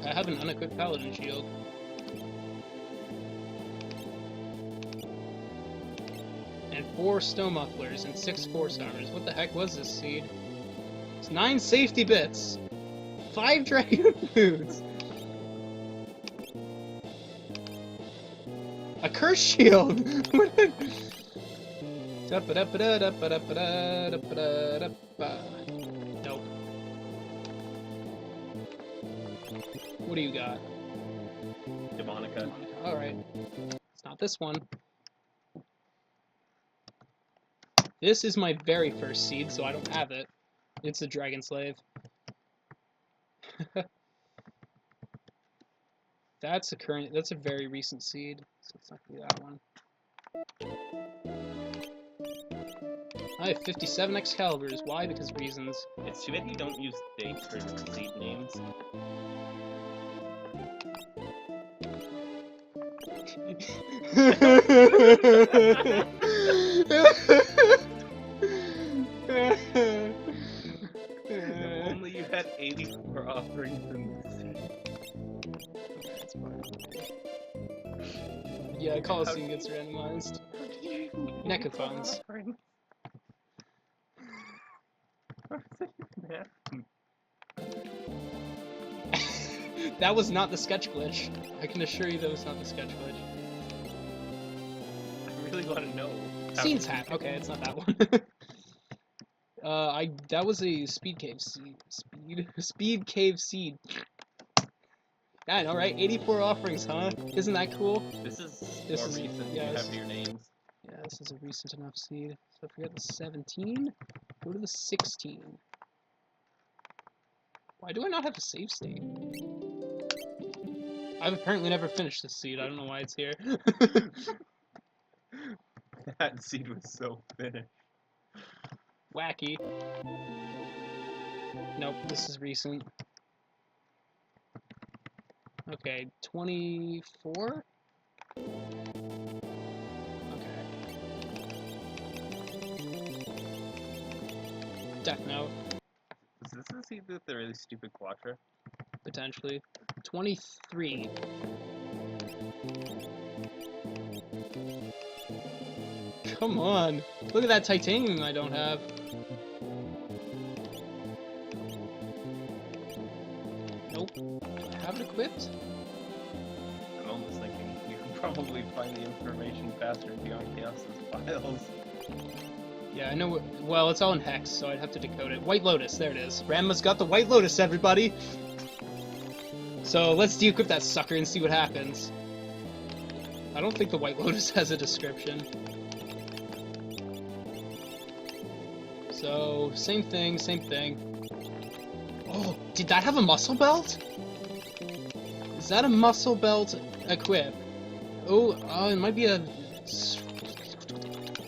I have an unequipped Paladin Shield. And 4 Snow Mufflers and 6 Force Armors. What the heck was this seed? It's 9 safety bits! 5 Dragon Foods! A Curse Shield! Nope. What do you got? Demonica. Alright. It's not this one. This is my very first seed, so I don't have it. It's a Dragon Slave. That's a very recent seed, so it's not gonna be that one. I have 57 Excaliburs. Why? Because reasons. It's too bad you don't use dates for seed names. If only you had 84 offerings in the seed. That's fine. Yeah, Coliseum gets randomized. Necrophons. That was not the sketch glitch. I can assure you that was not the sketch glitch. I really want to know. Scene's hat. Okay, it's not that one. That was a speed cave seed. Speed cave seed. I know, right? 84 offerings, huh? Isn't that cool? This is This more is- recent. yeah, You this have your names. Yeah, this is a recent enough seed. So if we got the 17, go to the 16. Why do I not have a save state? I've apparently never finished this seed. I don't know why it's here. That seed was so finished. Wacky. Nope, this is recent. Okay, 24? Okay. Death Note, Is this the seed with the really stupid Quattro? potentially. 23. Come on! Look at that titanium I don't have. Nope. Do I have it equipped? I'm almost thinking you can probably find the information faster beyond Chaos's files. Yeah, I know what. Well, it's all in Hex, so I'd have to decode it. White Lotus, there it is. Ranma's got the White Lotus, everybody! So let's de-equip that sucker and see what happens. I don't think the White Lotus has a description. So, same thing, same thing. Oh, did that have a muscle belt? Is that a muscle belt equip? Oh, it might be a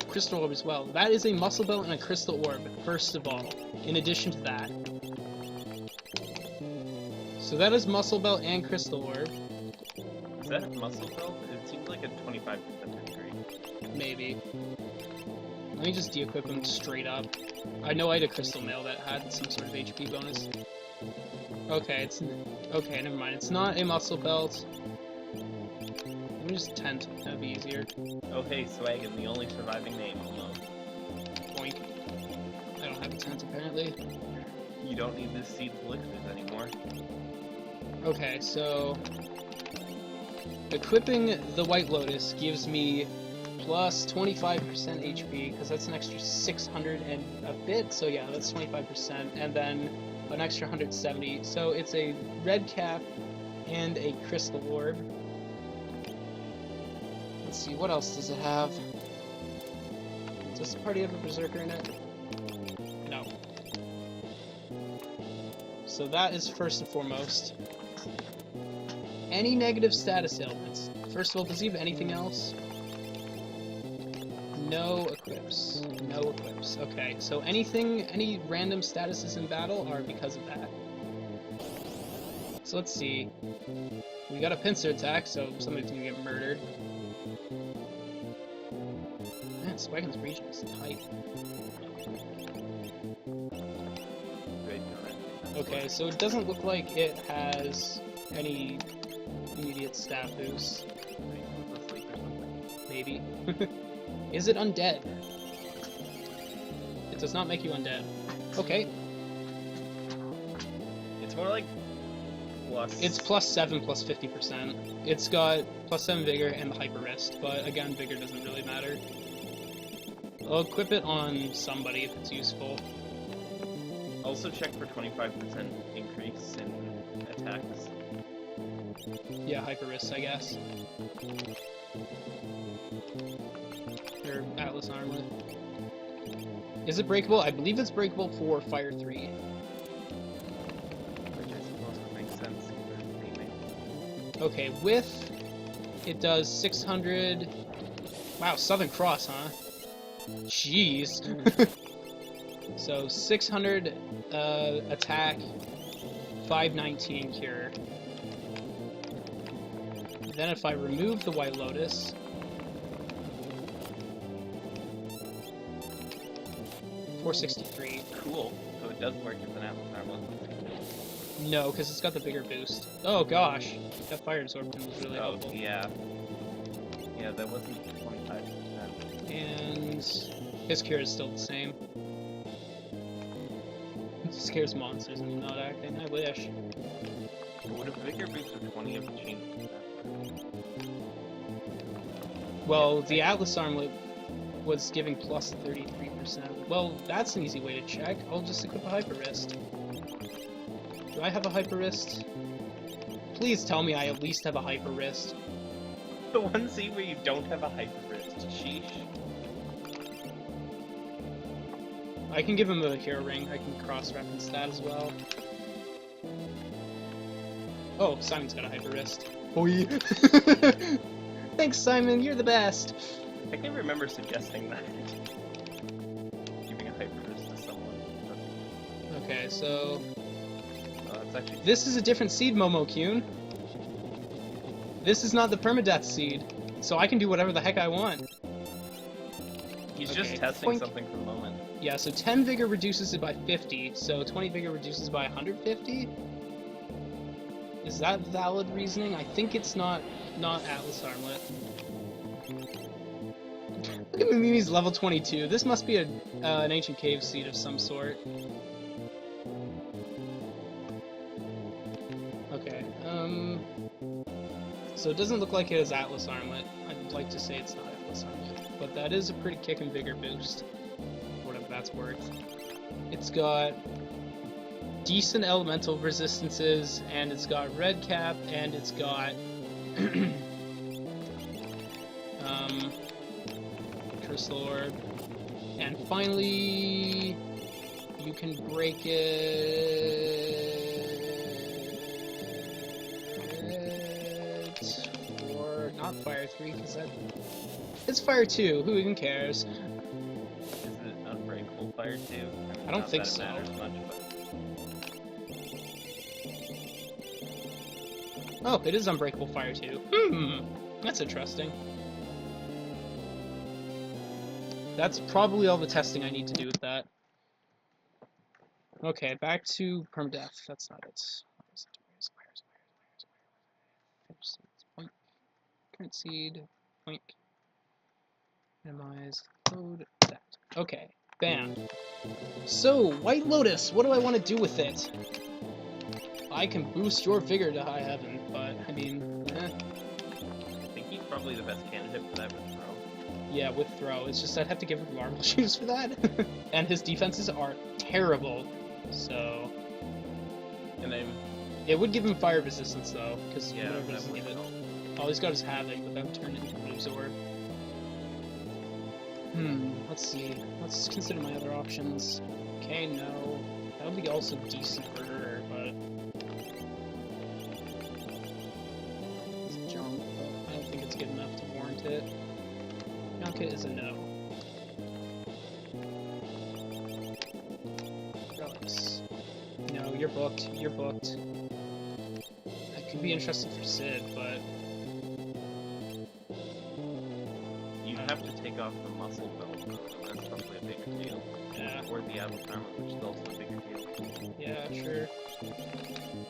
crystal orb as well. That is a muscle belt and a crystal orb, first of all, in addition to that. So that is muscle belt and crystal orb. Is that a muscle belt? It seems like a 25% degree. Maybe. Let me just de-equip him straight up. I know I had a crystal mail that had some sort of HP bonus. Okay, okay, never mind. It's not a muscle belt. Let me just tent. That'd be easier. Oh hey, Swaggin, the only surviving name almost. Boink. I don't have a tent apparently. You don't need this seed elixirs anymore. Okay, so equipping the White Lotus gives me plus 25% HP, because that's an extra 600 and a bit, so yeah, that's 25%, and then an extra 170, so it's a red cap and a crystal orb. Let's see, what else does it have? Does the party have a berserker in it? No. So that is first and foremost. Any negative status ailments. First of all, does he have anything else? No equips. No equips. Okay, so any random statuses in battle are because of that. So let's see. We got a pincer attack, so somebody's gonna get murdered. Man, Swaggin's region is tight. Okay, so it doesn't look like it has any immediate stat boost. Maybe. Is it undead? It does not make you undead. Okay. It's more like plus... It's +7 plus 50%. It's got +7 vigor and the hyper wrist, but again, vigor doesn't really matter. I'll equip it on somebody if it's useful. Also check for 25% increase in attacks. Yeah, hyper wrist, I guess. Or Atlas armlet. Is it breakable? I believe it's breakable for Fire 3. Which I suppose would make sense if they're aiming. Okay, with it does 600. Wow, Southern Cross, huh? Jeez. So 600 attack, 519 cure. Then if I remove the White Lotus, $463. Cool. So it does work as an Atlas armlet. No, because it's got the bigger boost. Oh gosh, that fire absorption was really Oh, helpful. yeah. Yeah, that wasn't 25%. And his cure is still the same. It scares monsters and not acting. I wish. Would a bigger boost of 20 have changed that? Well, the Atlas armlet was giving plus 33%. Well, that's an easy way to check. I'll just equip a hyper wrist. Do I have a hyper wrist? Please tell me I at least have a hyper wrist. The one scene where you don't have a hyper wrist. Sheesh. I can give him a hero ring. I can cross-reference that as well. Oh, Simon's got a hyper wrist. Boy. Thanks, Simon. You're the best. I can remember suggesting that. Giving a hyper wrist to someone. Okay, so It's actually this is a different seed, Momo-kun. This is not the Permadeath seed, so I can do whatever the heck I want. he's Okay, just testing point. something for the moment. Yeah, so 10 vigor reduces it by 50, so 20 vigor reduces by 150? Is that valid reasoning? I think it's not Atlas armlet. Look at Mimi's level 22. This must be an ancient cave seed of some sort. Okay, so it doesn't look like it has Atlas armlet. I'd like to say it's not Atlas armlet, but that is a pretty kick and vigor boost. Whatever that's worth. It's got decent elemental resistances, and it's got red cap, and it's got crystal orb, and finally you can break it or not Fire 3 because it's Fire 2. Who even cares? Is it unbreakable fire too? I don't not think that it so. matters much, but Oh, it is Unbreakable Fire 2. That's interesting. That's probably all the testing I need to do with that. Okay, back to Permadeath. That's not it. Point. Current seed. Point. Minimize. Load. That. Okay. Bam. So, White Lotus, what do I want to do with it? I can boost your vigor to high heaven, but, I mean, I think he's probably the best candidate for that with throw. Yeah, with throw. It's just I'd have to give him marble shoes for that. And his defenses are terrible, so... And then, It would give him fire resistance, though, because yeah, whatever that doesn't would give it. help. Oh, he's got his Havoc, but that would turn into an Absorb. Let's see. Let's consider my other options. Okay, no. That would be also decent for her, but... It's junk, but I don't think it's good enough to warrant it. Yonka is a no. Relics. No, you're booked. You're booked. That could be interesting for Sid, but... You have to take off the muscle belt, though. That's probably a bigger deal. Yeah. Or the Atlas armor, which is also a bigger deal. Yeah, sure.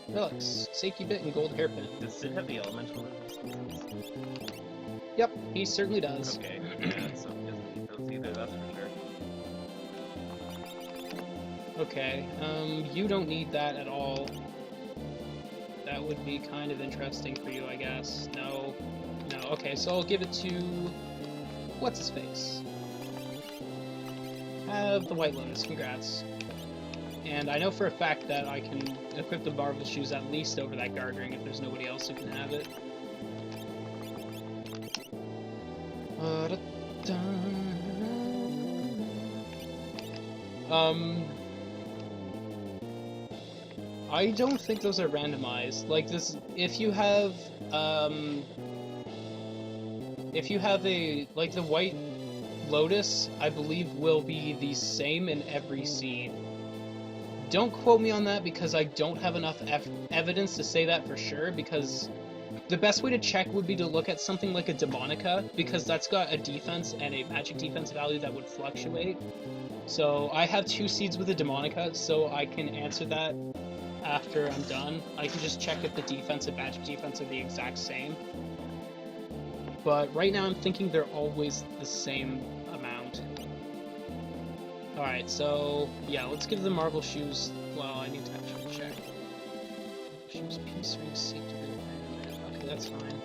Relics. Safety bit and gold hairpin. Does Sid have the elemental resistance? Yep, he certainly does. Okay, yeah, so he doesn't need those either, that's for sure. Okay, you don't need that at all. That would be kind of interesting for you, I guess. No. No, okay, so I'll give it to... What's his face? have the White Lotus, congrats. And I know for a fact that I can equip the Marvel Shoes at least over that guard ring if there's nobody else who can have it. I don't think those are randomized. Like this, if you have like the White Lotus, I believe will be the same in every seed. Don't quote me on that because I don't have enough evidence to say that for sure, because the best way to check would be to look at something like a Demonica, because that's got a defense and a magic defense value that would fluctuate. So I have 2 seeds with a Demonica, so I can answer that after I'm done. I can just check if the defense and magic defense are the exact same. But right now I'm thinking they're always the same amount. Alright, so yeah, let's give the Marvel Shoes. Well, I need to actually check. Shoes, peace ring, safety ring. Okay, that's fine.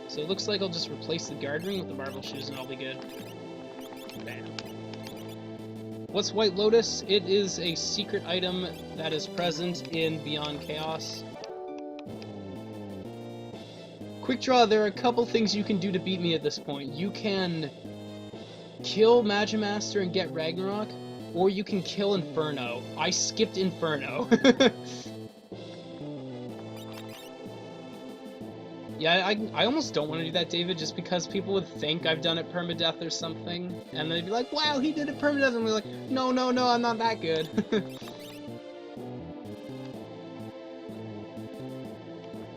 So it looks like I'll just replace the guard ring with the Marvel Shoes and I'll be good. Bam. What's White Lotus? It is a secret item that is present in Beyond Chaos. Quick draw, there are a couple things you can do to beat me at this point. You can kill Magimaster and get Ragnarok, or you can kill Inferno. I skipped Inferno. Yeah, I almost don't want to do that, David, just because people would think I've done it permadeath or something, and they'd be like, wow, he did it permadeath, and we're like, no, no, no, I'm not that good.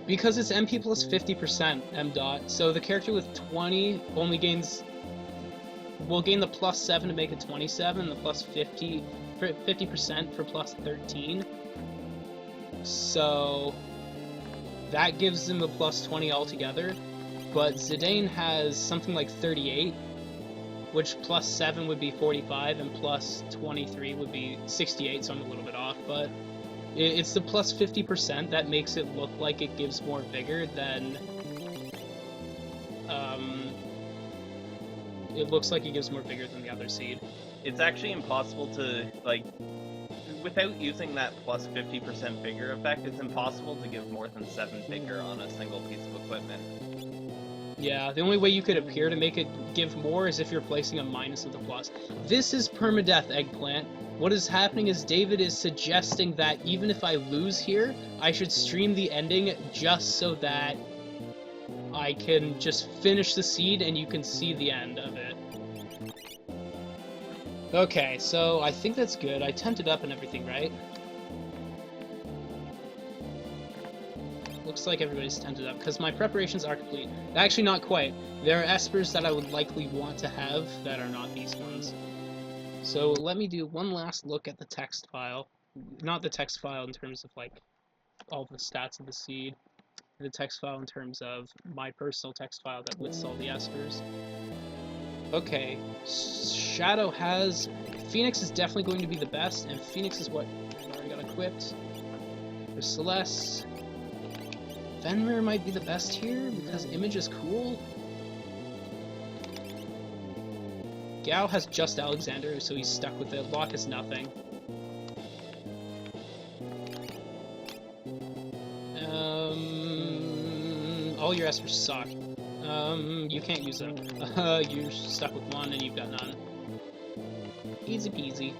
Because it's MP plus 50% M dot, so the character with 20 only gains, will gain the plus 7 to make it 27, the plus 50% for plus 13. So that gives him a plus 20 altogether, but Zidane has something like 38, which plus 7 would be 45, and plus 23 would be 68, so I'm a little bit off, but it's the plus 50% that makes it look like it gives more vigor than, it looks like it gives more vigor than the other seed. It's actually impossible to, like, without using that plus 50% vigor effect, it's impossible to give more than 7 vigor on a single piece of equipment. Yeah, the only way you could appear to make it give more is if you're placing a minus with a plus. This is permadeath, Eggplant. What is happening is David is suggesting that even if I lose here, I should stream the ending just so that I can just finish the seed and you can see the end of it. Okay, so I think that's good. I tented up and everything, right? Looks like everybody's tented up, because my preparations are complete. Actually, not quite. There are espers that I would likely want to have that are not these ones. So let me do one last look at the text file. Not the text file in terms of, like, all the stats of the seed. The text file in terms of my personal text file that lists all the espers. Okay, Shadow has... Phoenix is definitely going to be the best, and Phoenix is what I've already got equipped. There's Celeste. Fenrir might be the best here, because Image is cool. Gao has just Alexander, so he's stuck with it. Locke is nothing. All your espers suck. You can't use them. You're stuck with one and you've got none. Easy peasy.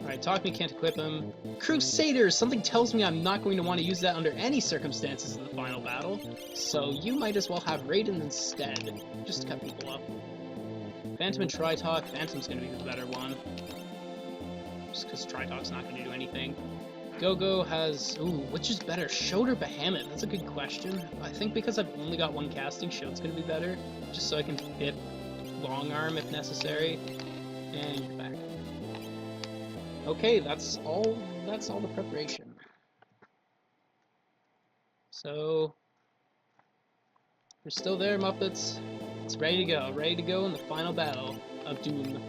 Alright, Talk Me can't equip him. Crusaders! Something tells me I'm not going to want to use that under any circumstances in the final battle, so you might as well have Raiden instead, just to cut people up. Phantom and Tritalk. Phantom's going to be the better one, just because Tritalk's not going to do anything. Go-Go has... Ooh, which is better, Shode or Behemoth? That's a good question. I think because I've only got one casting, Shode's going to be better, just so I can hit Long Arm if necessary. And you're back. Okay, that's all the preparation. So, you're still there, Muppets. It's ready to go in the final battle of Doom.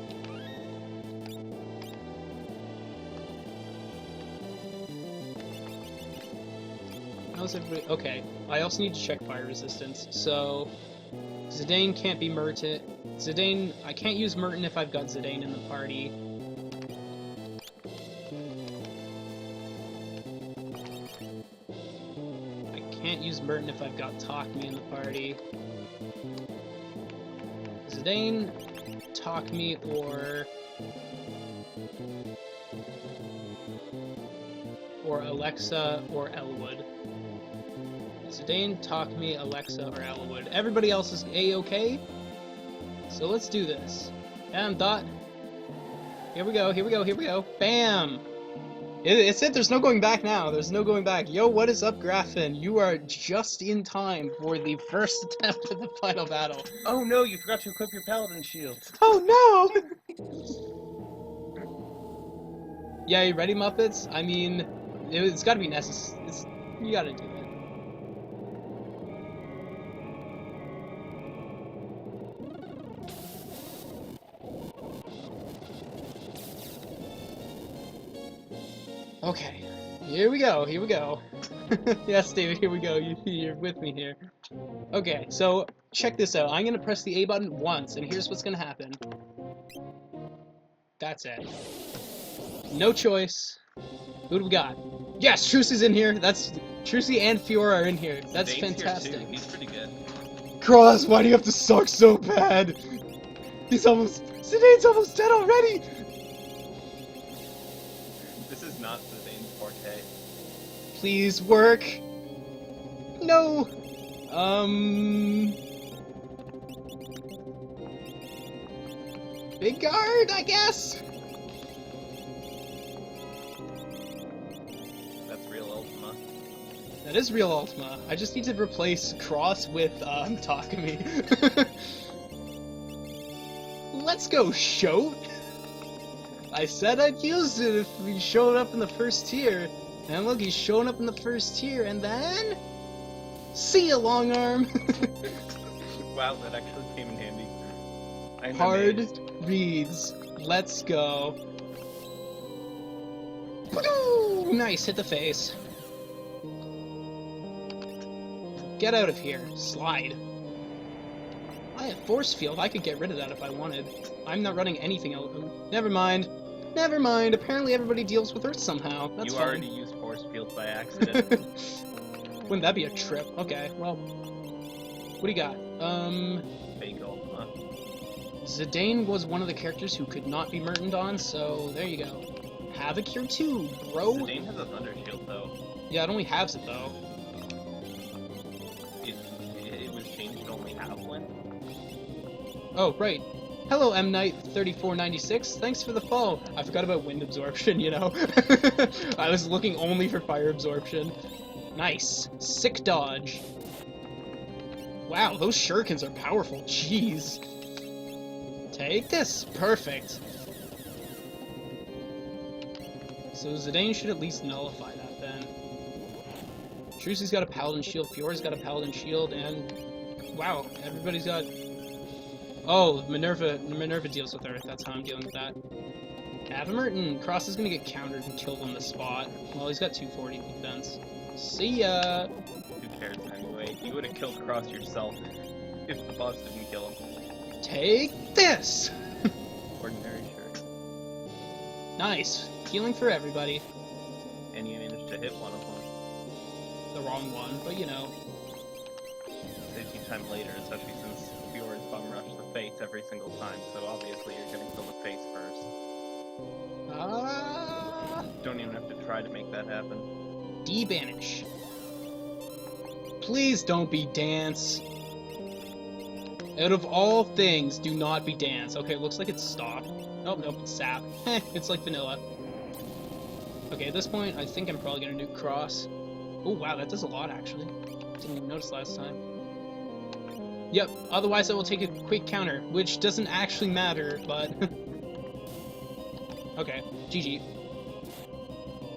How's everybody? Okay, I also need to check fire resistance. So, Zidane can't be Merton. Zidane, I can't use Merton if I've got Zidane in the party. I can't use Merton if I've got Talk Me in the party. Zidane, Talk Me, or Alexa or Elwood. Zidane, Talk Me, Alexa, or Elwood. Everybody else is A-okay? So let's do this. And Dot. Here we go, here we go, here we go. Bam! It's it, there's no going back now. There's no going back. Yo, what is up, Graffin? You are just in time for the first attempt at the final battle. Oh no, you forgot to equip your paladin shield. Oh no! Yeah, you ready, Muppets? I mean, it's gotta be necessary. You gotta do it. Okay, here we go, here we go. Yes, David, here we go. You're with me here. Okay, so check this out. I'm gonna press the A button once, and here's what's gonna happen. That's it. No choice. Who do we got? Yes, Trucy's in here. That's Trucy and Fiora are in here. That's Zidane's fantastic. Here too. He's pretty good. Cross, why do you have to suck so bad? Zidane's almost dead already. This is not Zidane's forte. Please work. No. Big guard, I guess. That's real Ultima. That is real Ultima. I just need to replace Cross with Takumi. Let's go, Shoat. I said I'd use it if he showed up in the first tier. And look, he's showing up in the first tier, and then... See ya, Long Arm! Wow, that actually came in handy. I'm Hard amazed. reads. Let's go. Woo! Nice, hit the face. Get out of here. Slide. I have Force Field. I could get rid of that if I wanted. I'm not running anything else. Never mind. Never mind. Apparently everybody deals with Earth somehow. That's You fine. already used Force Field by accident. Wouldn't that be a trip? Okay, well... What do you got? Fake Ultima. Zidane was one of the characters who could not be Mertoned on, so there you go. Havoc here too, bro! Zidane has a Thunder Shield though. Yeah, it only halves it though. It was changed to only half one. Oh, right. Hello, M. Knight 3496. Thanks for the follow. I forgot about wind absorption, you know? I was looking only for fire absorption. Nice. Sick dodge. Wow, those shurikens are powerful. Jeez. Take this. Perfect. So Zidane should at least nullify that then. Trucy's got a paladin shield, Fiora's got a paladin shield, and... Wow, everybody's got... Oh, Minerva deals with Earth. That's how I'm dealing with that. Merton. Cross is gonna get countered and killed on the spot. Well, he's got 240 defense. See ya! Who cares anyway? You would have killed Cross yourself if the boss didn't kill him. Take this! Ordinary shirt. Nice. Healing for everybody. And you managed to hit one of them. The wrong one, but you know. Saves you time later, especially since Fiora's bum rush the face every single time, so obviously you're gonna kill the face first. Don't even have to try to make that happen. D-banish. Please don't be dance. Out of all things, do not be dance. Okay, it looks like it's stopped. Oh, nope, it's sap. Heh, it's like vanilla. Okay, at this point, I think I'm probably gonna do cross. Oh, wow, that does a lot, actually. Didn't even notice last time. Yep, otherwise I will take a quick counter, which doesn't actually matter, but... Okay, GG.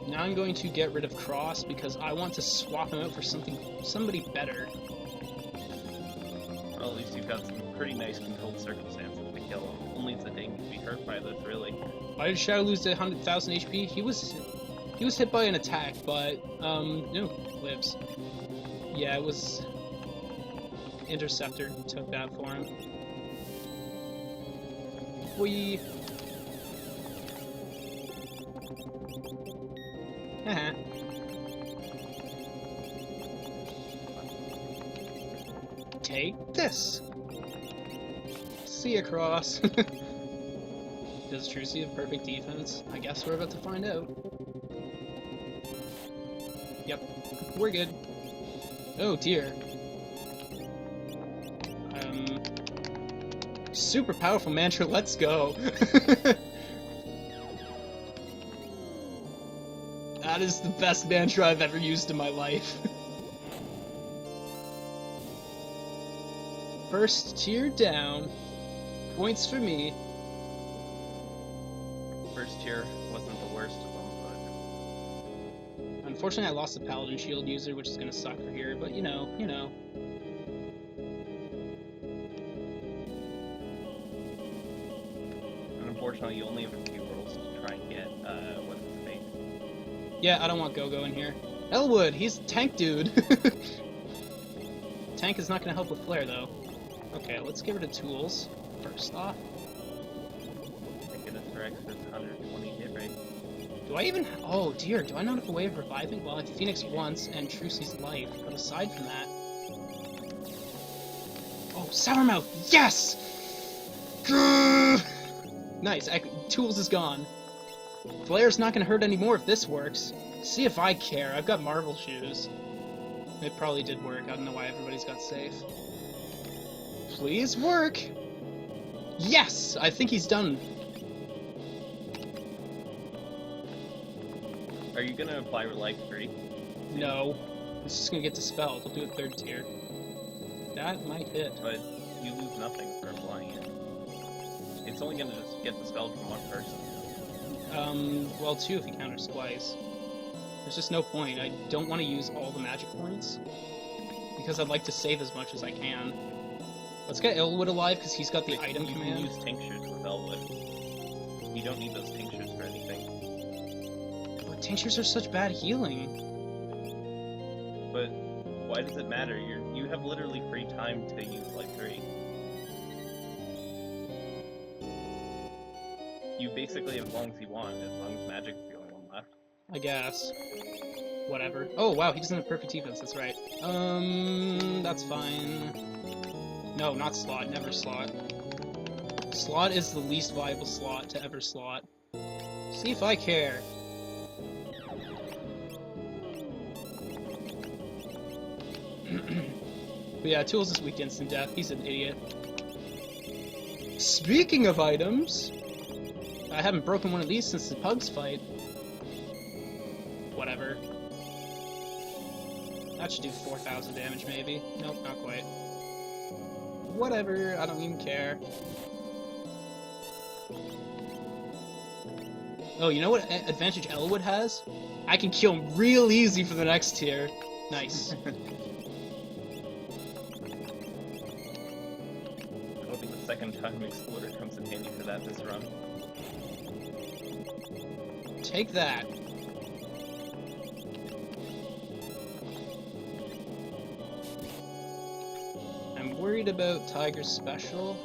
Now I'm going to get rid of Cross because I want to swap him out for somebody better. Well, at least you've got some pretty nice controlled circumstances to kill him. Only Zidane can be hurt by this, really. Why did Shadow lose to 100,000 HP? He was hit by an attack, but no, lives. Yeah, it was. Interceptor took that for him. Whee! Haha. Take this! See ya, Cross! Does Trucy have perfect defense? I guess we're about to find out. Yep, we're good. Oh dear. Super powerful mantra, let's go! That is the best mantra I've ever used in my life. First tier down. Points for me. First tier wasn't the worst of them, Unfortunately, I lost the Paladin Shield user, which is gonna suck for here, but you know. and unfortunately you only have a few rolls to try and get what's his face. Yeah, I don't want Go-Go in here. Elwood, he's tank dude. Tank is not gonna help with Flare, though. Okay, let's get rid of tools, first off. Thank goodness for X's 120 hit rate. Do I even... Oh dear, do I not have a way of reviving? Well, I have Phoenix once and Trucy's life, but aside from that... Oh, Sourmouth! Yes! Nice, Tools is gone. Flare's not gonna hurt anymore if this works. See if I care, I've got Marvel Shoes. It probably did work, I don't know why everybody's got safe. Please work! Yes! I think he's done. Are you gonna apply Life 3? No. It's just gonna get dispelled. We'll do a third tier. That might hit. But you lose nothing for applying it. It's only gonna just get dispelled from one person. Well, two if you counter Splice. There's just no point. I don't want to use all the magic points, because I'd like to save as much as I can. Let's get Elwood alive, because he's got the item you command. You can use tinctures with Elwood. You don't need those tinctures for anything. But tinctures are such bad healing. But why does it matter? You have literally free time to use Life 3. You basically have as long as you want, as long as Magic's the only one left. I guess. Whatever. Oh, wow, he doesn't have perfect defense, that's right. That's fine. No, not slot, never slot. Slot is the least viable slot to ever slot. See if I care. But yeah, Tools is weak to instant death, he's an idiot. Speaking of items, I haven't broken one of these since the Pugs fight. Whatever. That should do 4,000 damage, maybe. Nope, not quite. Whatever, I don't even care. Oh, you know what advantage Elwood has? I can kill him real easy for the next tier. Nice. Hoping the second time Exploder comes in handy for that this run. Take that. I'm worried about Tiger's special.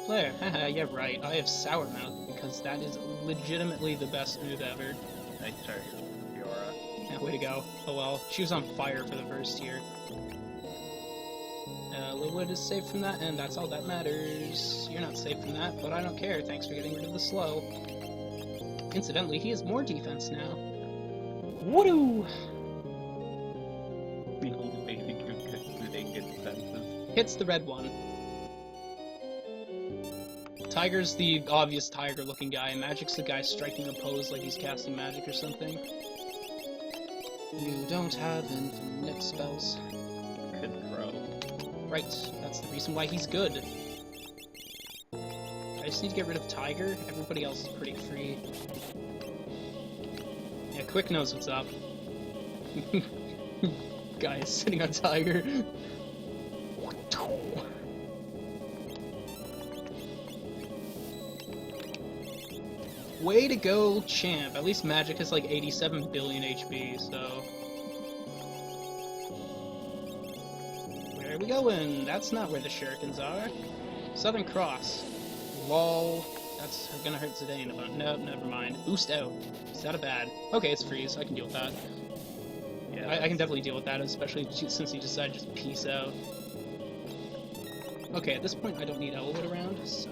Flare, haha, yeah right, I have Sourmouth, because that is legitimately the best move ever. Nice target, Fiora. Yeah, way to go. Oh well, she was on fire for the first tier. Elwood is safe from that, and that's all that matters. You're not safe from that, but I don't care, thanks for getting rid of the slow. Incidentally, he has more defense now. Woo! The only way to get good defenses. Hits the red one. Tiger's the obvious tiger-looking guy, and Magic's the guy striking a pose like he's casting magic or something. You don't have infinite spells. Good throw. Right, that's the reason why he's good. I just need to get rid of Tiger, everybody else is pretty free. Yeah, Quick knows what's up. Guy is sitting on Tiger. Way to go, champ. At least Magic has like 87 billion HP, so... Where are we going? That's not where the shurikens are. Southern Cross. Lol. That's gonna hurt Zidane about. Nope, never mind. Boost out. Is that a bad? Okay, it's freeze. I can deal with that. Yeah, I can definitely deal with that, especially since he decided to just peace out. Okay, at this point I don't need Elwood around, so...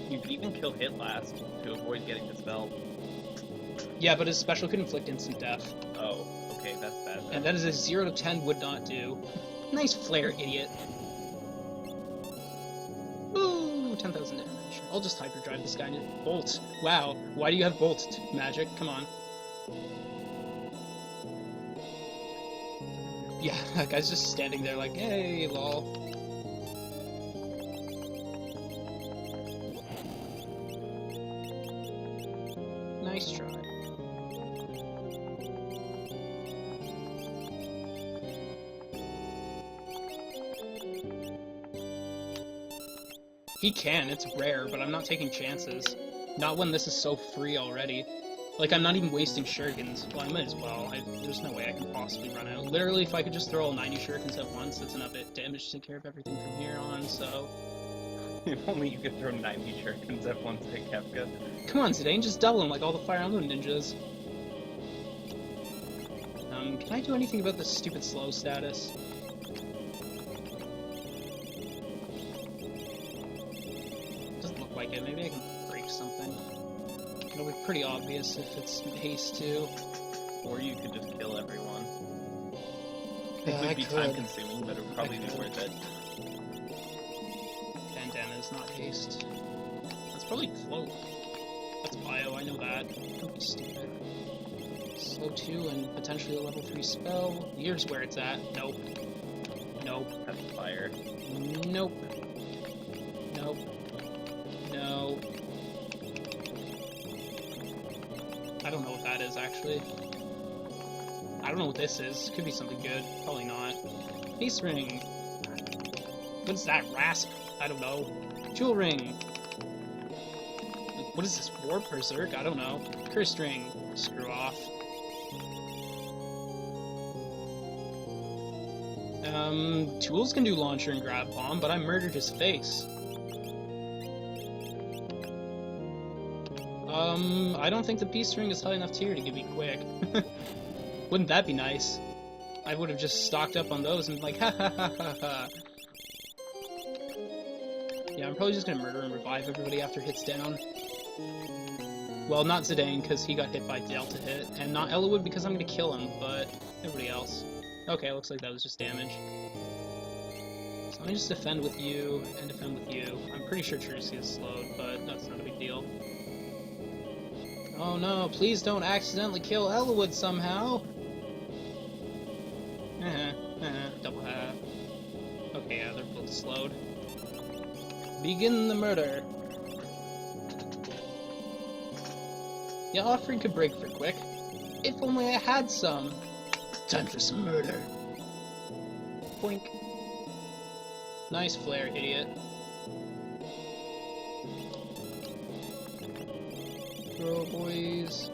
you can even kill hit last to avoid getting the spell. Yeah, but his special could inflict instant death. Oh, okay, that's bad then. And that is a 0 to 10 would not do. Nice flare, idiot. Ooh, 10,000 damage. I'll just hyperdrive this guy into Bolt. Wow, why do you have Bolt magic? Come on. Yeah, that guy's just standing there like, hey, lol. Nice try. He can, it's rare, but I'm not taking chances. Not when this is so free already. Like, I'm not even wasting shurikens. Well, I might as well. There's no way I can possibly run out. Literally, if I could just throw all 90 shurikens at once, that's enough damage to take care of everything from here on, so... If only you could throw 90 shurikens at once at Kefka. Come on, Zidane, just double him like all the Fire Emblem ninjas. Can I do anything about this stupid slow status? Doesn't look like it. Maybe I can break something. It'll be pretty obvious if it's haste too. Or you could just kill everyone. Yeah, It would I be could. time consuming, but it would probably be worth it. Bandana is not haste. That's probably float. That's bio, I know that. Don't be stupid. Slow 2 and potentially a level 3 spell. Here's where it's at. Nope. Nope. That's fire. Nope. Nope. No. I don't know what that is, actually. I don't know what this is. Could be something good. Probably not. Peace ring. What is that? Rasp? I don't know. Jewel ring. What is this? War Berserk? I don't know. Curse ring. Screw off. Tools can do launcher and grab bomb, but I murdered his face. I don't think the peace ring is high enough tier to give me quick. Wouldn't that be nice? I would have just stocked up on those and like, ha ha ha ha ha. Yeah, I'm probably just gonna murder and revive everybody after hits down. Well, not Zidane, because he got hit by Delta hit, and not Elwood because I'm gonna kill him, but everybody else. Okay, looks like that was just damage. So let me just defend with you, and defend with you. I'm pretty sure Trucy is slowed, but that's not a big deal. Oh no, please don't accidentally kill Elwood somehow! Double half. Okay, yeah, they're both slowed. Begin the murder! Yeah, offering could break for quick. If only I had some! Time for some murder. Boink. Nice flare, idiot. Throw, boys.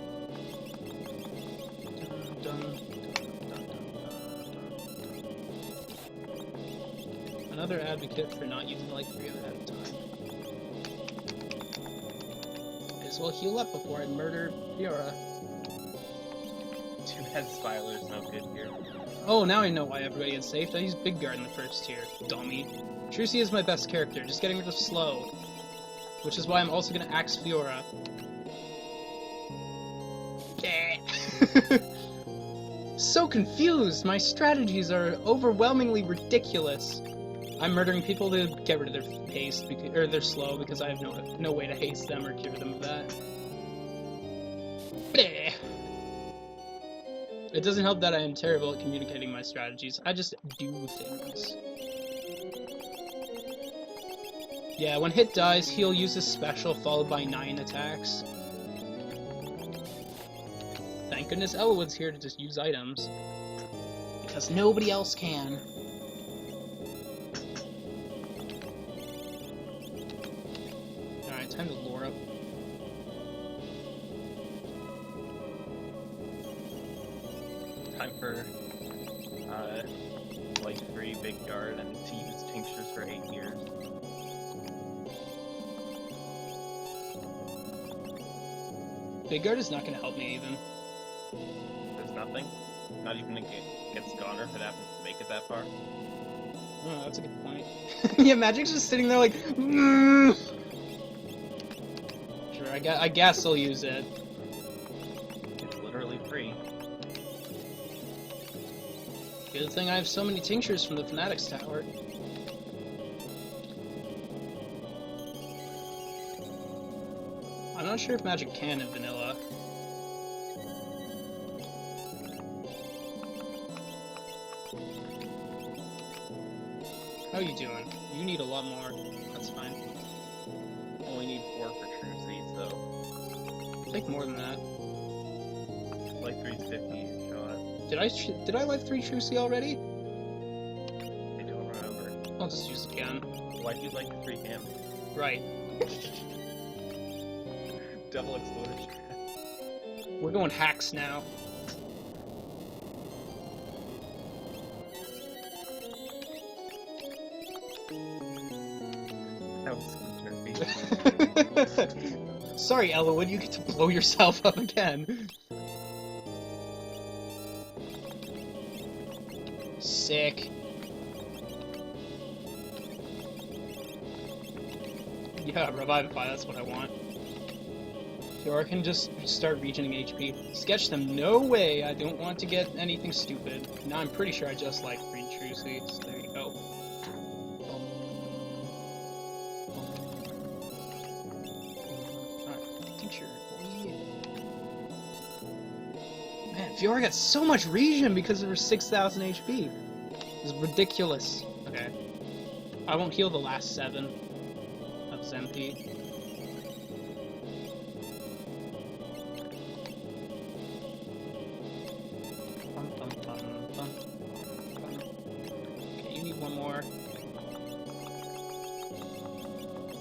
Dun, dun, dun, dun, dun. Another advocate for not using like 3 of it at a time. Might as well heal up before I murder Fiora. Two-head Spyler's no good here. Oh, now I know why everybody is safe. I used Big Guard in the first tier. Dummy. Trucy is my best character, just getting rid of slow. Which is why I'm also gonna axe Fiora. So confused! My strategies are overwhelmingly ridiculous. I'm murdering people to get rid of their haste, or their slow, because I have no way to haste them or cure them of that. Bleh. It doesn't help that I am terrible at communicating my strategies. I just do things. Yeah, when hit dies, he'll use his special followed by 9 attacks. Thank goodness Elwood's here to just use items. Because nobody else can. Alright, time to lure up. Time for like 3 big guard and to use tinctures for 8 years. Big guard is not going to help me even. There's nothing? Not even against Goner if it happens to make it that far? Oh, that's a good point. Yeah, Magic's just sitting there like, mm. Sure, I guess I'll use it. It's literally free. Good thing I have so many tinctures from the Fanatics Tower. I'm not sure if Magic can in vanilla. How are you doing? You need a lot more. That's fine. Only need 4 for Trucy, so I think more than that. like 350 shot. Did I life 3 Trucy already? I don't remember. I'll just use it again. Why'd you like 3 him? Right. Double explosion. We're going hacks now. That was some turkey. Sorry, Elwood, you get to blow yourself up again. Sick. Yeah, Revivify, that's what I want. Or I can just start regening HP. Sketch them, no way! I don't want to get anything stupid. Now I'm pretty sure I just like green Trucy, so there you go. Alright, tincture. Man, Fiora got so much regen because of her 6,000 HP. It's ridiculous. Okay. I won't heal the last 7 of Zempi. Okay, you need one more.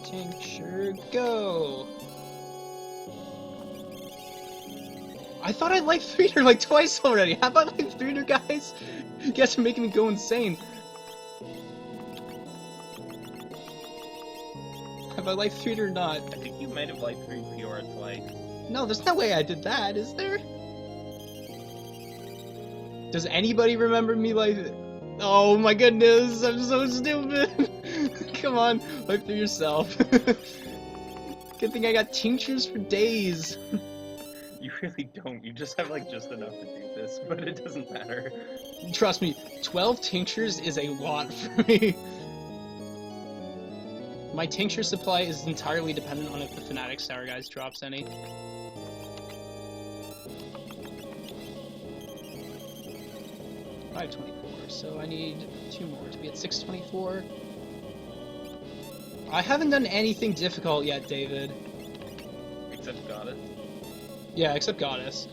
Tincture, go! I thought I liked 300 like twice already. How about like 300 guys? You guys are making me go insane. Have I liked 300 or not? I think you might have liked 3 Fiora twice. No, there's no way I did that, is there? Does anybody remember me like... Oh my goodness, I'm so stupid. Come on, wipe through yourself. Good thing I got tinctures for days. You really don't. You just have like just enough to do this, but it doesn't matter. Trust me, 12 tinctures is a lot for me. My tincture supply is entirely dependent on if the Fanatics Tower guys drops any. $524, so I need 2 more to be at 624. I haven't done anything difficult yet, David. Except Goddess. Yeah, except Goddess.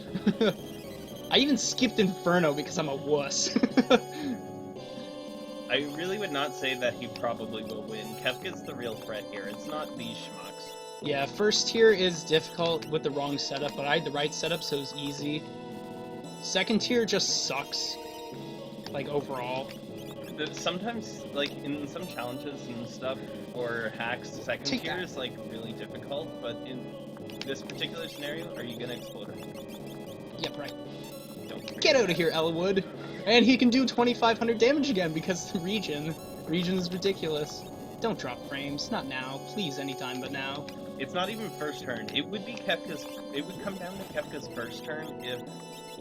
I even skipped Inferno because I'm a wuss. I really would not say that he probably will win. Kefka's the real threat here. It's not these schmucks. Yeah, first tier is difficult with the wrong setup, but I had the right setup, so it's easy. Second tier just sucks. Like, overall. Sometimes, like, in some challenges and stuff, or hacks, second Take tier that. is, like, really difficult, but in this particular scenario, are you gonna explode her? Yep, right. Don't forget Get out of that. here, Elwood! And he can do 2,500 damage again because the regen. Regen is ridiculous. Don't drop frames. Not now. Please, anytime but now. It's not even first turn. It would be Kefka's... It would come down to Kefka's first turn if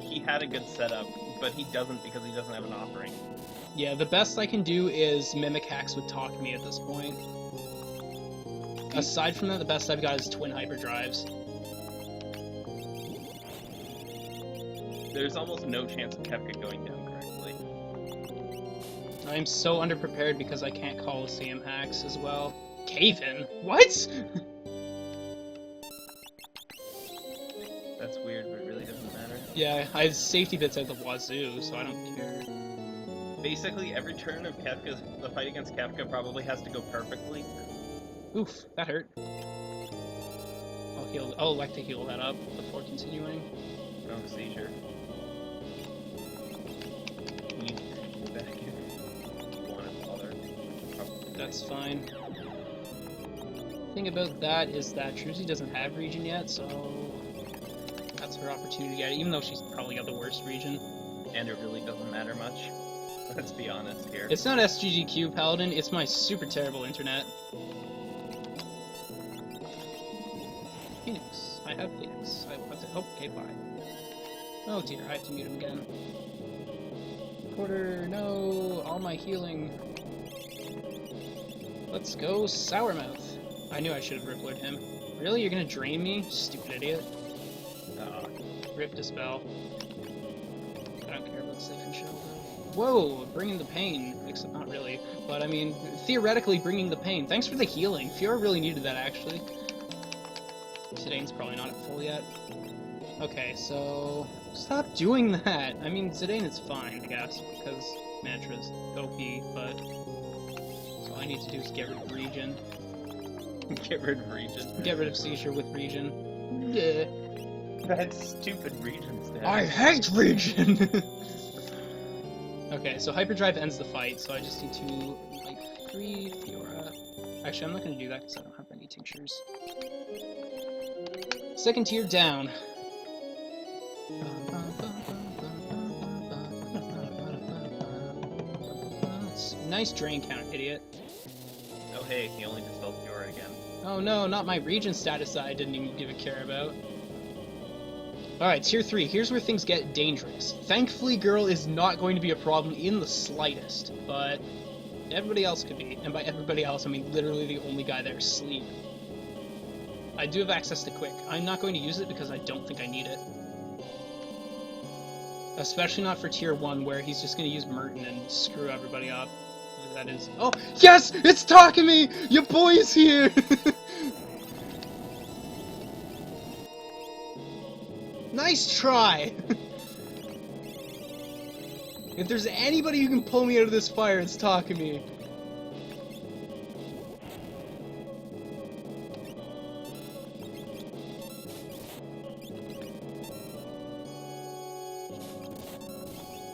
he had a good setup, but he doesn't because he doesn't have an offering. Yeah, the best I can do is mimic hacks with Talk Me at this point. Aside from that, the best I've got is twin hyperdrives. There's almost no chance of Kefka going down correctly. I'm so underprepared because I can't Coliseum hacks as well. Cave-in? What? That's weird, but it really doesn't matter. Yeah, I have safety bits out the wazoo, so I don't care. Basically, every turn of Kefka's, the fight against Kefka probably has to go perfectly. Oof, that hurt. I'll elect to heal that up before continuing. No seizure. You need to go back in. That's fine. Thing about that is that Truzy doesn't have regen yet, so that's her opportunity to get it, even though she's probably got the worst regen. And it really doesn't matter much. Let's be honest here. It's not SGGQ Paladin, it's my super terrible internet. Phoenix. I have Phoenix. I have to hope. Okay, bye. Oh dear, I have to mute him again. Quarter, no, all my healing. Let's go Sourmouth. I knew I should have Ripplered him. Really? You're gonna drain me? Stupid idiot. Rip Dispel. I don't care about Safe and Shield though. Whoa! Bringing the pain. Except not really. But I mean, theoretically bringing the pain. Thanks for the healing. Fiora really needed that actually. Zidane's probably not at full yet. Okay, so... Stop doing that! I mean, Zidane is fine, I guess, because Mantra's OP, but... So all I need to do is get rid of regen. Get rid of regen. Get rid of seizure with regen. Yeah. That stupid regen stat. I hate regen! Okay, so Hyperdrive ends the fight, so I just need to, like, free Fiora. Actually, I'm not gonna do that because I don't have any tinctures. Second tier down. Nice drain count, idiot. Oh hey, he only dispelled Fiora again. Oh no, not my regen status that I didn't even give a care about. Alright, tier 3. Here's where things get dangerous. Thankfully, Girl is not going to be a problem in the slightest, but everybody else could be. And by everybody else, I mean literally the only guy there is Sleep. I do have access to Quick. I'm not going to use it because I don't think I need it. Especially not for tier 1, where he's just going to use Merton and screw everybody up. That is... Oh, yes! It's Takumi! Your boy's here! Nice try! If there's anybody who can pull me out of this fire, it's Takumi.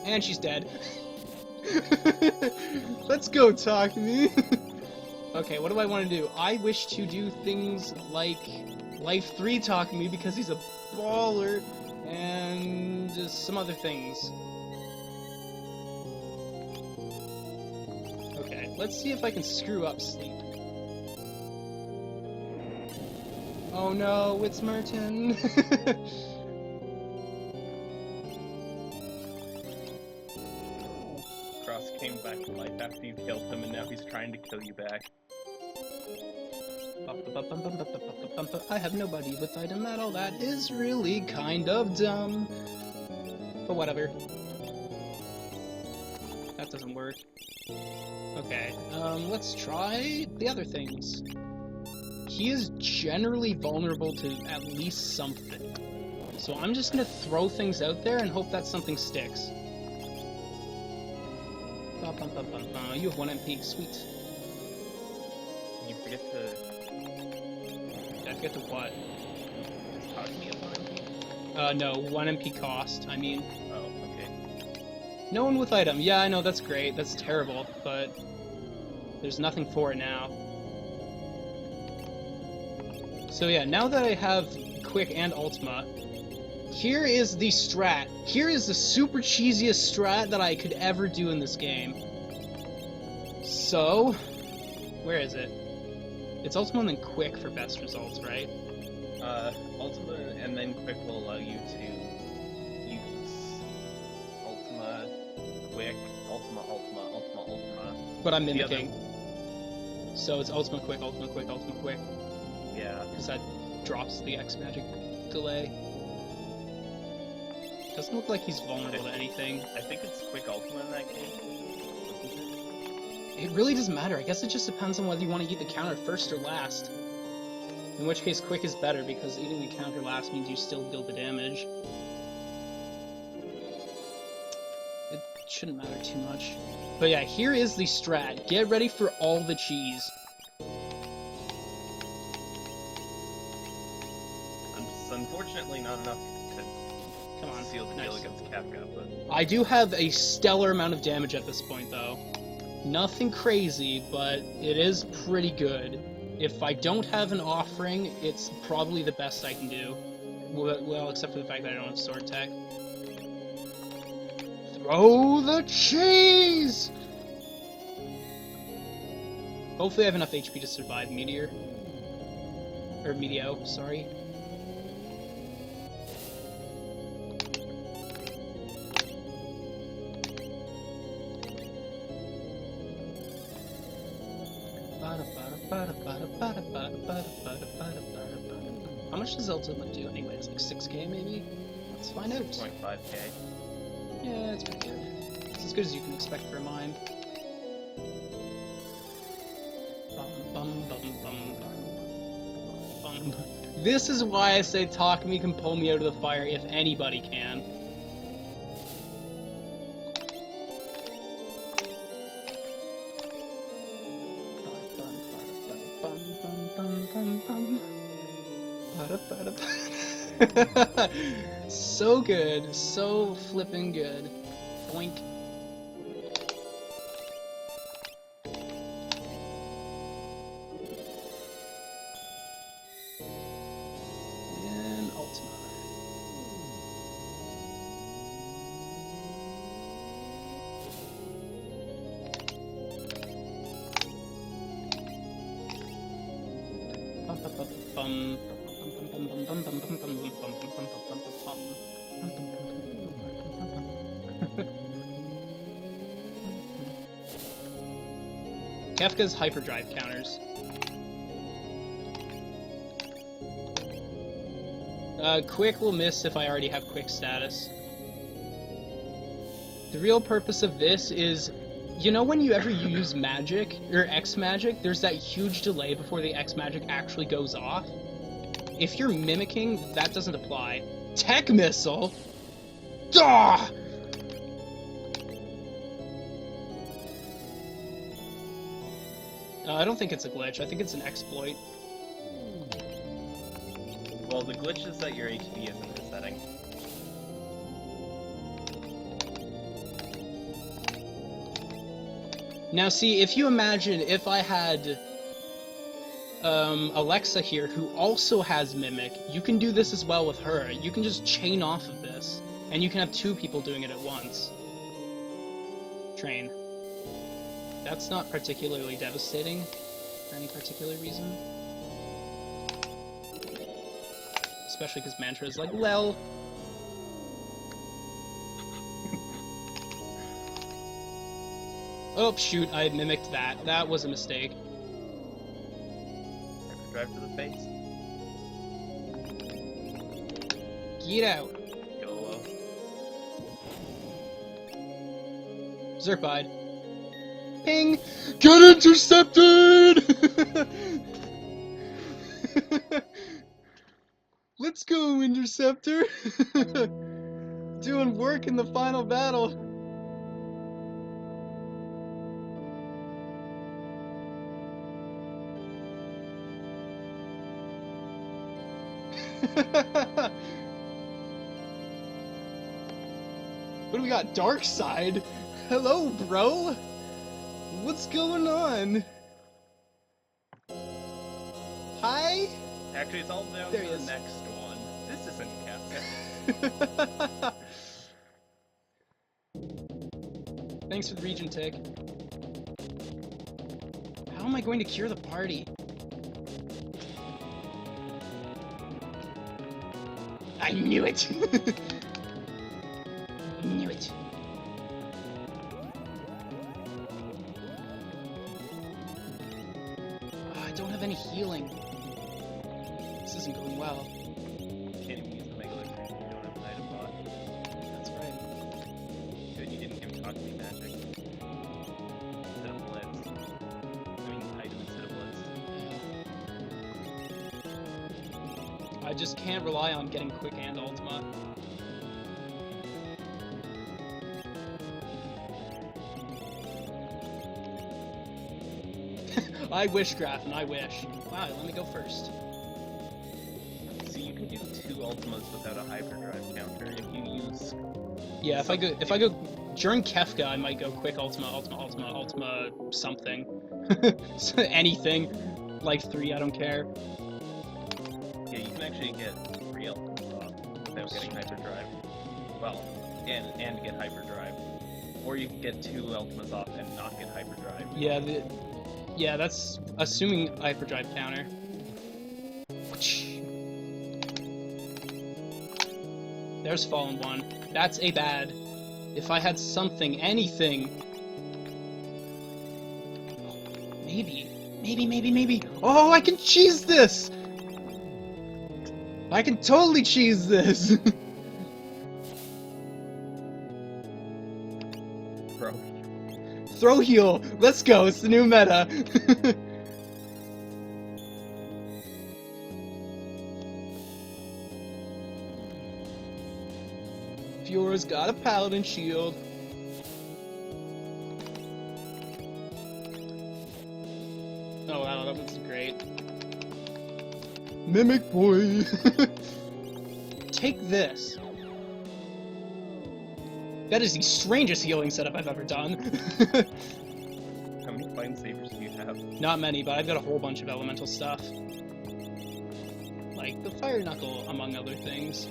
And she's dead. Let's go, Takumi. Okay, what do I want to do? I wish to do things like Life 3 Takumi because he's a baller, and some other things. Okay, let's see if I can screw up Sleep. Oh no, it's Merton. Cross came back to life after you killed him, and now he's trying to kill you back. I have nobody with item metal. That is really kind of dumb. But whatever. That doesn't work. Okay, let's try the other things. He is generally vulnerable to at least something. So I'm just gonna throw things out there and hope that something sticks. You have 1 MP, sweet. Can you forget to... I forget to what? Talk to me of 1 MP? No, 1 MP cost, I mean. Oh, okay. No one with item. Yeah, I know, that's great. That's terrible, but there's nothing for it now. So yeah, now that I have Quick and Ultima, here is the strat. Here is the super cheesiest strat that I could ever do in this game. So, where is it? It's Ultima and then Quick for best results, right? Ultima and then Quick will allow you to use Ultima, Quick, Ultima. But I'm mimicking. So it's Ultima Quick. Yeah. Because that drops the X magic delay. Doesn't look like he's vulnerable to anything. I think it's Quick Ultima in that case. It really doesn't matter. I guess it just depends on whether you want to eat the counter first or last. In which case, Quick is better, because eating the counter last means you still deal the damage. It shouldn't matter too much. But yeah, here is the strat. Get ready for all the cheese. Unfortunately, not enough to Come on, seal the deal against Kafka, but... I do have a stellar amount of damage at this point, though. Nothing crazy, but it is pretty good. If I don't have an offering, it's probably the best I can do. Well, except for the fact that I don't have sword tech. Throw the cheese! Hopefully I have enough HP to survive Meteor. Or Meteo, sorry. How much does Ultimate do anyways? Like 6k maybe? Let's find out. 6.5k. Yeah, that's pretty good. It's as good as you can expect for a mine. This is why I say Takumi can pull me out of the fire if anybody can. So good, so flippin' good. Boink. And Ultima. Kefka's hyperdrive counters. Quick will miss if I already have quick status. The real purpose of this is, you know when you use magic, or X magic, there's that huge delay before the X magic actually goes off? If you're mimicking, that doesn't apply. Tech missile? Duh! I don't think it's a glitch, I think it's an exploit. Well, the glitch is that your HP isn't resetting. Now see, if you imagine if I had Alexa here, who also has Mimic, you can do this as well with her. You can just chain off of this, and you can have two people doing it at once. Train. That's not particularly devastating, for any particular reason. Especially because Mantra is like, lel. Oh, shoot, I mimicked that. That was a mistake. Drive to the face. Get out. YOLO. Zerpide. Ping! Get intercepted! Let's go, Interceptor! Doing work in the final battle. What do we got? Dark Side? Hello, bro! What's going on? Hi? Actually, it's all down There to he the is. next one. This isn't Kafka. Thanks for the region tick. How am I going to cure the party? I knew it! I knew it. Oh, I don't have any healing. This isn't going well. You can't even use the Mega Electric if you don't have an item bot. That's right. Good, you didn't give Takumi magic. Instead of Blitz. I mean, item instead of Blitz. I just can't rely on getting quick and Ultima. I wish, Graph, and I wish. Wow, let me go first. See, you can do 2 ultimas without a hyperdrive counter if you use. Yeah, if I go during Kefka, I might go quick ultima something. So anything, like 3, I don't care. Yeah, you can actually get 3 ultimas off without getting hyperdrive. Well, and get hyperdrive, or you can get 2 ultimas off and not get hyperdrive. Yeah, that's assuming hyperdrive counter. There's Fallen 1. That's a bad. If I had something, anything. Maybe. Oh, I can cheese this! I can totally cheese this! Bro. Throw heal! Let's go, it's the new meta! Fiora's got a paladin shield. Oh wow, that looks great. Mimic boy! Take this. That is the strangest healing setup I've ever done. How many Flame Sabers do you have? Not many, but I've got a whole bunch of elemental stuff. Like the Fire Knuckle, among other things.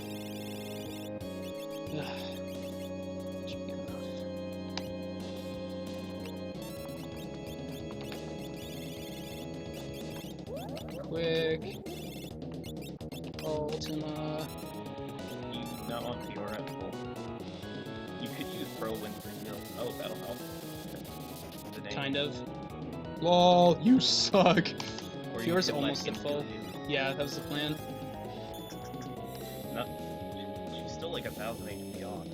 Should be enough. Quick. Ultima. You do not want Fiora at full. You could use Whirlwind for heal. Oh, that'll help. Kind of. Lol, you suck. Or Fiora's you could almost let at him full. heal you. Yeah, that was the plan. No, she's still like 1,000 HP off.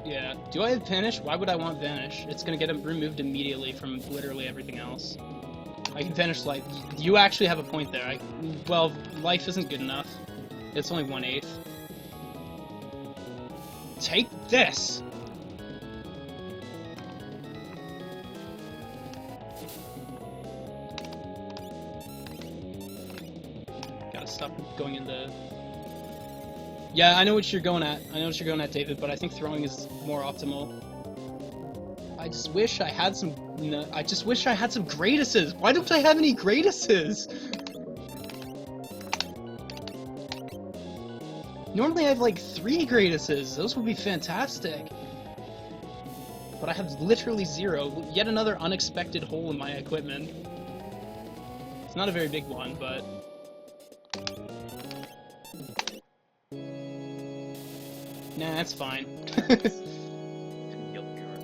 Yeah. Do I have Vanish? Why would I want Vanish? It's gonna get removed immediately from literally everything else. I can Vanish Life. You actually have a point there. Well, Life isn't good enough. It's only 1/8. Take this! Gotta stop going into... Yeah, I know what you're going at. David, but I think throwing is more optimal. I just wish I had some... No, I just wish I had some Gratuses! Why don't I have any Gratuses? Normally I have like 3 Gratuses. Those would be fantastic. But I have literally 0. Yet another unexpected hole in my equipment. It's not a very big one, but... Nah, that's fine. Can heal Fiora.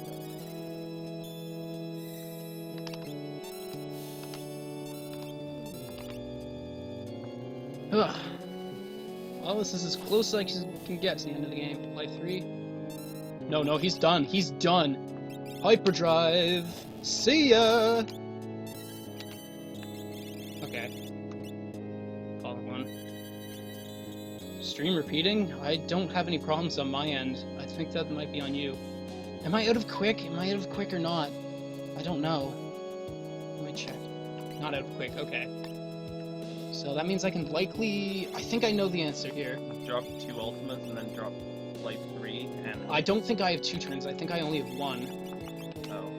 Ugh. Well, this is as close as I can get to the end of the game. Life 3. No, he's done. He's done. Hyperdrive. See ya. Okay. Fallen 1. Stream repeating? I don't have any problems on my end. I think that might be on you. Am I out of quick? Or not? I don't know. Let me check. Not out of quick. Okay. So that means I can likely... I think I know the answer here. Drop 2 ultimates and then drop Life 3 and... I don't think I have 2 turns. I think I only have 1. Oh.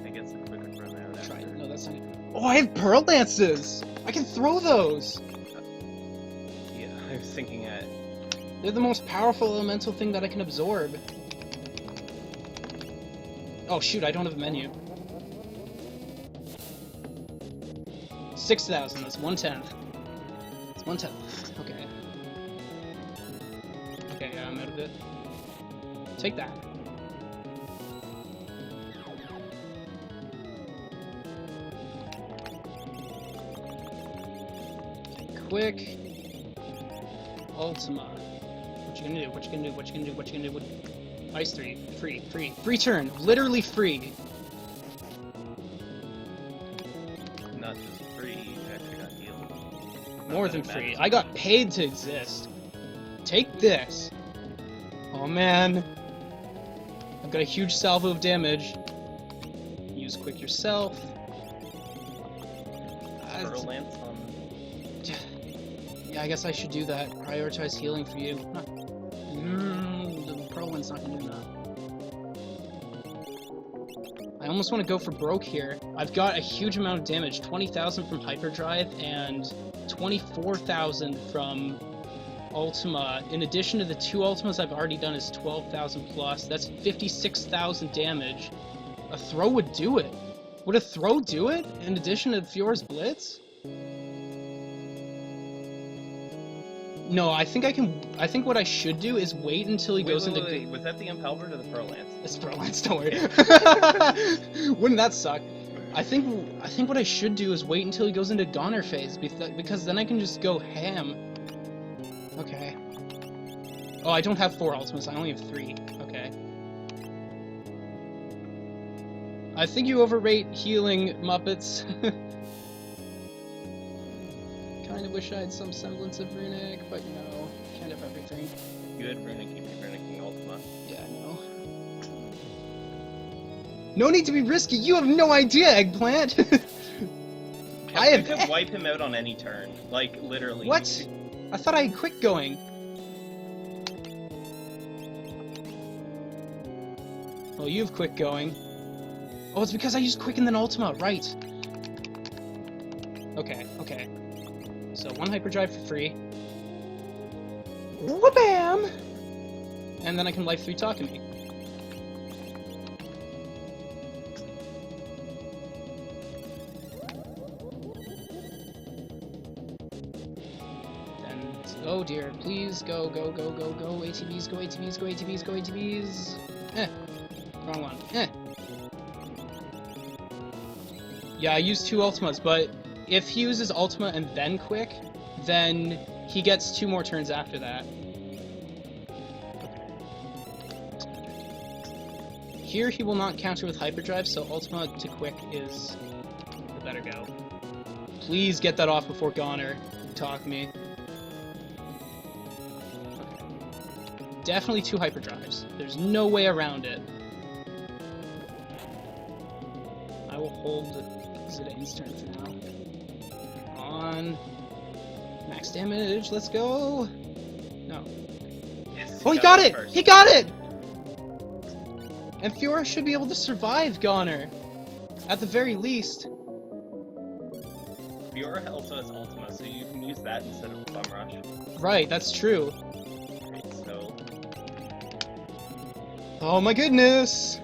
I guess the quicker run out after. Try. No, that's not... Oh, I have Pearl Dances! I can throw those! Yeah, I was thinking at... They're the most powerful elemental thing that I can absorb. Oh shoot, I don't have a menu. 6,000, that's 1/10. It's 1/10. Okay. Okay, yeah, I'm out of it. Take that. Quick. Ultima. What you gonna do? What you gonna do? What you gonna do? What you gonna do? What... Ice 3. Free turn. Literally free. Not just free, you actually got healed. More than free. I got paid to exist. Take this. Oh man. I've got a huge salvo of damage. Use use quick yourself. Pearl Lance on. Yeah, I guess I should do that. Prioritize healing for you. The Pearl Lance not gonna do that. I almost want to go for broke here. I've got a huge amount of damage. 20,000 from Hyperdrive and 24,000 from Ultima. In addition to the 2 Ultimas I've already done is 12,000 plus. That's 56,000 damage. A throw would do it. Would a throw do it? In addition to Fiora's Blitz? No, I think what I should do is wait until he goes into... Wait. Was that the Imp Halberd or the Pearl Lance? It's Pearl Lance, don't worry. Wouldn't that suck? I think what I should do is wait until he goes into Goner phase, because then I can just go ham. Okay. Oh, I don't have 4 ultimates, I only have 3. Okay. I think you overrate healing, Muppets. Kinda wish I had some semblance of Runic, but you know, can't have everything. You had Runic, you beat Runic in Ultima. Yeah, I know. No need to be risky, you have no idea, Eggplant! You could wipe him out on any turn. Like, literally. What? I thought I had quick going. Oh, you have quick going. Oh, it's because I used quick and then Ultima, right. Okay. So, 1 Hyperdrive for free. Wha-bam! And then I can Life 3 Takumi. Oh dear, please go, ATVs, go ATVs. Wrong one. Yeah, I used 2 Ultimas, but if he uses Ultima and then Quick, then he gets 2 more turns after that. Here he will not counter with Hyperdrive, so Ultima to Quick is the better go. Please get that off before Goner. Talk me. Definitely 2 Hyperdrives. There's no way around it. I will hold Zidane's turn for now. On. Max damage, let's go! No. Yes, Oh, he got it! First. He got it! And Fiora should be able to survive Goner. At the very least. Fiora also has Ultima, so you can use that instead of Bum Rush. Right, that's true. So... Oh my goodness!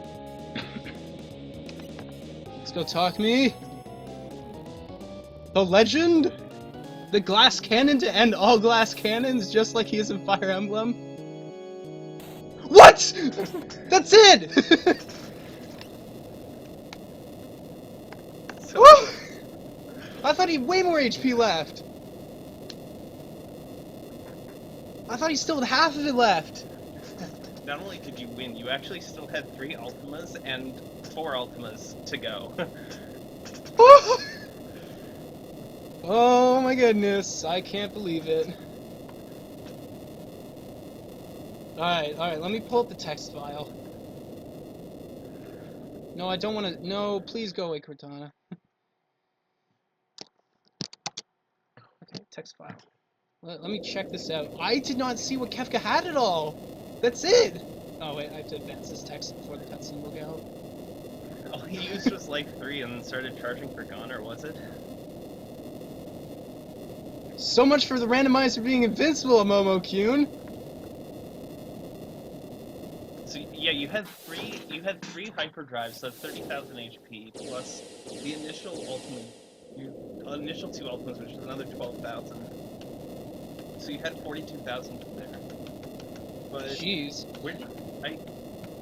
Let's go talk me. The legend? The glass cannon to end all glass cannons, just like he is in Fire Emblem? What?! That's it! So... Woo! I thought he had way more HP left! I thought he still had half of it left! Not only did you win, you actually still had 3 Ultimas and 4 Ultimas to go. Oh my goodness, I can't believe it. Alright, let me pull up the text file. No, I don't want to. No, please go away, Cortana. Okay, text file. Let me check this out. I did not see what Kefka had at all! That's it! Oh wait, I have to advance this text before the cutscene will go. All he used was Life 3 and then started charging for Goner, was it? So much for the randomizer being invincible, Momo-kun! So yeah, you had three hyperdrives, so 30,000 HP, plus the initial initial 2 ultimates, which is another 12,000. So you had 42,000 from there. But Jeez.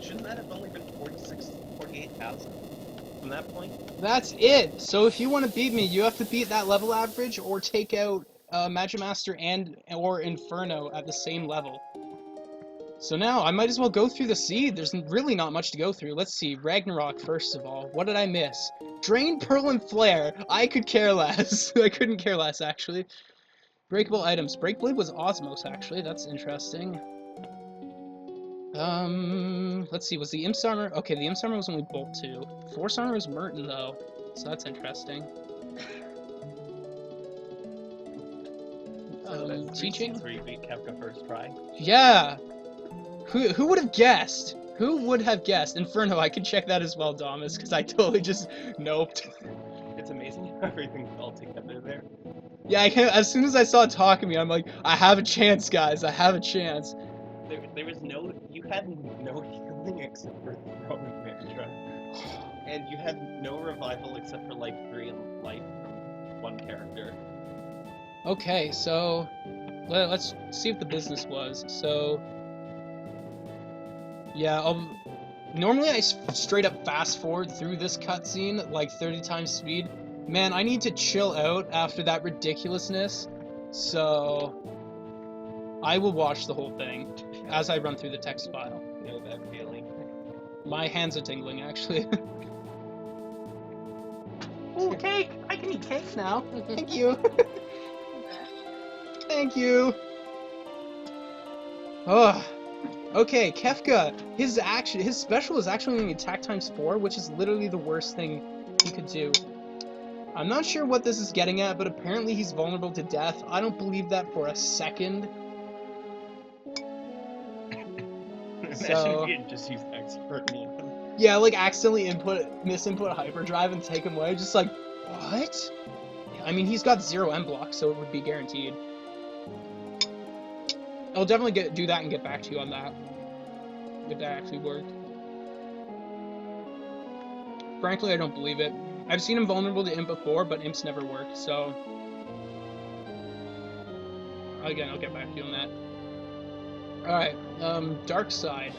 shouldn't that have only been 48,000 from that point? That's it! So if you want to beat me, you have to beat that level average or take out Magimaster or Inferno at the same level. So now, I might as well go through the seed. There's really not much to go through. Let's see. Ragnarok, first of all. What did I miss? Drain, Pearl, and Flare. I could care less. I couldn't care less, actually. Breakable items. Breakblade was Osmos, actually. That's interesting. Let's see, was the Imp's armor? Okay, the Imp's armor was only Bolt 2. Force armor was Merton, though, so that's interesting. So that's 3 teaching? scenes where you beat Kefka first try. Yeah! Who would have guessed? Who would have guessed? Inferno, I can check that as well, Damas, because I totally just noped. It's amazing how everything fell together there. Yeah, as soon as I saw Takumi, I'm like, I have a chance, guys, I have a chance. There was no, you had no healing except for throwing mantra. And you had no revival except for life 3 and life from one character. Okay, so let's see if the business was. So, yeah, normally I straight up fast forward through this cutscene like 30 times speed. Man, I need to chill out after that ridiculousness, so I will watch the whole thing as I run through the text file. You know that feeling. My hands are tingling, actually. Ooh, cake! I can eat cake now. Thank you. Thank you. Oh, okay, Kefka. His special is actually only attack times 4, which is literally the worst thing he could do. I'm not sure what this is getting at, but apparently he's vulnerable to death. I don't believe that for a second. Imagine if you had just used expert me. Yeah, like accidentally misinput hyperdrive and take him away. Just like, what? I mean, he's got 0 M block, so it would be guaranteed. I'll definitely do that and get back to you on that. If that actually worked. Frankly, I don't believe it. I've seen him vulnerable to imp before, but imps never worked, so... Again, I'll get back to you on that. Alright, Dark Side.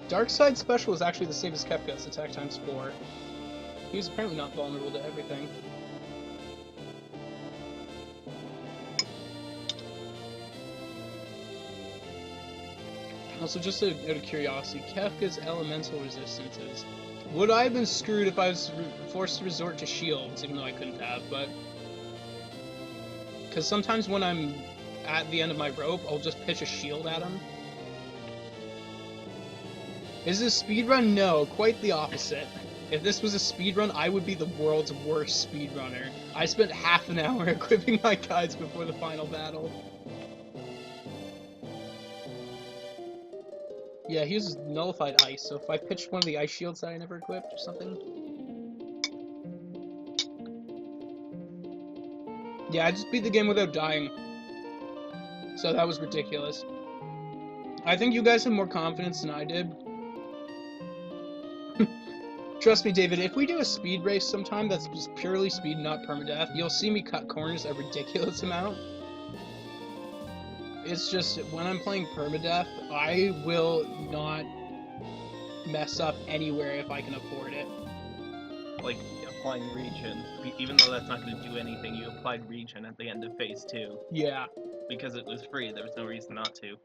Dark Side special is actually the same as Kefka's, attack times 4. He was apparently not vulnerable to everything. Also, just out of curiosity, Kefka's elemental resistances. Would I have been screwed if I was forced to resort to shields, even though I couldn't have, but... Because sometimes when I'm at the end of my rope, I'll just pitch a shield at him. Is this a speedrun? No, quite the opposite. If this was a speedrun, I would be the world's worst speedrunner. I spent half an hour equipping my guides before the final battle. Yeah, he uses nullified ice, so if I pitched one of the ice shields that I never equipped or something... Yeah, I just beat the game without dying. So that was ridiculous. I think you guys have more confidence than I did. Trust me, David, if we do a speed race sometime that's just purely speed, not permadeath, you'll see me cut corners a ridiculous amount. It's just, when I'm playing permadeath, I will not mess up anywhere if I can afford it. Like, applying regen. Even though that's not going to do anything, you applied regen at the end of phase 2. Yeah. Because it was free, there was no reason not to.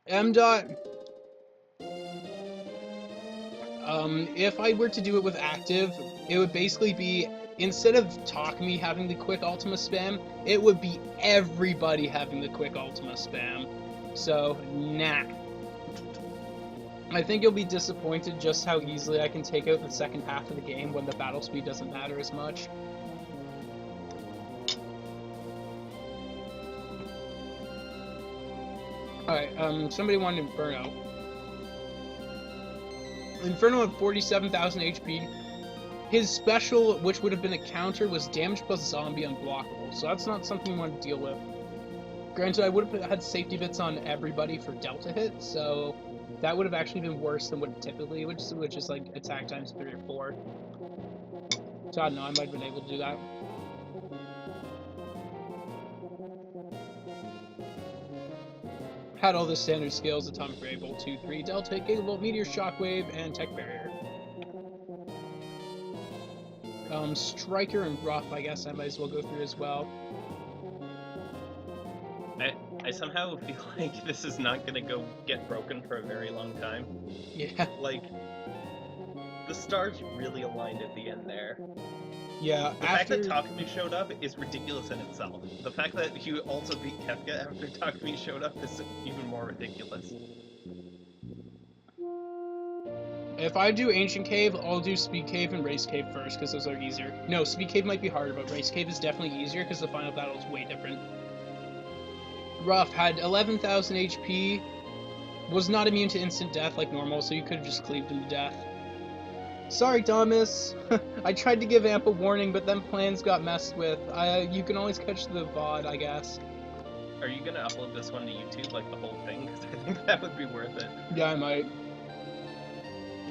M-Dot. If I were to do it with active, it would basically be, instead of Takumi having the quick Ultima spam, it would be everybody having the quick Ultima spam. So, nah. I think you'll be disappointed just how easily I can take out the second half of the game when the battle speed doesn't matter as much. Alright, somebody wanted Inferno. Inferno had 47,000 HP. His special, which would have been a counter, was damage plus zombie unblockable, so that's not something you want to deal with. Granted, I would have had safety bits on everybody for delta hit, so that would have actually been worse than what it typically would, which is like attack times 3 or 4. So I don't know, I might have been able to do that. Had all the standard skills: Atomic Ray, Bolt 2, 3, Delta, Gigavolt, Meteor, Shockwave, and Tech Barrier. Striker and Rough, I guess I might as well go through as well. I somehow feel like this is not gonna get broken for a very long time. Yeah. Like, the stars really aligned at the end there. Yeah, The fact that after... Takumi showed up is ridiculous in itself. The fact that you also beat Kefka after Takumi showed up is even more ridiculous. If I do Ancient Cave, I'll do Speed Cave and Race Cave first, because those are easier. No, Speed Cave might be harder, but Race Cave is definitely easier, because the final battle is way different. Rough had 11,000 HP, was not immune to instant death like normal, so you could have just cleaved him to death. Sorry, Thomas. I tried to give ample warning, but then plans got messed with. You can always catch the VOD, I guess. Are you gonna upload this one to YouTube, like the whole thing? Because I think that would be worth it. Yeah, I might.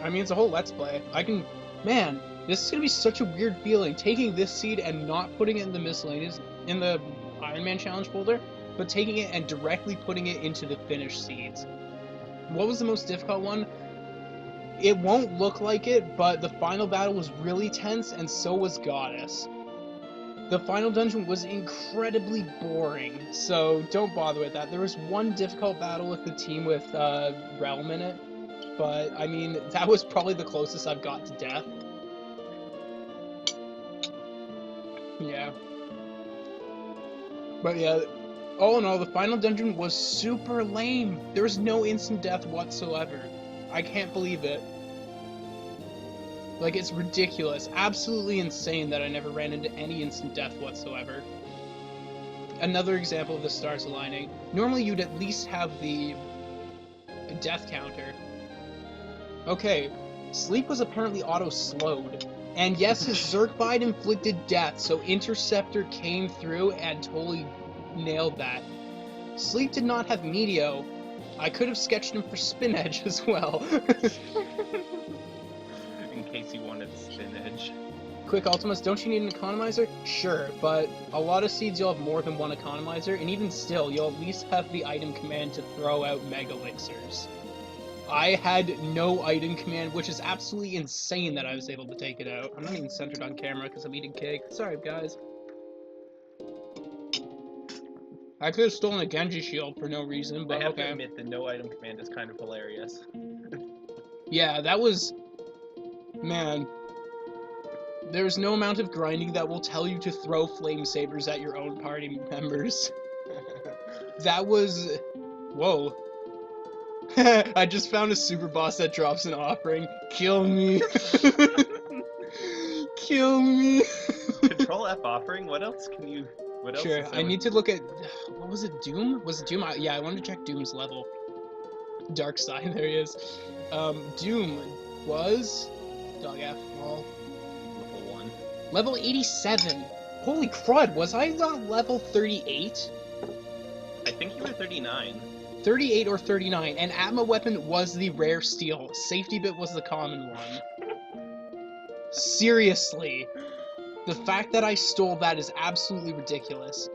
I mean, it's a whole Let's Play. I can... Man, this is gonna be such a weird feeling, taking this seed and not putting it in the miscellaneous, in the Iron Man Challenge folder, but taking it and directly putting it into the finished seeds. What was the most difficult one? It won't look like it, but the final battle was really tense, and so was Goddess. The final dungeon was incredibly boring, so don't bother with that. There was one difficult battle with the team with Realm in it, but, I mean, that was probably the closest I've got to death. Yeah. But yeah, all in all, the final dungeon was super lame. There was no instant death whatsoever. I can't believe it. Like, it's ridiculous. Absolutely insane that I never ran into any instant death whatsoever. Another example of the stars aligning. Normally you'd at least have the death counter. Okay, Sleep was apparently auto-slowed. And yes, his Zerg Bite inflicted death, so Interceptor came through and totally nailed that. Sleep did not have Meteo. I could have sketched him for Spin Edge as well. In case you wanted Spin Edge. Quick Ultimus, don't you need an economizer? Sure, but a lot of seeds you'll have more than one economizer, and even still, you'll at least have the item command to throw out Mega Elixirs. I had no item command, which is absolutely insane that I was able to take it out. I'm not even centered on camera because I'm eating cake. Sorry, guys. I could have stolen a Genji shield for no reason, but I have okay. to admit, the no item command is kind of hilarious. Yeah, that was... Man. There's no amount of grinding that will tell you to throw flame sabers at your own party members. That was... Whoa. I just found a super boss that drops an offering. Kill me. Kill me. Control F offering? What else can you... What else Sure, is I need to look at... What was it, Doom? Was it Doom? Yeah, I wanted to check Doom's level. Dark side, there he is. Doom was... Dog F, lol. Level 1. Level 87! Holy crud, was I not level 38? I think you were 39. 38 or 39, and Atma Weapon was the rare steel. Safety Bit was the common one. Seriously. The fact that I stole that is absolutely ridiculous.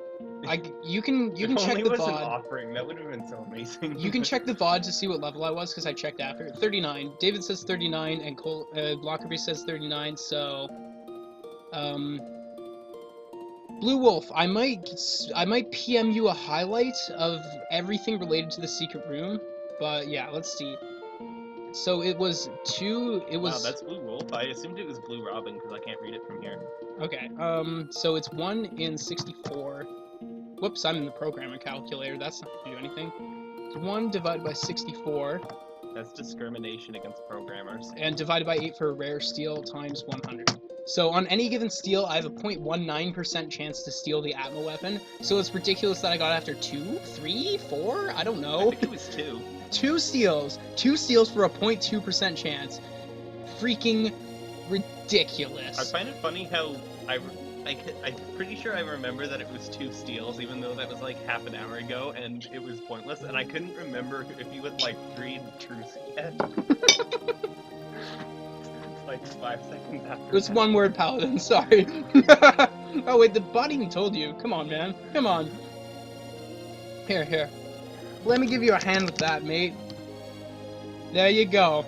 You can check the was an VOD. offering. That would have been so amazing. You can check the VOD to see what level I was, because I checked after. 39. David says 39, and Lockerbie says 39, so... Blue Wolf, I might PM you a highlight of everything related to the secret room, but yeah, let's see. So it was 2, it was... Wow, that's Blue Wolf. I assumed it was Blue Robin, because I can't read it from here. Okay, so it's 1 in 64. Whoops, I'm in the programming calculator, that's not gonna do anything. It's 1 divided by 64. That's discrimination against programmers. And divided by 8 for a rare steel times 100. So on any given steal, I have a 0.19% chance to steal the Atma weapon. So it's ridiculous that I got after 2, 3, 4? I don't know. I think it was 2. 2 steals. 2 steals for a 0.2% chance. Freaking ridiculous. I find it funny how I'm pretty sure I remember that it was 2 steals, even though that was like half an hour ago, and it was pointless, and I couldn't remember if you would like read Truce yet. Like 5 seconds after. It's that. 1 word paladin, sorry. Oh wait, the bot even told you. Come on, man. Come on. Here. Let me give you a hand with that, mate. There you go.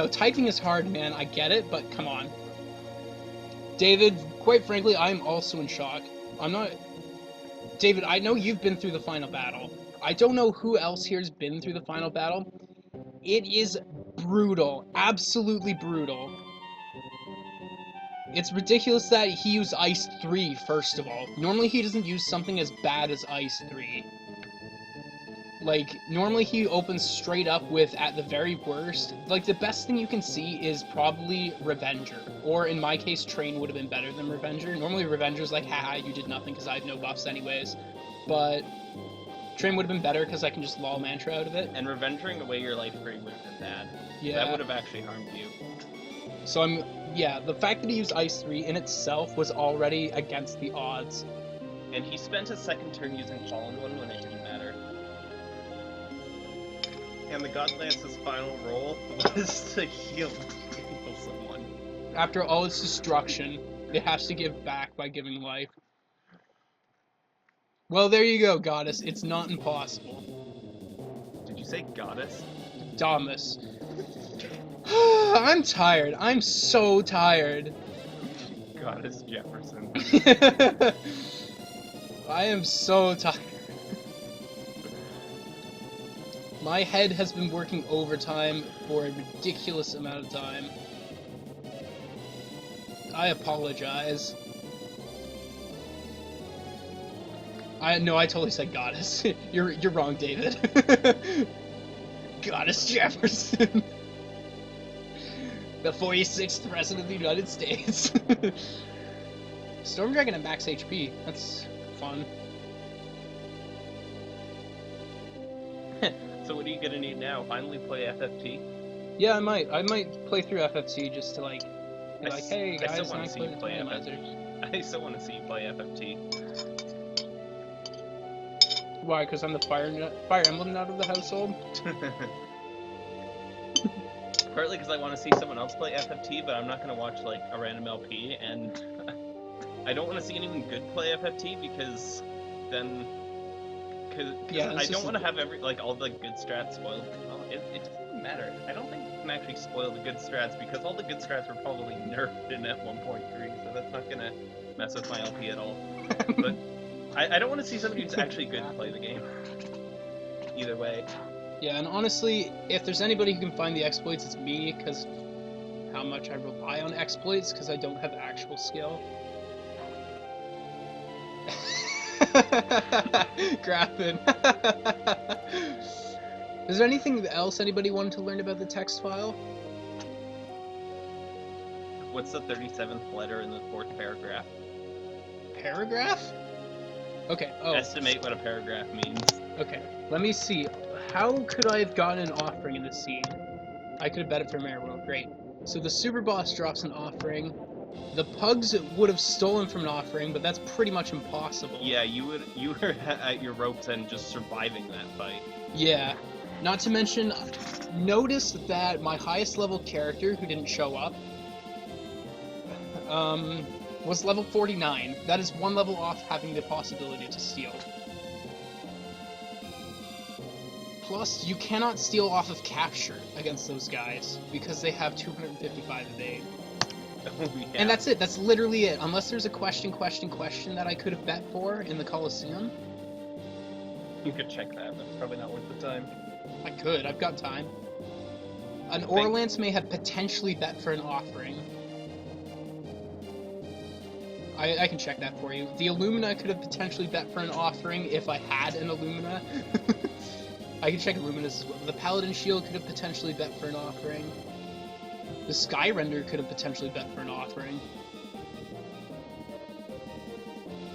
Typing is hard, man. I get it, but come on. David, quite frankly, I'm also in shock. I'm not... David, I know you've been through the final battle. I don't know who else here has been through the final battle. It is brutal. Absolutely brutal. It's ridiculous that he used Ice 3, first of all. Normally he doesn't use something as bad as Ice 3. Like, normally he opens straight up with, at the very worst, like, the best thing you can see is probably Revenger. Or, in my case, Train would have been better than Revenger. Normally Revenger's like, haha, you did nothing because I have no buffs anyways. But Train would have been better because I can just lol mantra out of it. And revenging away your life free would have been bad. Yeah. That would have actually harmed you. So yeah, the fact that he used Ice 3 in itself was already against the odds. And he spent his second turn using Fallen One when it didn't matter. And the God Lance's final roll was to heal someone. After all its destruction, it has to give back by giving life. Well, there you go, Goddess. It's not impossible. Did you say goddess? Damus. I'm tired. I'm so tired. Goddess Jefferson. I am so tired. My head has been working overtime for a ridiculous amount of time. I apologize. No, I totally said goddess. You're wrong, David. Goddess Jefferson. The 46th President of the United States. Storm Dragon at max HP. That's fun. So what are you gonna need now? Finally play FFT? Yeah, I might. I might play through FFT just to like, be like, hey I guys, still want now to see you play randomizer. FFT. I still want to see you play FFT. Why? Because I'm the Fire Emblem out of the household. Partly because I want to see someone else play FFT, but I'm not going to watch like a random LP, and I don't want to see anyone good play FFT because then, Yeah, I don't want to have all the good strats spoiled. Well, it doesn't matter. I don't think you can actually spoil the good strats because all the good strats were probably nerfed in F1.3, so that's not going to mess with my LP at all. But I don't want to see somebody who's actually good play the game. Either way. Yeah, and honestly, if there's anybody who can find the exploits, it's me, because how much I rely on exploits, because I don't have actual skill. Grappin. Is there anything else anybody wanted to learn about the text file? What's the 37th letter in the 4th paragraph? Paragraph? Okay, oh. Estimate what a paragraph means. Okay, let me see. How could I have gotten an offering in this scene? I could have bet it for Mare World. Great. So the super boss drops an offering. The pugs would have stolen from an offering, but that's pretty much impossible. Yeah, you were at your ropes and just surviving that fight. Yeah. Not to mention, notice that my highest level character who didn't show up was level 49. That is one level off having the possibility to steal. Plus, you cannot steal off of capture against those guys, because they have 255 evade. Oh, yeah. And that's it, that's literally it. Unless there's a question that I could have bet for in the Coliseum. You could check that, but it's probably not worth the time. I could, I've got time. An Orlance may have potentially bet for an offering. I can check that for you. The Illumina could have potentially bet for an offering if I had an Illumina. I can check Illuminas as well. The Paladin Shield could have potentially bet for an offering. The Sky Render could have potentially bet for an offering.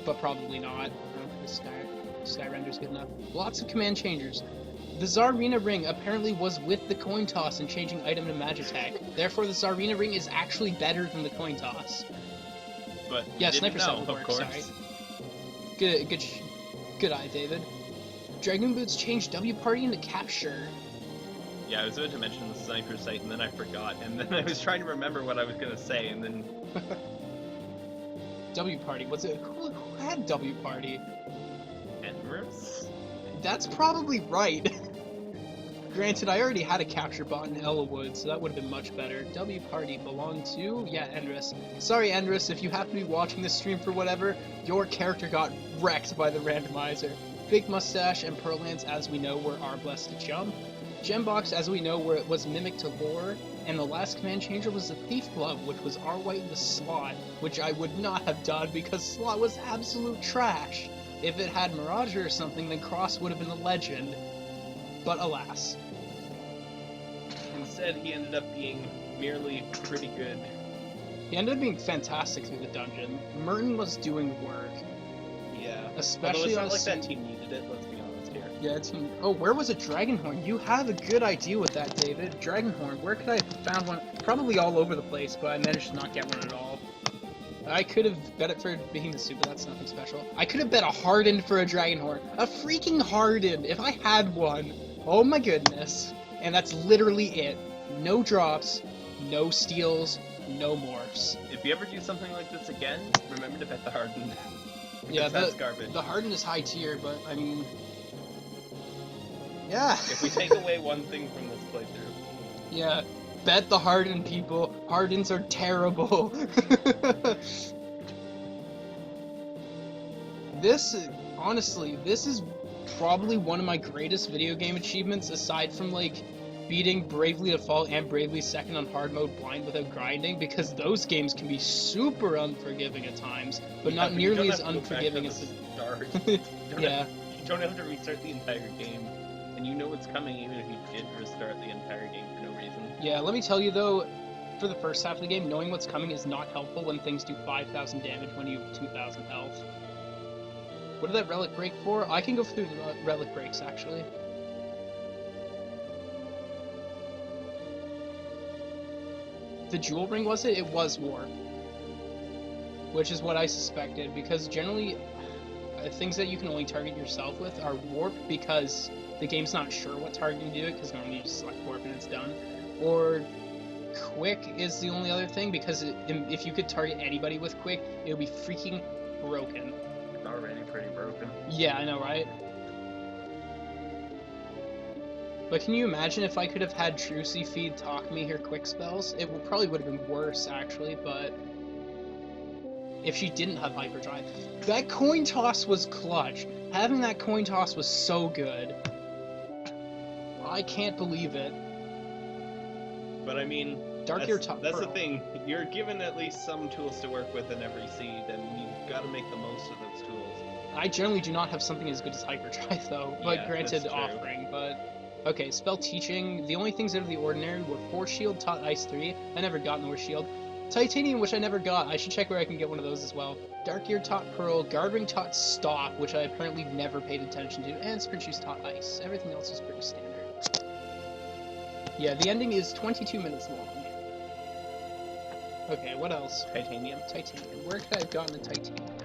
But probably not. I don't think the Sky Render's good enough. Lots of command changers. The Tsarina Ring apparently was with the coin toss and changing item to Magitech. Therefore, the Tsarina Ring is actually better than the coin toss. But yeah, you Sniper didn't Set know, will work, of course. Sorry. Good eye, David. Dragon Boots changed W Party into Capture. Yeah, I was about to mention the Sniper Sight, and then I forgot, and then I was trying to remember what I was going to say, and then... W Party, what's it? Who had W Party? Enverus? That's probably right. Granted, I already had a capture bot in Ellawood, so that would have been much better. W Party belonged to... yeah, Endress. Sorry, Endress, if you happen to be watching this stream for whatever, your character got wrecked by the randomizer. Big Mustache and Pearl Lance, as we know, were our blessed to jump. Gembox, as we know, was mimic to lore. and the last command changer was the Thief Glove, which was R-White the Slot, which I would not have done because Slot was absolute trash. If it had Mirager or something, then Cross would have been a legend. But alas. Instead, he ended up being merely pretty good. He ended up being fantastic through the dungeon. Merton was doing work. Yeah. Especially Although on it's not like that team needed it, let's be honest here. Yeah, team. Oh, where was a Dragonhorn? You have a good idea with that, David. Dragonhorn, where could I have found one? Probably all over the place, but I managed to not get one at all. I could have bet it for being the suit, but that's nothing special. I could have bet a Hardened for a Dragonhorn. A freaking Hardened, if I had one. Oh my goodness. And that's literally it. No drops, no steals, no morphs. If you ever do something like this again, remember to bet the Hardened. Yeah, that's garbage. The Hardened is high tier, but I mean... Yeah. If we take away one thing from this playthrough. Yeah. Bet the Hardened, people. Hardens are terrible. Honestly, this is probably one of my greatest video game achievements, aside from, like, beating Bravely Default and Bravely Second on hard mode blind without grinding, because those games can be super unforgiving at times, but Yeah, not but you nearly don't as have to go back unforgiving to as... the start. Yeah. You don't have to restart the entire game, and you know what's coming even if you did restart the entire game for no reason. Yeah, let me tell you though, for the first half of the game, knowing what's coming is not helpful when things do 5,000 damage when you have 2,000 health. What did that relic break for? I can go through the relic breaks, actually. The jewel ring, was it? It was warp. Which is what I suspected, because generally, things that you can only target yourself with are warp, because the game's not sure what targeting to do it, because normally you just select warp and it's done. Or quick is the only other thing, because if you could target anybody with quick, it would be freaking broken. It's already pretty broken. Yeah, I know, right? But can you imagine if I could have had Trucy feed Talk Me her quick spells? It probably would have been worse, actually, but... if she didn't have Hyperdrive. That coin toss was clutch. Having that coin toss was so good. I can't believe it. But I mean, Dark Ear Top that's the Pearl. thing. You're given at least some tools to work with in every seed, and you've got to make the most of those tools. I generally do not have something as good as Hyperdrive, though. But Yeah, granted, that's true. offering, but... Okay, Spell Teaching. The only things out of the ordinary were Force Shield, Taught Ice 3. I never got North Shield. Titanium, which I never got. I should check where I can get one of those as well. Dark Ear Taught Pearl, Guard Ring Taught Stop, which I apparently never paid attention to, and Sprint Shoes Taught Ice. Everything else is pretty standard. Yeah, the ending is 22 minutes long. Okay, what else? Titanium. Titanium. Where could I have gotten the titanium?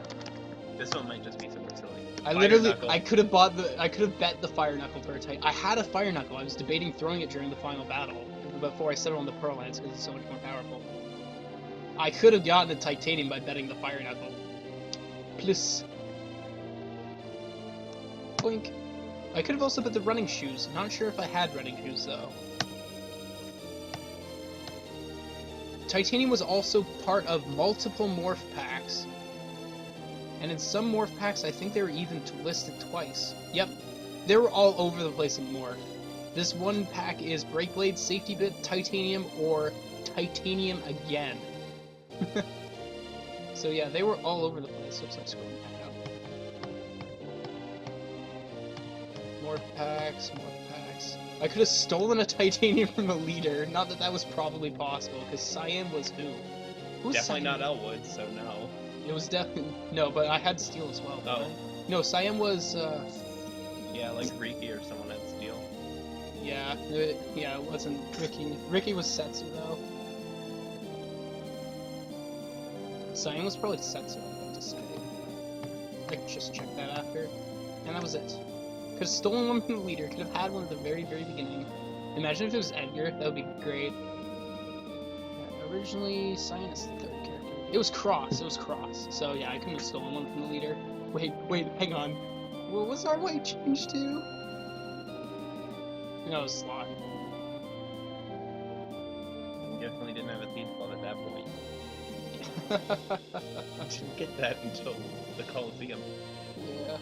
This one might just be super silly. I Fire literally, Knuckle. I could have bet the Fire Knuckle for a Titan. I had a Fire Knuckle. I was debating throwing it during the final battle before I settled on the Pearl Lance because it's so much more powerful. I could have gotten the Titanium by betting the Fire Knuckle. Plus. Blink. I could have also bet the Running Shoes. Not sure if I had Running Shoes though. Titanium was also part of multiple morph packs. And in some morph packs, I think they were even listed twice. Yep, they were all over the place in morph. This one pack is Break Blade, Safety Bit, Titanium, or Titanium again. So yeah, they were all over the place. Oops, I'm scrolling back up. Morph packs, morph packs. I could have stolen a Titanium from a leader. Not that that was probably possible, because Cyan was who? Who's Definitely Cyan? not Elwood, so no. It was definitely... No, but I had Steel as well. Oh. Didn't I? No, Cyan was, Yeah, like Ricky or someone had Steel. yeah, yeah, it wasn't Ricky. Ricky was Setsu, though. Cyan was probably Setsu, I have to say. I could just check that after. And that was it. Could have stolen one from the leader, could have had one at the very, very beginning. Imagine if it was Edgar, that would be great. Yeah, originally, Cyan is the third character. It was Cross, So yeah, I couldn't have stolen one from the leader. Wait, hang on. What was our white change to? No, it was Slot. You definitely didn't have a Thief Glove at that point. I didn't get that until the Coliseum. Yeah.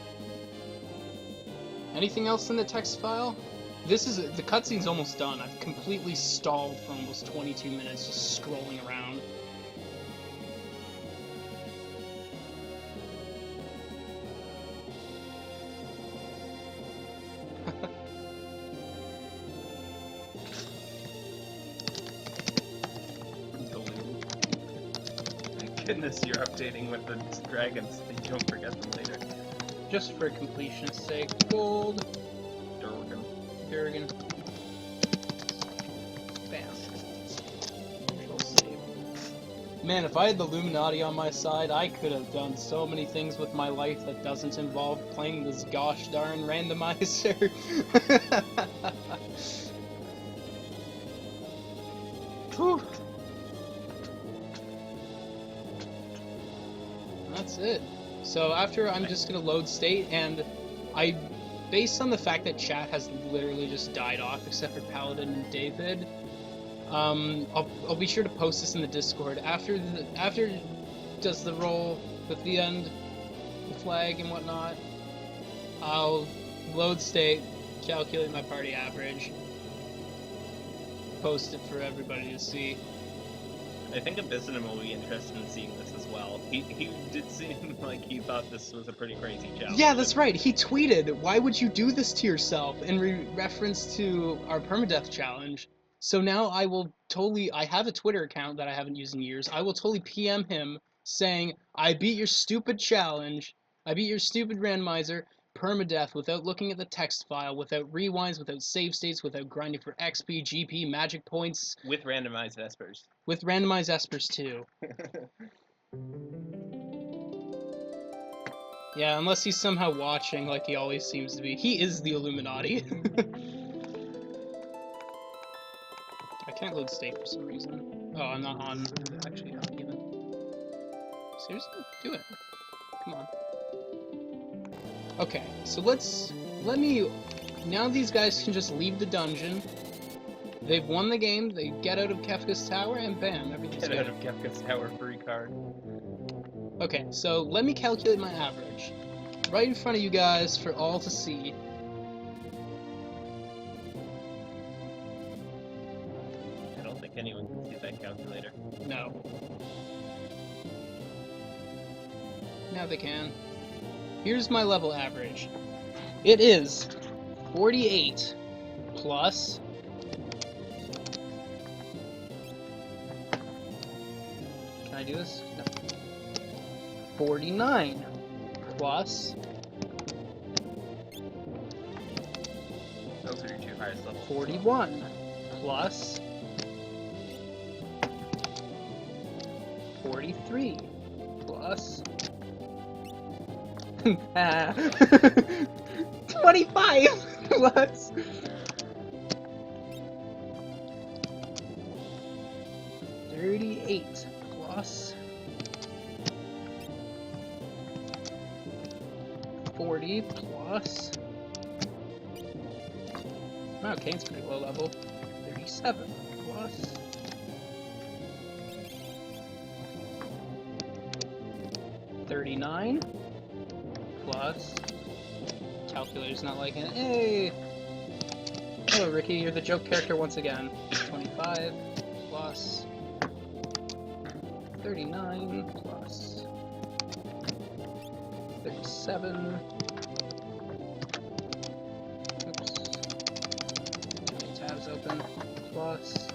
Anything else in the text file? The cutscene's almost done. I've completely stalled for almost 22 minutes just scrolling around. Goodness, you're updating with the dragons so you don't forget them later. Just for completion's sake. Gold. Durgan. Bam. Control save. Man, if I had the Illuminati on my side, I could have done so many things with my life that doesn't involve playing this gosh darn randomizer. Whew. That's it. So after, I'm just gonna load state, and based on the fact that chat has literally just died off except for Paladin and David, I'll be sure to post this in the Discord after does the roll with the end, the flag and whatnot. I'll load state, calculate my party average, post it for everybody to see. I think Abyssinum will be interested in seeing this as well. He did seem like he thought this was a pretty crazy challenge. Yeah, that's right. He tweeted, "Why would you do this to yourself?" in reference to our permadeath challenge. So now I have a Twitter account that I haven't used in years. I will totally PM him saying, "I beat your stupid challenge. I beat your stupid randomizer, permadeath, without looking at the text file, without rewinds, without save states, without grinding for XP, GP, magic points, With randomized Vespers. with randomized espers too." Yeah, unless he's somehow watching like he always seems to be. He is the Illuminati. I can't load state for some reason. Oh, I'm not on. Actually, not even. Seriously? Do it. Come on. Okay, so let me... Now these guys can just leave the dungeon. They've won the game, they get out of Kefka's tower, and bam, everything's Get out good. of Kefka's tower, free card. Okay, so let me calculate my average. Right in front of you guys for all to see. I don't think anyone can see that calculator. No. Now they can. Here's my level average. It is 48 plus... Can I do this? No. 49 plus... Those are your two highest levels. 41 plus 43 plus 25 plus 38 plus 40 plus... Oh, Kane's pretty low level. 37 plus... 39 plus... Calculator's not liking it. Hey! Hello, Ricky, you're the joke character once again. 25 plus... 39 plus... 37... Oops. Too many tabs open. Plus...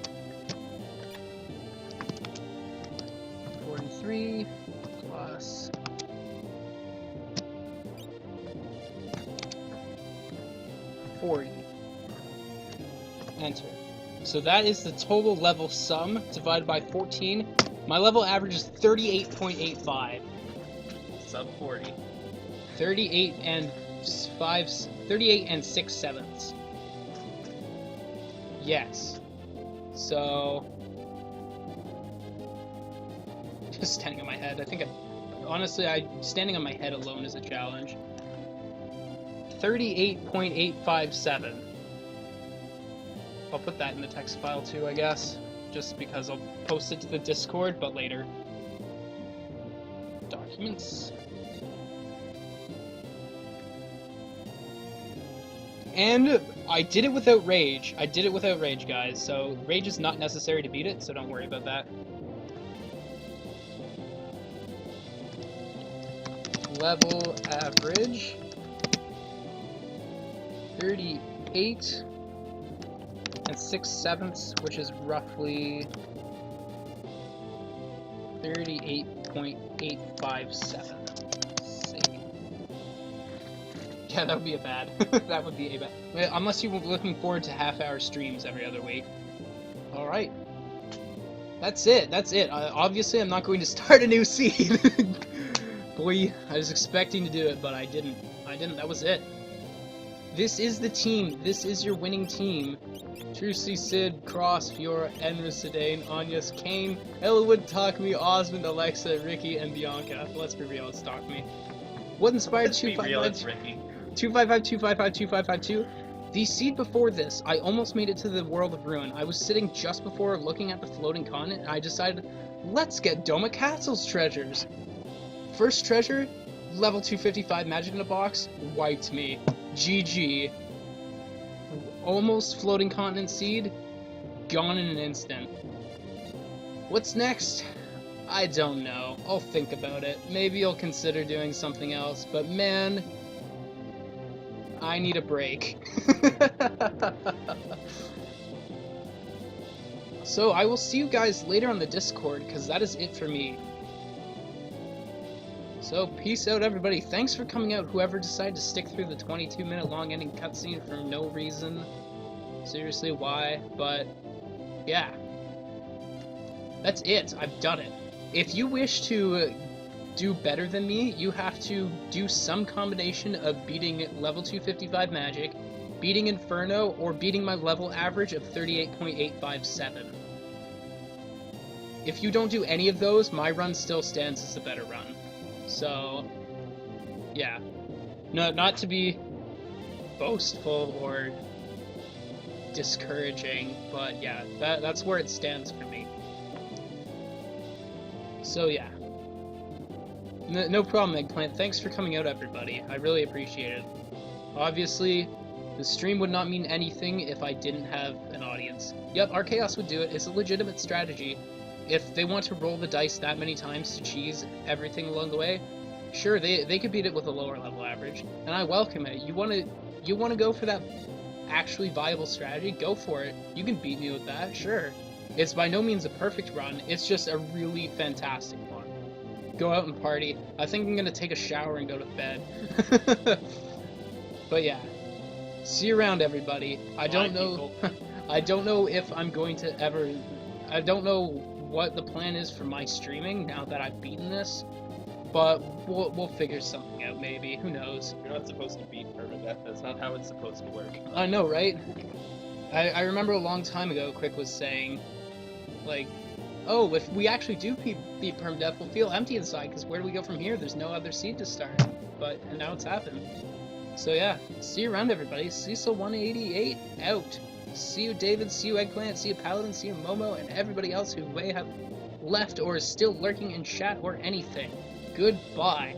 43 plus... 40. Enter. So that is the total level sum divided by 14. My level average is 38.85. Sub 40. 38 and 6/7. Yes. So just standing on my head. I think honestly, standing on my head alone is a challenge. 38.857. I'll put that in the text file too, I guess, just because I'll post it to the Discord, but later. Documents. And I did it without rage. I did it without rage, guys. So rage is not necessary to beat it, so don't worry about that. Level average 38 and 6/7, which is roughly 38.857. Yeah, that would be a bad. That would be a bad. Unless you were looking forward to half-hour streams every other week. All right. That's it. That's it. Obviously, I'm not going to start a new seed. Boy, I was expecting to do it, but I didn't. That was it. This is the team. This is your winning team. Trucy, Sid, Cross, Fiora, Enra, Sedain, Anyas, Kane, Elwood, Takumi, Osmond, Alexa, Ricky, and Bianca. Let's be real, it's Takumi. What inspired 255-255-2552? The seed before this, I almost made it to the World of Ruin. I was sitting just before looking at the floating continent, and I decided, let's get Doma Castle's treasures. First treasure, level 255 magic in a box, wiped me. GG. Almost floating continent seed, gone in an instant. What's next? I don't know. I'll think about it. Maybe I'll consider doing something else, but man, I need a break. So I will see you guys later on the Discord, because that is it for me. So peace out, everybody. Thanks for coming out, whoever decided to stick through the 22-minute long ending cutscene for no reason. Seriously, why? But yeah, that's it. I've done it. If you wish to do better than me, you have to do some combination of beating level 255 magic, beating Inferno, or beating my level average of 38.857. If you don't do any of those, my run still stands as the better run. So yeah, no, not to be boastful or discouraging, but yeah, that's where it stands for me. So yeah, no problem, Eggplant. Thanks for coming out, everybody. I really appreciate it. Obviously, the stream would not mean anything if I didn't have an audience. Yep, Archaos would do it. It's a legitimate strategy. If they want to roll the dice that many times to cheese everything along the way, sure, they could beat it with a lower level average, and I welcome it. You wanna go for that actually viable strategy? Go for it. You can beat me with that, sure. It's by no means a perfect run, it's just a really fantastic one. Go out and party. I think I'm gonna take a shower and go to bed. But yeah, see you around, everybody. I don't know I don't know if I'm going to ever, I don't know what the plan is for my streaming now that I've beaten this, but we'll figure something out, maybe. Who knows? You're not supposed to beat Permadeath. That's not how it's supposed to work. I know, right? I remember a long time ago, Quick was saying, like, oh, if we actually do beat Permadeath, we'll feel empty inside, because where do we go from here? There's no other seed to start. And now it's happened. So yeah, see you around, everybody. Cecil188 out. See you, David. See you, Eggplant. See you, Paladin. See you, Momo, and everybody else who may have left or is still lurking in chat or anything. Goodbye.